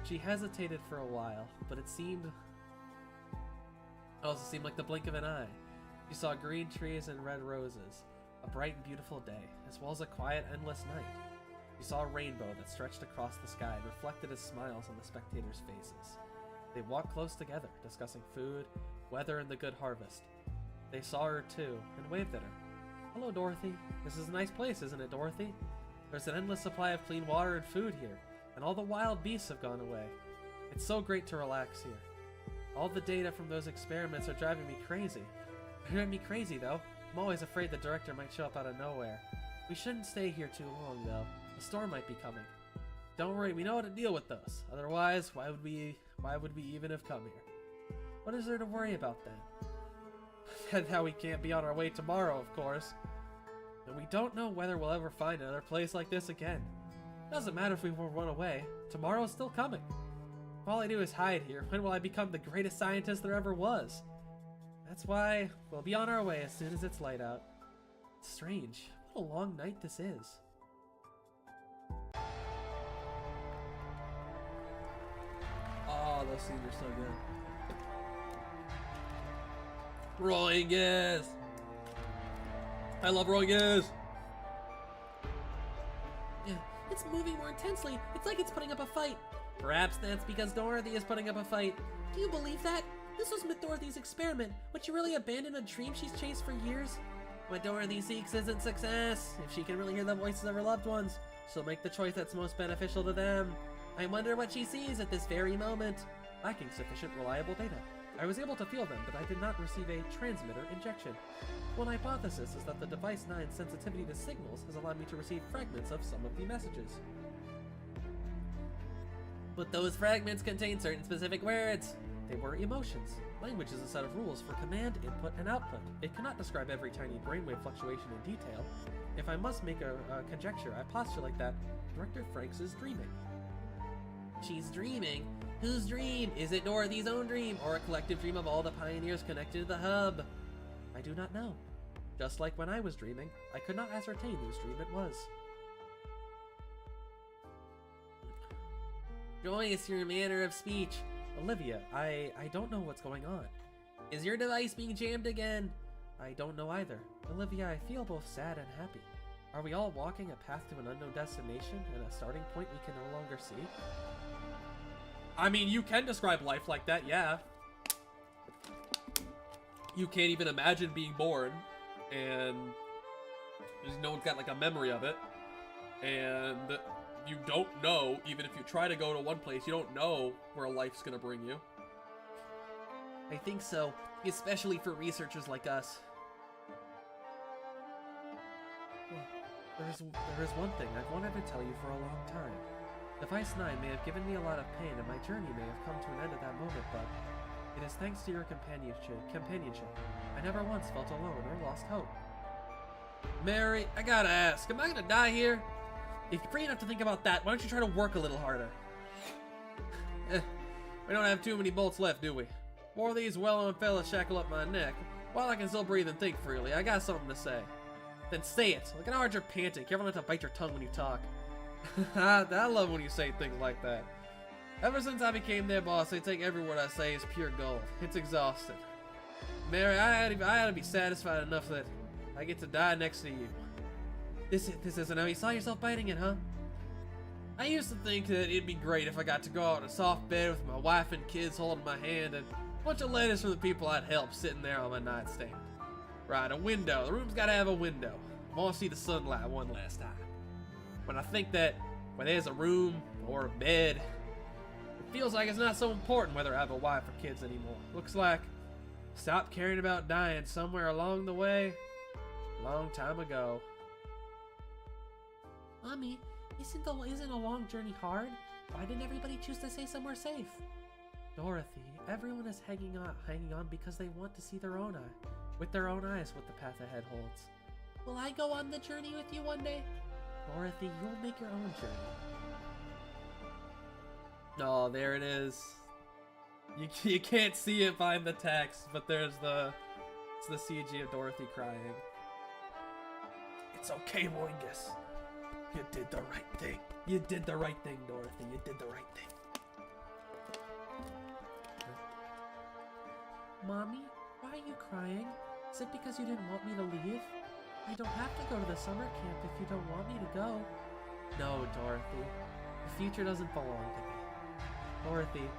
She hesitated for a while, but it also seemed like the blink of an eye. She saw green trees and red roses, a bright and beautiful day, as well as a quiet, endless night. She saw a rainbow that stretched across the sky and reflected as smiles on the spectators' faces. They walked close together, discussing food, weather, and the good harvest. They saw her too, and waved at her. "Hello, Dorothy. This is a nice place, isn't it, Dorothy? There's an endless supply of clean water and food here, and all the wild beasts have gone away. It's so great to relax here. All the data from those experiments are driving me crazy. They're driving me crazy, though. I'm always afraid the director might show up out of nowhere. We shouldn't stay here too long, though. A storm might be coming. Don't worry, we know how to deal with those. Otherwise, why would we even have come here? What is there to worry about then? Now we can't be on our way tomorrow, of course. And we don't know whether we'll ever find another place like this again. Doesn't matter if we will run away. Tomorrow's still coming. If all I do is hide here, when will I become the greatest scientist there ever was? That's why we'll be on our way as soon as it's light out. It's strange. What a long night this is. Oh, those scenes are so good. ROINGUS! I love ROINGUS! Yeah, it's moving more intensely. It's like it's putting up a fight. Perhaps that's because Dorothy is putting up a fight. Do you believe that? This was Dorothy's experiment. Would she really abandon a dream she's chased for years? What Dorothy seeks isn't success. If she can really hear the voices of her loved ones, she'll make the choice that's most beneficial to them. I wonder what she sees at this very moment. Lacking sufficient reliable data, I was able to feel them, but I did not receive a transmitter injection. One hypothesis is that the device 9's sensitivity to signals has allowed me to receive fragments of some of the messages. But those fragments contain certain specific words. They were emotions. Language is a set of rules for command, input, and output. It cannot describe every tiny brainwave fluctuation in detail. If I must make a conjecture, I postulate that Director Franks is dreaming. She's dreaming? Whose dream? Is it Dorothy's own dream, or a collective dream of all the pioneers connected to the hub? I do not know. Just like when I was dreaming, I could not ascertain whose dream it was. Joyous, your manner of speech. Olivia, I don't know what's going on. Is your device being jammed again? I don't know either. Olivia, I feel both sad and happy. Are we all walking a path to an unknown destination and a starting point we can no longer see? I mean, you can describe life like that, yeah. You can't even imagine being born, and no one's got like a memory of it, and you don't know, even if you try to go to one place, you don't know where life's gonna bring you. I think so, especially for researchers like us. There is one thing I've wanted to tell you for a long time. Device 9 may have given me a lot of pain, and my journey may have come to an end at that moment, but it is thanks to your companionship. I never once felt alone or lost hope. Mary, I gotta ask, am I gonna die here? If you're free enough to think about that, why don't you try to work a little harder? We don't have too many bolts left, do we? More of these well-known fellas shackle up my neck. While I can still breathe and think freely, I got something to say. Then say it. Look at how hard you're panting. Careful not to bite your tongue when you talk. I love when you say things like that. Ever since I became their boss, they take every word I say as pure gold. It's exhausting. Mary, I had to be satisfied enough that I get to die next to you. This isn't how you saw yourself biting it, huh? I used to think that it'd be great if I got to go out in a soft bed with my wife and kids holding my hand and a bunch of letters from the people I'd helped sitting there on my nightstand. Right, a window. The room's gotta have a window. I want to see the sunlight one last time. When I think that when there's a room or a bed, it feels like it's not so important whether I have a wife or kids anymore. Looks like I stopped caring about dying somewhere along the way, a long time ago. Mommy, isn't a long journey hard? Why didn't everybody choose to stay somewhere safe? Dorothy, everyone is hanging on because they want to see with their own eyes what the path ahead holds. Will I go on the journey with you one day? Dorothy, you'll make your own journey. Oh, there it is. You can't see it behind the text, but it's the CG of Dorothy crying. It's okay, ROINGUS. You did the right thing. You did the right thing, Dorothy. You did the right thing. Mommy, why are you crying? Is it because you didn't want me to leave? I don't have to go to the summer camp if you don't want me to go. No, Dorothy. The future doesn't belong to me. Dorothy,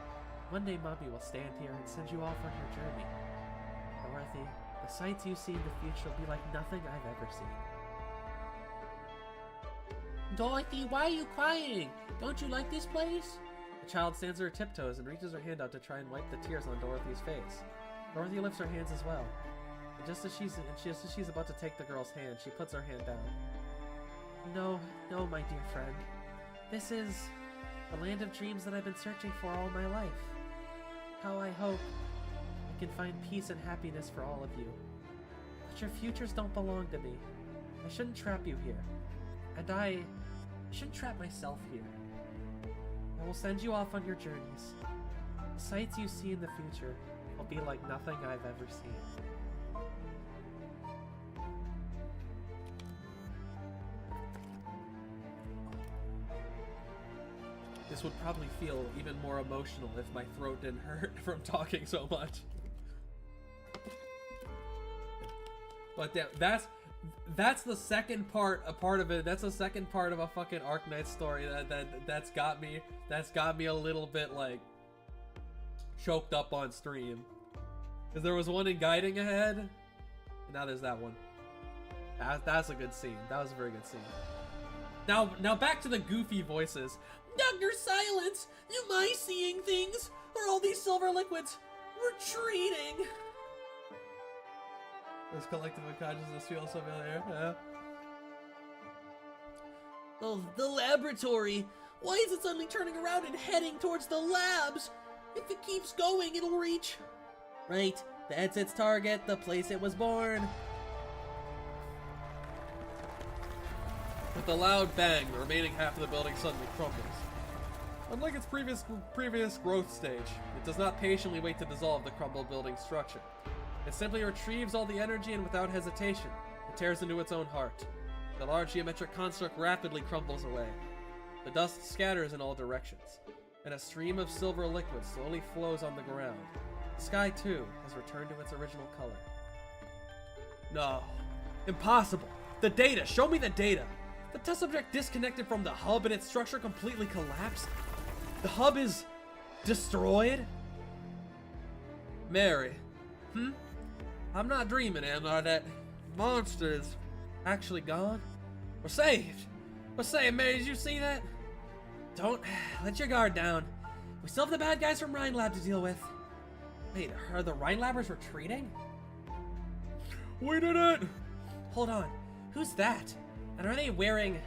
one day Mommy will stand here and send you off on your journey. Dorothy, the sights you see in the future will be like nothing I've ever seen. Dorothy, why are you crying? Don't you like this place? The child stands on her tiptoes and reaches her hand out to try and wipe the tears on Dorothy's face. Dorothy lifts her hands as well. And just as she's about to take the girl's hand, she puts her hand down. No, no, my dear friend. This is the land of dreams that I've been searching for all my life. How I hope I can find peace and happiness for all of you. But your futures don't belong to me. I shouldn't trap you here. And I shouldn't trap myself here. I will send you off on your journeys. The sights you see in the future will be like nothing I've ever seen. This would probably feel even more emotional if my throat didn't hurt from talking so much. But that's the second part, a part of it. That's the second part of a fucking Arknights story that's got me a little bit like choked up on stream. Cause there was one in Guiding Ahead, and now there's that one. That's a good scene. That was a very good scene. Now back to the goofy voices. Dr. Silence, am I seeing things? Are all these silver liquids retreating? This collective unconsciousness feels familiar. Yeah. Oh, the laboratory. Why is it suddenly turning around and heading towards the labs? If it keeps going, it'll reach. Right, that's its target, the place it was born. With a loud bang, the remaining half of the building suddenly crumbles. Unlike its previous growth stage, it does not patiently wait to dissolve the crumbled building structure. It simply retrieves all the energy and without hesitation, it tears into its own heart. The large geometric construct rapidly crumbles away. The dust scatters in all directions, and a stream of silver liquid slowly flows on the ground. The sky, too, has returned to its original color. No. Impossible. The data! Show me the data! The test subject disconnected from the hub and its structure completely collapsed? The hub is destroyed? Mary. I'm not dreaming, am I? That monster is actually gone? We're saved! We're saved, Mary, did you see that? Don't let your guard down. We still have the bad guys from Rhine Lab to deal with. Wait, are the Rhine Labbers retreating? We did it! Hold on, who's that? And are they wearing...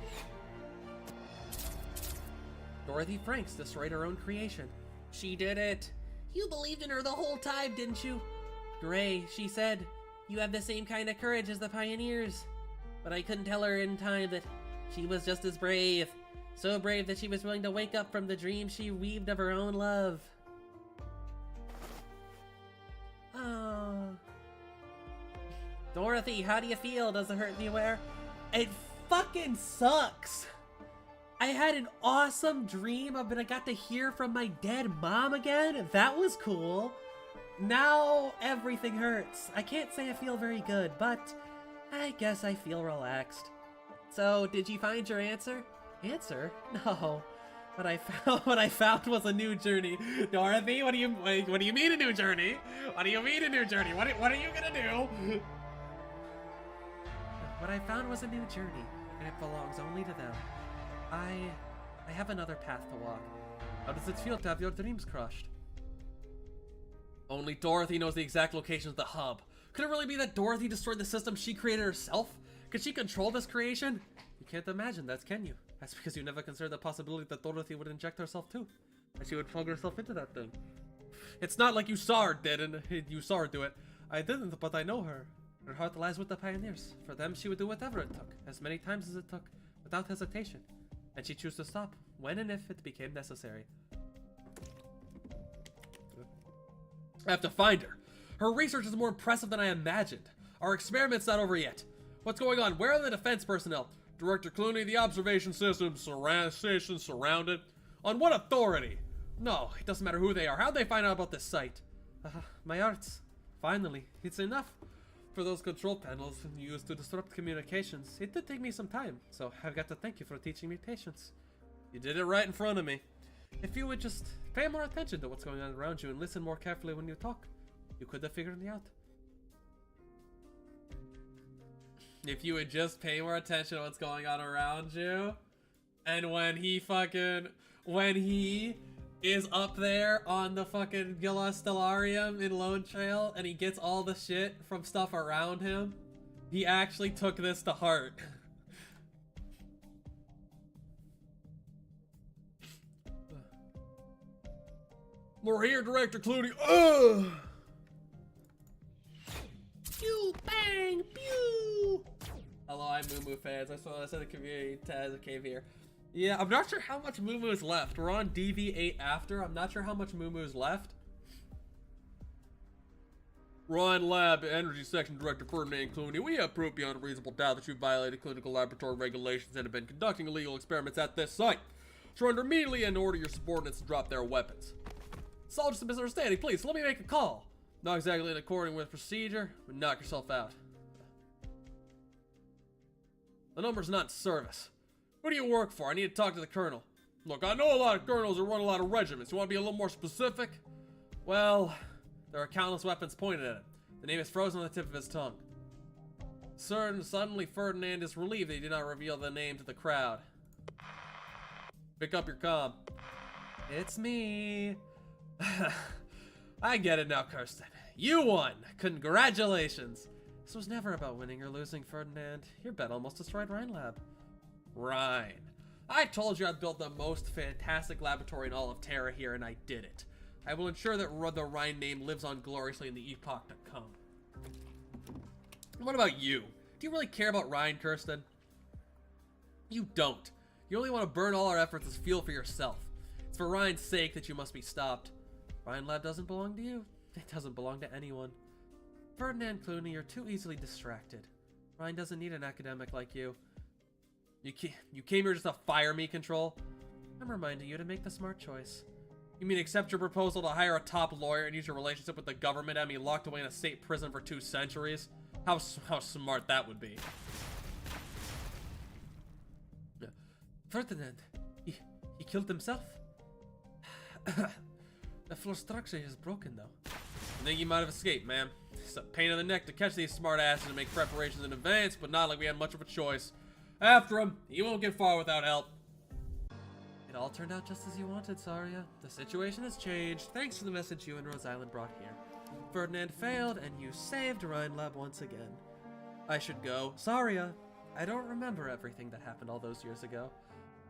Dorothy Franks destroyed her own creation. She did it. You believed in her the whole time, didn't you? Gray, she said, you have the same kind of courage as the pioneers. But I couldn't tell her in time that she was just as brave. So brave that she was willing to wake up from the dream she weaved of her own love. Oh. Dorothy, how do you feel? Does it hurt anywhere? It fucking sucks. I had an awesome dream of I got to hear from my dead mom again. That was cool. Now everything hurts. I can't say I feel very good, but I guess I feel relaxed. So, did you find your answer? Answer? No. What I found was a new journey. Dorothy, what do you mean a new journey? What do you mean a new journey? What are you gonna do? What I found was a new journey, and it belongs only to them. I have another path to walk. How does it feel to have your dreams crushed? Only Dorothy knows the exact location of the hub. Could it really be that Dorothy destroyed the system she created herself? Could she control this creation? You can't imagine that, can you? That's because you never considered the possibility that Dorothy would inject herself too. That she would plug herself into that thing. It's not like you saw her do it. I didn't, but I know her. Her heart lies with the pioneers. For them, she would do whatever it took, as many times as it took, without hesitation. And she chose to stop, when and if it became necessary. I have to find her. Her research is more impressive than I imagined. Our experiment's not over yet. What's going on? Where are the defense personnel? Director Clooney, the observation station surrounded. On what authority? No, it doesn't matter who they are. How'd they find out about this site? My arts. finally. It's enough for those control panels used to disrupt communications. It did take me some time, so I've got to thank you for teaching me patience. You did it right in front of me. If you would just pay more attention to what's going on around you and listen more carefully when you talk, you could have figured me out. If you would just pay more attention to what's going on around you. And when he is up there on the fucking Gila Stellarium in Lone Trail and he gets all the shit from stuff around him, he actually took this to heart. We're here, Director Clooney. Ugh! Pew, bang, pew! Hello, I'm Moo fans. I saw this in the community. Taz came here. Yeah, I'm not sure how much Moo is left. We're on DV8 after. I'm not sure how much Moo is left. Ryan Lab Energy Section Director Ferdinand Clooney, we have proof beyond a reasonable doubt that you violated clinical laboratory regulations and have been conducting illegal experiments at this site. Surrender immediately and order your subordinates to drop their weapons. It's all just a misunderstanding. Please, let me make a call. Not exactly in accordance with procedure, but knock yourself out. The number's not in service. Who do you work for? I need to talk to the colonel. Look, I know a lot of colonels who run a lot of regiments. You want to be a little more specific? Well, there are countless weapons pointed at him. The name is frozen on the tip of his tongue. Suddenly, Ferdinand is relieved that he did not reveal the name to the crowd. Pick up your comm. It's me. I get it now, Kirsten. You won! Congratulations! This was never about winning or losing, Ferdinand. Your bet almost destroyed Rhine Lab. Rhine. I told you I'd build the most fantastic laboratory in all of Terra here, and I did it. I will ensure that the Rhine name lives on gloriously in the epoch to come. What about you? Do you really care about Rhine, Kirsten? You don't. You only want to burn all our efforts as fuel for yourself. It's for Rhine's sake that you must be stopped. Rhine Lab doesn't belong to you. It doesn't belong to anyone. Ferdinand Clooney, you're too easily distracted. Rhine doesn't need an academic like you. You came here just to fire me, Control? I'm reminding you to make the smart choice. You mean accept your proposal to hire a top lawyer and use your relationship with the government and be locked away in a state prison for 2 centuries? How smart that would be. Ferdinand, he killed himself? The floor structure is broken, though. I think he might have escaped, man. It's a pain in the neck to catch these smart asses and make preparations in advance, but not like we had much of a choice. After him, he won't get far without help. It all turned out just as you wanted, Saria. The situation has changed thanks to the message you and Rose Island brought here. Ferdinand failed, and you saved Rhine Lab once again. I should go. Saria, I don't remember everything that happened all those years ago.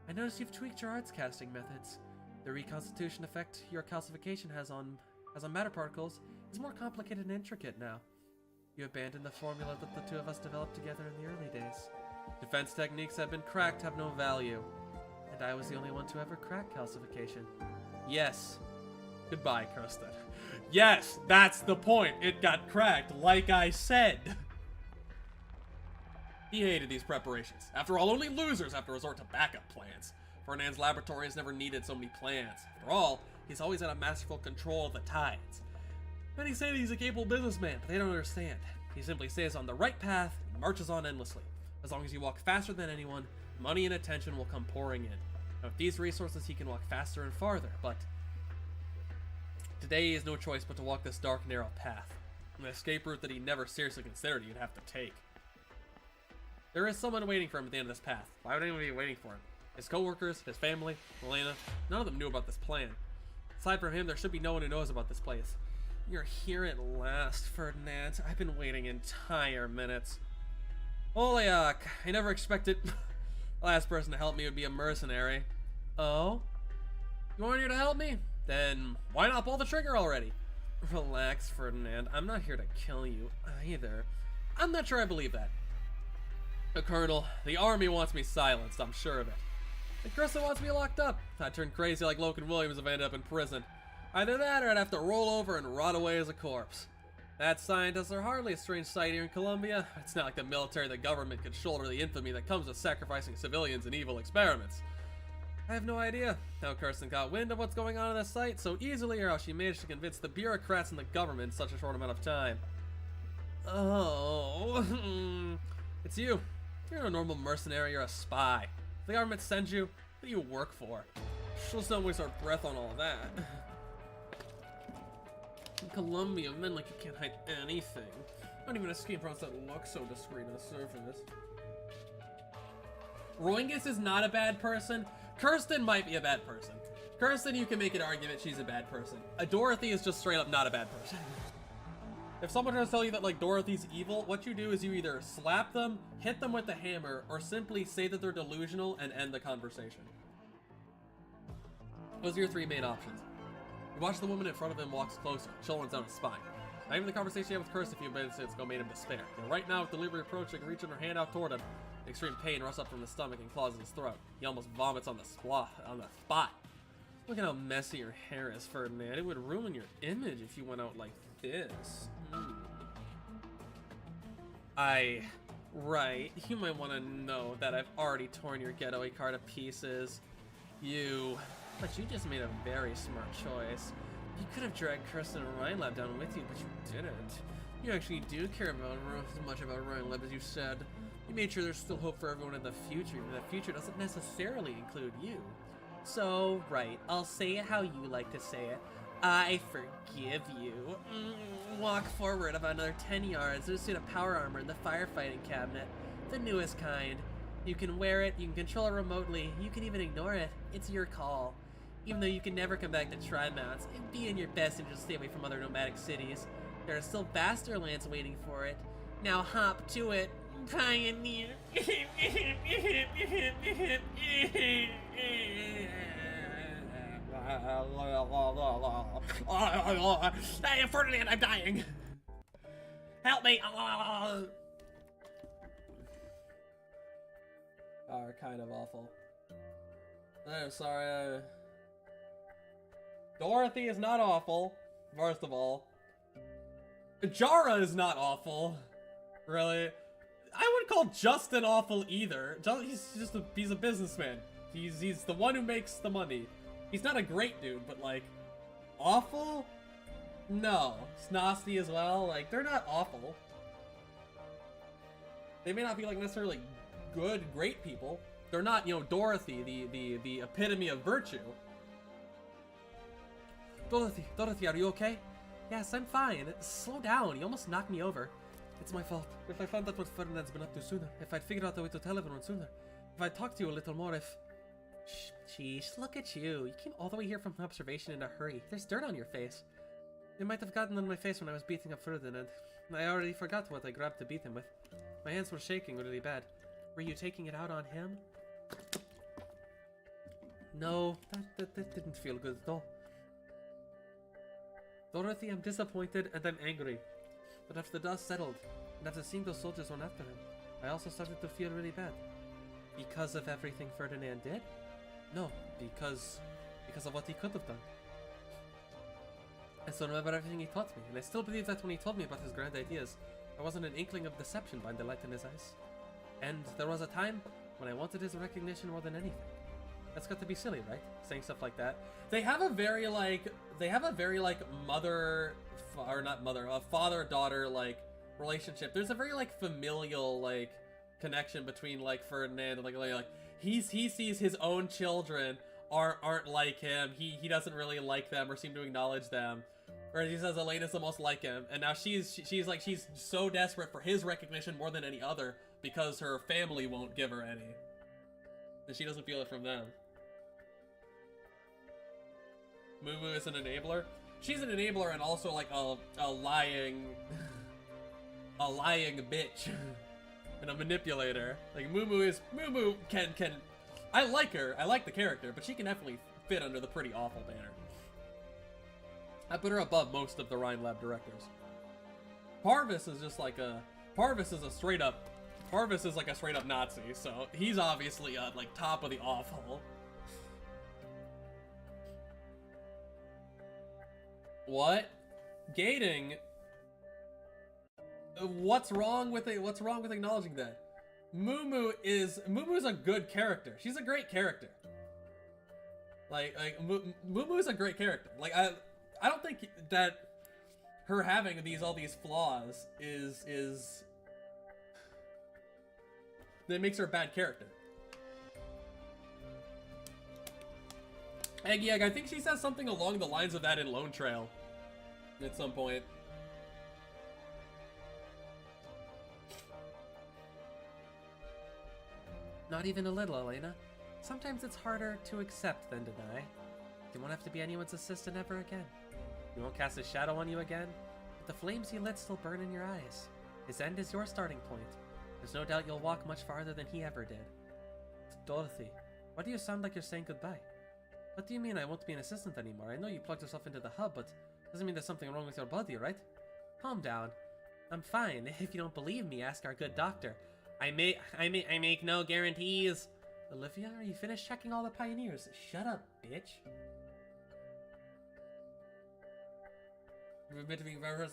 I noticed you've tweaked your arts casting methods. The reconstitution effect your calcification has on matter particles is more complicated and intricate now. You abandoned the formula that the two of us developed together in the early days. Defense techniques have been cracked have no value. And I was the only one to ever crack calcification. Yes. Goodbye, Kirsten. Yes, that's the point. It got cracked, like I said. He hated these preparations. After all, only losers have to resort to backup plans. Ferdinand's laboratory has never needed so many plans. After all, he's always had a masterful control of the tides. Many say that he's a capable businessman, but they don't understand. He simply stays on the right path and marches on endlessly. As long as you walk faster than anyone, money and attention will come pouring in. Now, with these resources, he can walk faster and farther, but today he has no choice but to walk this dark, narrow path. An escape route that he never seriously considered he'd have to take. There is someone waiting for him at the end of this path. Why would anyone be waiting for him? His co-workers, his family, Elena, none of them knew about this plan. Aside from him, there should be no one who knows about this place. You're here at last, Ferdinand. I've been waiting entire minutes. Oliak, I never expected the last person to help me would be a mercenary. Oh? You weren't here to help me? Then why not pull the trigger already? Relax, Ferdinand. I'm not here to kill you either. I'm not sure I believe that. Colonel, the army wants me silenced, I'm sure of it. And Krista wants me locked up. I'd turn crazy like Logan Williams if I end up in prison. Either that or I'd have to roll over and rot away as a corpse. That scientists are hardly a strange sight here in Colombia. It's not like the military or the government could shoulder the infamy that comes with sacrificing civilians in evil experiments. I have no idea how Kirsten got wind of what's going on in this site so easily, or how she managed to convince the bureaucrats in the government in such a short amount of time. Oh, it's you. You're not a normal mercenary, you're a spy. If the government sends you, what do you work for? Let's not waste our breath on all that. In Colombia, men like you can't hide anything. Not even escape routes that look so discreet on the surface. Roingus is not a bad person. Kirsten might be a bad person. Kirsten, you can make an argument she's a bad person. Dorothy is just straight up not a bad person. If someone tries to tell you that like Dorothy's evil, what you do is you either slap them, hit them with the hammer, or simply say that they're delusional and end the conversation. Those are your three main options. You watch the woman in front of him walks closer, chill runs down his spine. Not even the conversation you had with Kirsten a few minutes ago made him despair. And right now, with delivery approaching, reaching her hand out toward him, extreme pain rushes up from his stomach and claws in his throat. He almost vomits on the spot. Look at how messy your hair is, Ferdinand. It would ruin your image if you went out like this. Right. You might want to know that I've already torn your getaway car to pieces. But you just made a very smart choice. You could have dragged Kirsten and Rhinelab down with you, but you didn't. You actually do care about as much about Rhinelab as you said. You made sure there's still hope for everyone in the future, and the future doesn't necessarily include you. So, right, I'll say it how you like to say it. I forgive you. Walk forward about another 10 yards. There's a suit of power armor in the firefighting cabinet. The newest kind. You can wear it, you can control it remotely, you can even ignore it. It's your call. Even though you can never come back to Tri-Mounts, it'd be in your best interest to stay away from other nomadic cities. There are still vaster lands waiting for it. Now hop to it, pioneer. Hey, Ferdinand, I'm dying. Help me. Are kind of awful. I'm sorry. Dorothy is not awful, first of all. Jara is not awful, really. I wouldn't call Justin awful either. He's a businessman. He's the one who makes the money. He's not a great dude, but like, awful? No. Snosty as well. Like, they're not awful. They may not be like necessarily good, great people. They're not, you know, Dorothy, the epitome of virtue. Dorothy, are you okay? Yes, I'm fine. Slow down. You almost knocked me over. It's my fault. If I found out what Ferdinand's been up to sooner, if I'd figured out the way to tell everyone sooner, if I'd talked to you a little more, if... Sheesh, look at you. You came all the way here from observation in a hurry. There's dirt on your face. It might have gotten on my face when I was beating up Ferdinand. I already forgot what I grabbed to beat him with. My hands were shaking really bad. Were you taking it out on him? No, that didn't feel good at all. Dorothy, I'm disappointed and I'm angry. But after the dust settled, and after seeing those soldiers run after him, I also started to feel really bad. Because of everything Ferdinand did? No, because of what he could have done. I still remember everything he taught me, and I still believe that when he told me about his grand ideas, there wasn't an inkling of deception behind the light in his eyes. And there was a time when I wanted his recognition more than anything. That's got to be silly, right? Saying stuff like that. They have a very father-daughter like relationship. There's a very like familial like connection between like Ferdinand and like he sees his own children aren't like him. He doesn't really like them or seem to acknowledge them. Or he says Elena's the most like him, and now she's so desperate for his recognition more than any other because her family won't give her any, and she doesn't feel it from them. Moo is an enabler. She's an enabler and also like a lying bitch and a manipulator. Like Moo can I like her. I like the character, but she can definitely fit under the pretty awful banner. I put her above most of the Rhinelab directors. Parvis is just like Parvis is like a straight up Nazi, so he's obviously like top of the awful. What? Gating? What's wrong with acknowledging that? Moo is a good character. She's a great character. Muumuu's a great character. Like, I don't think that her having all these flaws is that makes her a bad character. And yeah, I think she says something along the lines of that in Lone Trail at some point. Not even a little, Elena. Sometimes it's harder to accept than deny. You won't have to be anyone's assistant ever again. He won't cast a shadow on you again, but the flames he lit still burn in your eyes. His end is your starting point. There's no doubt you'll walk much farther than he ever did. Dorothy, why do you sound like you're saying goodbye? What do you mean I won't be an assistant anymore? I know you plugged yourself into the hub, but doesn't mean there's something wrong with your body, right? Calm down. I'm fine. If you don't believe me, ask our good doctor. I make no guarantees. Olivia, are you finished checking all the pioneers? Shut up, bitch.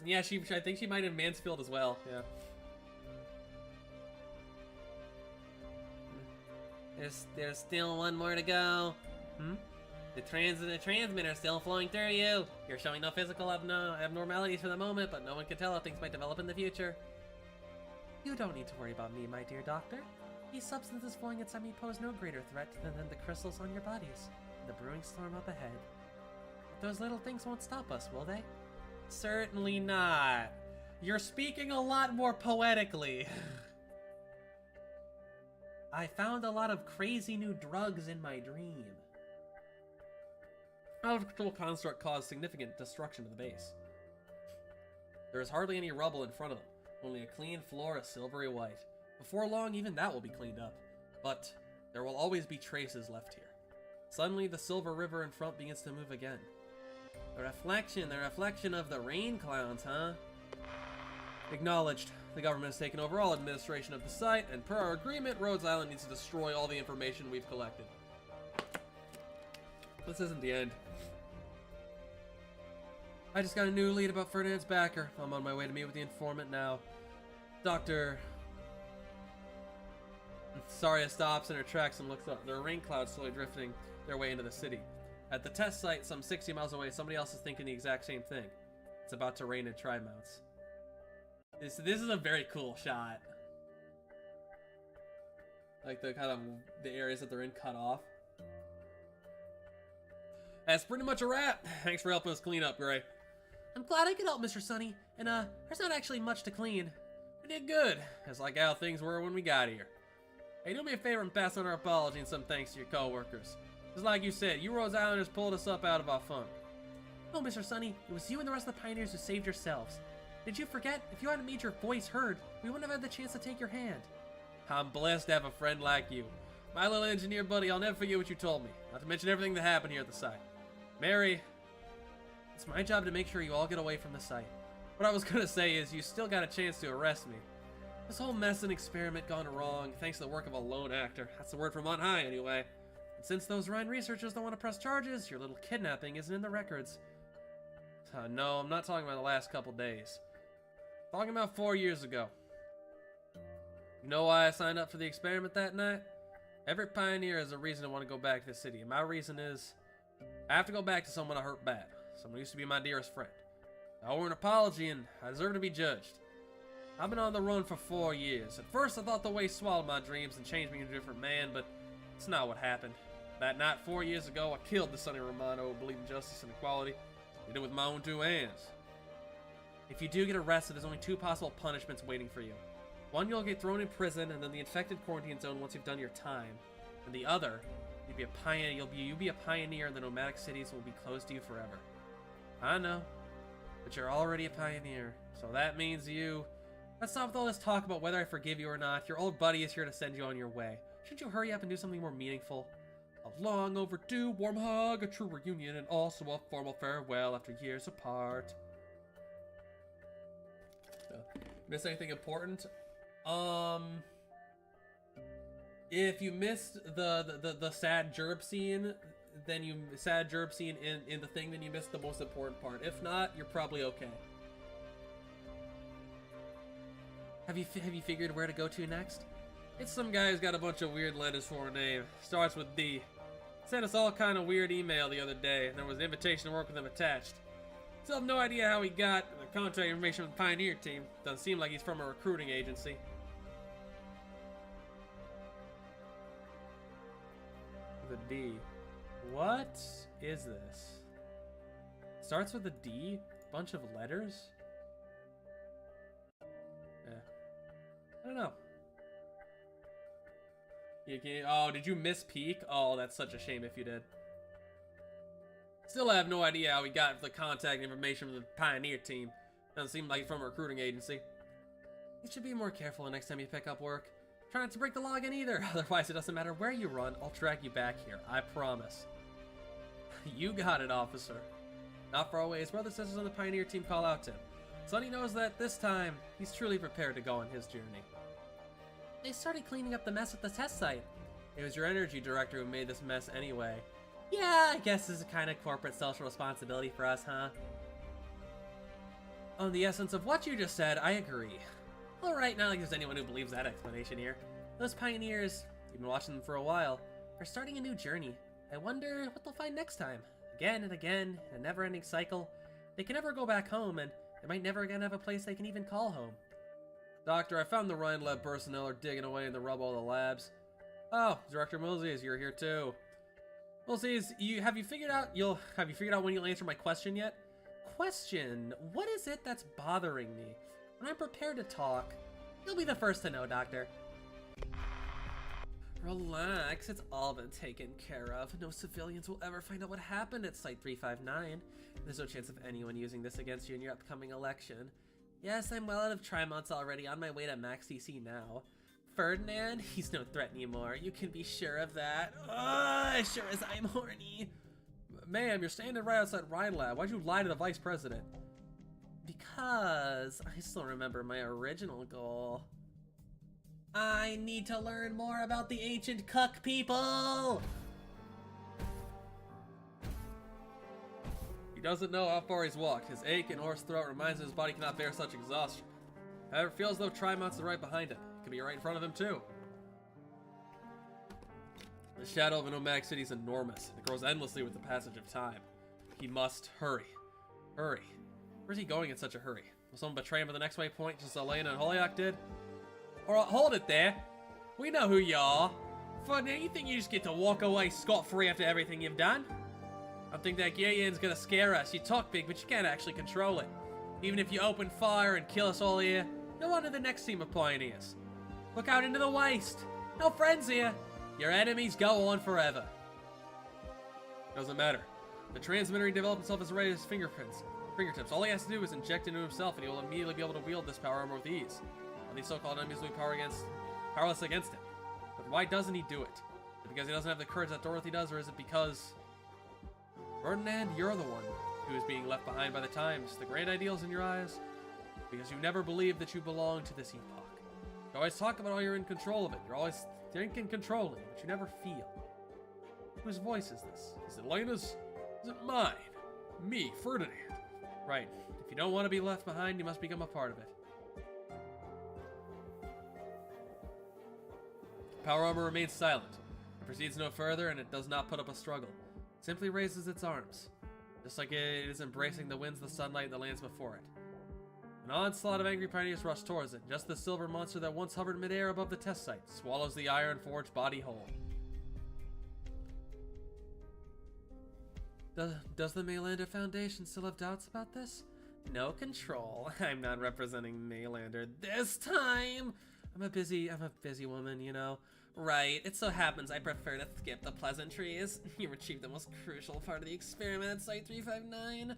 Yeah, I think she might have Mansfield as well. Yeah. There's still one more to go. The transmitter still flowing through you. You're showing no physical abnormalities for the moment, but no one can tell how things might develop in the future. You don't need to worry about me, my dear doctor. These substances flowing inside me pose no greater threat than the crystals on your bodies. The brewing storm up ahead. But those little things won't stop us, will they? Certainly not. You're speaking a lot more poetically. I found a lot of crazy new drugs in my dream. Out-of-control construct caused significant destruction to the base. There is hardly any rubble in front of them, only a clean floor of silvery white. Before long, even that will be cleaned up. But there will always be traces left here. Suddenly, the silver river in front begins to move again. The reflection of the rain clouds, huh? Acknowledged. The government has taken over all administration of the site, and per our agreement, Rhodes Island needs to destroy all the information we've collected. This isn't the end. I just got a new lead about Ferdinand's backer. I'm on my way to meet with the informant now. Dr. Saria stops in her tracks and looks up. There are rain clouds slowly drifting their way into the city. At the test site, some 60 miles away, somebody else is thinking the exact same thing. It's about to rain in tri-mounts. This is a very cool shot. Like the kind of the areas that they're in cut off. That's pretty much a wrap. Thanks for helping us clean up, Gray. I'm glad I could help, Mr. Sunny. And there's not actually much to clean. We did good. It's like how things were when we got here. Hey, do me a favor and pass on our apology and some thanks to your co-workers. Just like you said, you Rhodes Islanders pulled us up out of our funk. No, Mr. Sunny, it was you and the rest of the pioneers who saved yourselves. Did you forget? If you hadn't made your voice heard, we wouldn't have had the chance to take your hand. I'm blessed to have a friend like you. My little engineer buddy, I'll never forget what you told me. Not to mention everything that happened here at the site. Mary, it's my job to make sure you all get away from the site. What I was gonna say is you still got a chance to arrest me. This whole mess and experiment gone wrong thanks to the work of a lone actor. That's the word from on high anyway. And since those Rhine researchers don't want to press charges, your little kidnapping isn't in the records. No, I'm not talking about the last couple days. I'm talking about 4 years ago. You know why I signed up for the experiment that night? Every pioneer has a reason to want to go back to the city, and my reason is I have to go back to someone I hurt bad. Someone who used to be my dearest friend. I owe her an apology, and I deserve to be judged. I've been on the run for 4 years. At first, I thought the waste swallowed my dreams and changed me into a different man, but it's not what happened. That night 4 years ago, I killed the Sonny Romano who believed in justice and equality. Did it with my own 2 hands. If you do get arrested, there's only 2 possible punishments waiting for you. One, you'll get thrown in prison and then the infected quarantine zone once you've done your time. And the other, you'll be a pioneer and the nomadic cities will be closed to you forever. I know, but you're already a pioneer, so that means you... Let's stop with all this talk about whether I forgive you or not. Your old buddy is here to send you on your way. Shouldn't you hurry up and do something more meaningful? A long overdue warm hug, a true reunion, and also a formal farewell after years apart. Miss anything important? If you missed the sad Jerb scene, then you in the thing, then you missed the most important part. If not, you're probably okay. Have you figured where to go to next? It's some guy who's got a bunch of weird letters for a name. Starts with D. Sent us all kind of weird email the other day, and there was an invitation to work with him attached. Still have no idea how he got the contact information from the Pioneer team. Doesn't seem like he's from a recruiting agency. The D. What is this? Starts with a D? Bunch of letters? Yeah. I don't know. Oh, did you miss peek? Oh, that's such a shame if you did. Still have no idea how he got the contact information from the Pioneer team. Doesn't seem like he's from a recruiting agency. You should be more careful the next time you pick up work. Try not to break the law again either, otherwise it doesn't matter where you run, I'll drag you back here, I promise. You got it, officer. Not far away, his brother sisters on the Pioneer team call out to him. Sonny knows that this time, he's truly prepared to go on his journey. They started cleaning up the mess at the test site. It was your energy director who made this mess anyway. Yeah, I guess this is kind of corporate social responsibility for us, huh? On the essence of what you just said, I agree. Alright, not like there's anyone who believes that explanation here. Those pioneers, you've been watching them for a while, are starting a new journey. I wonder what they'll find next time. Again and again, in a never-ending cycle. They can never go back home, and they might never again have a place they can even call home. Doctor, I found the Rhine lab personnel are digging away in the rubble of the labs. Oh, Director Millsies, you're here too. Millsies, have you figured out when you'll answer my question yet? Question? What is it that's bothering me? When I'm prepared to talk, you'll be the first to know, Doctor. Relax, it's all been taken care of. No civilians will ever find out what happened at Site 359. There's no chance of anyone using this against you in your upcoming election. Yes, I'm well out of Trimonts already, on my way to Max CC now. Ferdinand, he's no threat anymore. You can be sure of that. Sure as I'm horny. Ma'am, you're standing right outside Rhine Lab. Why'd you lie to the Vice President? Because I still remember my original goal. I need to learn more about the ancient Cuck people! He doesn't know how far he's walked. His ache and hoarse throat reminds him his body cannot bear such exhaustion. However, it feels as though Trimonts is right behind him. It could be right in front of him, too. The shadow of an Omag city is enormous. It grows endlessly with the passage of time. He must hurry. Hurry. Where's he going in such a hurry? Will someone betray him at the next waypoint, just as Elena and Holyoke did? Alright, hold it there. We know who you are. Ferdinand, you think you just get to walk away scot-free after everything you've done? I don't think that Gillian's gonna scare us. You talk big, but you can't actually control it. Even if you open fire and kill us all here, no on to the next team of pioneers. Look out into the waste. No friends here. Your enemies go on forever. Doesn't matter. The transmitter he developed himself as right as fingertips. All he has to do is inject into himself and he will immediately be able to wield this power armor with ease. All these so-called enemies will be powerless against him. But why doesn't he do it? Is it because he doesn't have the courage that Dorothy does, or is it because... Ferdinand, you're the one who is being left behind by the times, the grand ideals in your eyes, because you never believed that you belong to this epoch. You always talk about how you're in control of it. You're always thinking controlling, but you never feel. Whose voice is this? Is it Lena's? Is it mine? Me, Ferdinand. Right. If you don't want to be left behind, you must become a part of it. Power armor remains silent. It proceeds no further, and it does not put up a struggle. It simply raises its arms, just like it is embracing the winds, the sunlight, and the lands before it. An onslaught of angry pioneers rush towards it. Just the silver monster that once hovered midair above the test site swallows the iron forged body whole. Does the Maylander Foundation still have doubts about this? No control. I'm not representing Maylander this time. I'm a busy woman, you know. Right, it so happens I prefer to skip the pleasantries. You retrieved the most crucial part of the experiment at Site 359.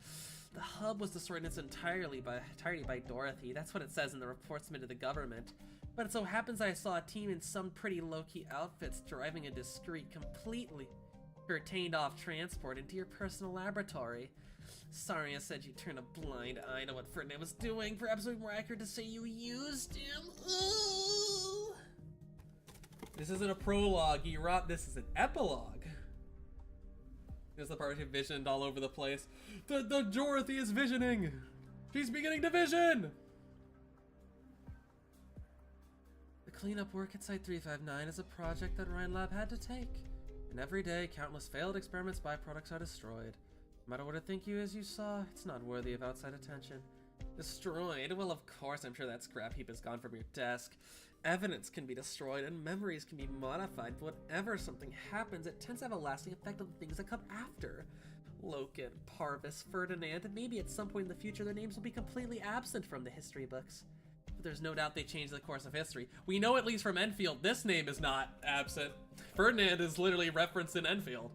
The hub was destroyed in its entirety by Dorothy. That's what it says in the report submitted to the government. But it so happens I saw a team in some pretty low-key outfits driving a discreet, completely curtained off transport into your personal laboratory. Sorry I said you turned a blind eye to what Ferdinand was doing. Perhaps it would be more accurate to say you used him. Ooh. This isn't a prologue, Erot. This is an epilogue. There's the part she visioned all over the place. The Dorothy is visioning. She's beginning to vision. The cleanup work at Site 359 is a project that Rhine Lab had to take. And every day, countless failed experiments byproducts are destroyed. No matter what I think you as you saw, it's not worthy of outside attention. Destroyed? Well, of course, I'm sure that scrap heap is gone from your desk. Evidence can be destroyed and memories can be modified, but whenever something happens, it tends to have a lasting effect on the things that come after. Loken, Parvis, Ferdinand, and maybe at some point in the future their names will be completely absent from the history books. But there's no doubt they changed the course of history. We know at least from Enfield, this name is not absent. Ferdinand is literally referenced in Enfield.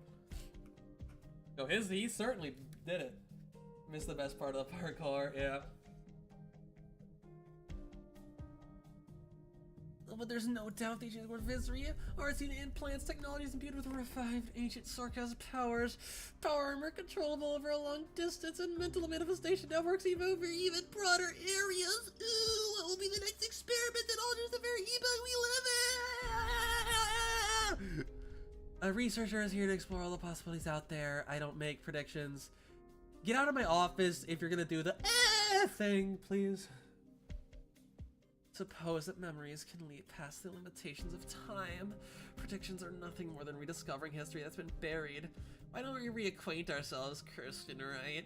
So he certainly did it. Missed the best part of the parkour, yeah. But there's no doubt they changed the course of history. Arsene implants technologies imbued with revived ancient sarcasm powers. Power armor controllable over a long distance and mental manifestation networks even over even broader areas. Ooh, what will be the next experiment that alters the very epoch we live in? A researcher is here to explore all the possibilities out there. I don't make predictions. Get out of my office if you're gonna do the thing, please. Suppose that memories can leap past the limitations of time. Predictions are nothing more than rediscovering history that's been buried. Why don't we reacquaint ourselves, Kirsten, right?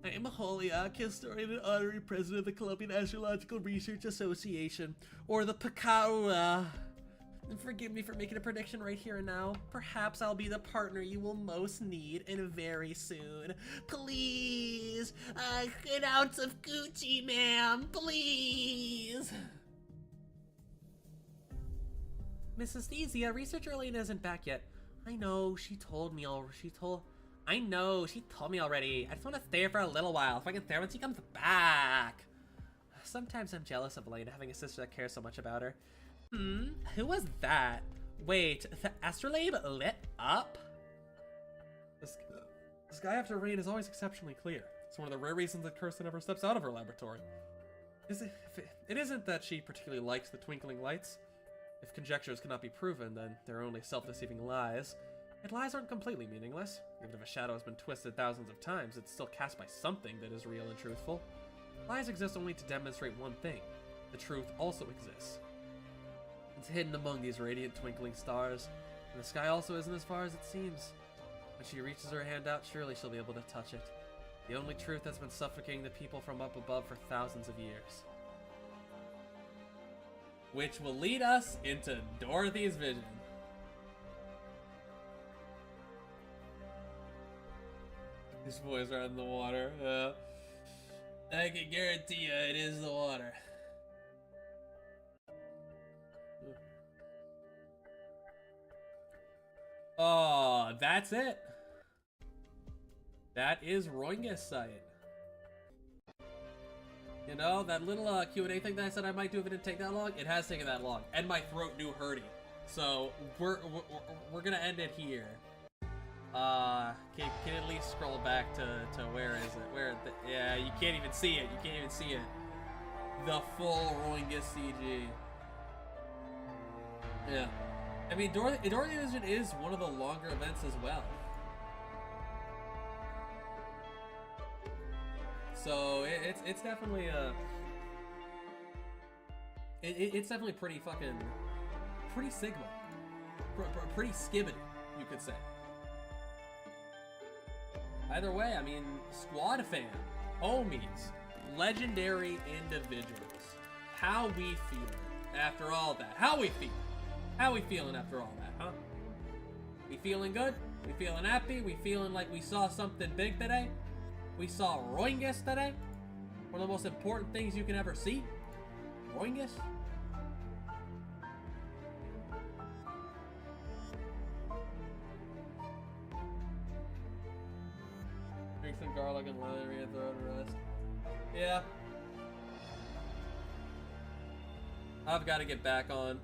I am Holyoke, historian and honorary president of the Colombian Astrological Research Association, or the PCAUA. And forgive me for making a prediction right here and now. Perhaps I'll be the partner you will most need, and very soon. Please, an ounce of Gucci, ma'am, please. Mrs. Thesia, researcher Elena isn't back yet. I know, she told me already. She told me already. I just want to stay here for a little while. If I can stay when she comes back. Sometimes I'm jealous of Elena having a sister that cares so much about her. Who was that? Wait, the astrolabe lit up? This guy after rain is always exceptionally clear. It's one of the rare reasons that Kirsten ever steps out of her laboratory. It isn't that she particularly likes the twinkling lights. If conjectures cannot be proven, then they're only self-deceiving lies. Yet lies aren't completely meaningless. Even if a shadow has been twisted thousands of times, it's still cast by something that is real and truthful. Lies exist only to demonstrate one thing. The truth also exists. It's hidden among these radiant twinkling stars, and the sky also isn't as far as it seems. When she reaches her hand out, surely she'll be able to touch it. The only truth that's been suffocating the people from up above for thousands of years. Which will lead us into Dorothy's vision. These boys are in the water. I can guarantee you it is the water. Oh, that's it. That is Roingus site. You know, that little Q&A thing that I said I might do if it didn't take that long, it has taken that long. And my throat do hurty. So, we're gonna end it here. Can at least scroll back to where is it? Yeah, you can't even see it. You can't even see it. The full Roingus CG. Yeah. I mean, Dorothy Vision is one of the longer events as well. So it's definitely it's definitely pretty Sigma, pretty skibbity, you could say. Either way, I mean, squad fam, homies, legendary individuals. How we feeling after all that? How we feeling after all that, huh? We feeling good? We feeling happy? We feeling like we saw something big today? We saw Roingus today? One of the most important things you can ever see? Roingus? Drink some garlic and lemon and throw it to rest. Yeah. I've got to get back on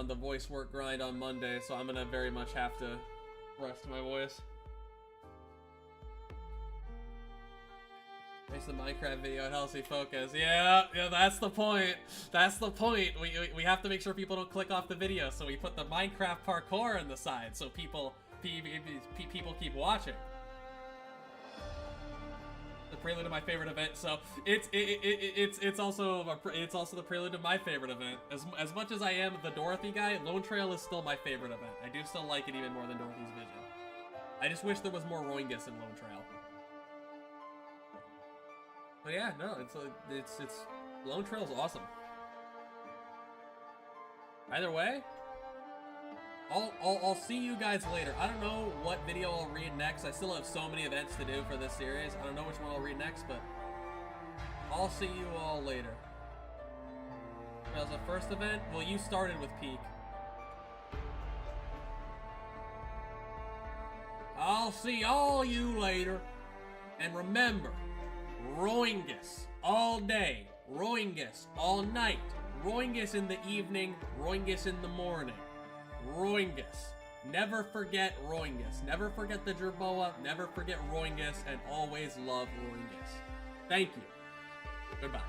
the voice work grind on Monday, so I'm gonna very much have to rest my voice. Makes the Minecraft video at Healthy Focus. Yeah, that's the point. That's the point. We have to make sure people don't click off the video, so we put the Minecraft parkour on the side, so people keep watching. the prelude to my favorite event. So it's also the prelude to my favorite event. As much as I am the Dorothy guy, Lone Trail is still my favorite event. I do still like it even more than Dorothy's Vision. I just wish there was more Roingus in Lone Trail. But yeah, no, it's Lone Trail's awesome. Either way, I'll see you guys later. I don't know what video I'll read next. I still have so many events to do for this series. I don't know which one I'll read next, but I'll see you all later. That was the first event. Well, you started with Peak. I'll see all you later. And remember, Roingus all day, Roingus all night, Roingus in the evening, Roingus in the morning. Roingus. Never forget Roingus. Never forget the Jerboa, never forget Roingus, and always love Roingus. Thank you. Goodbye.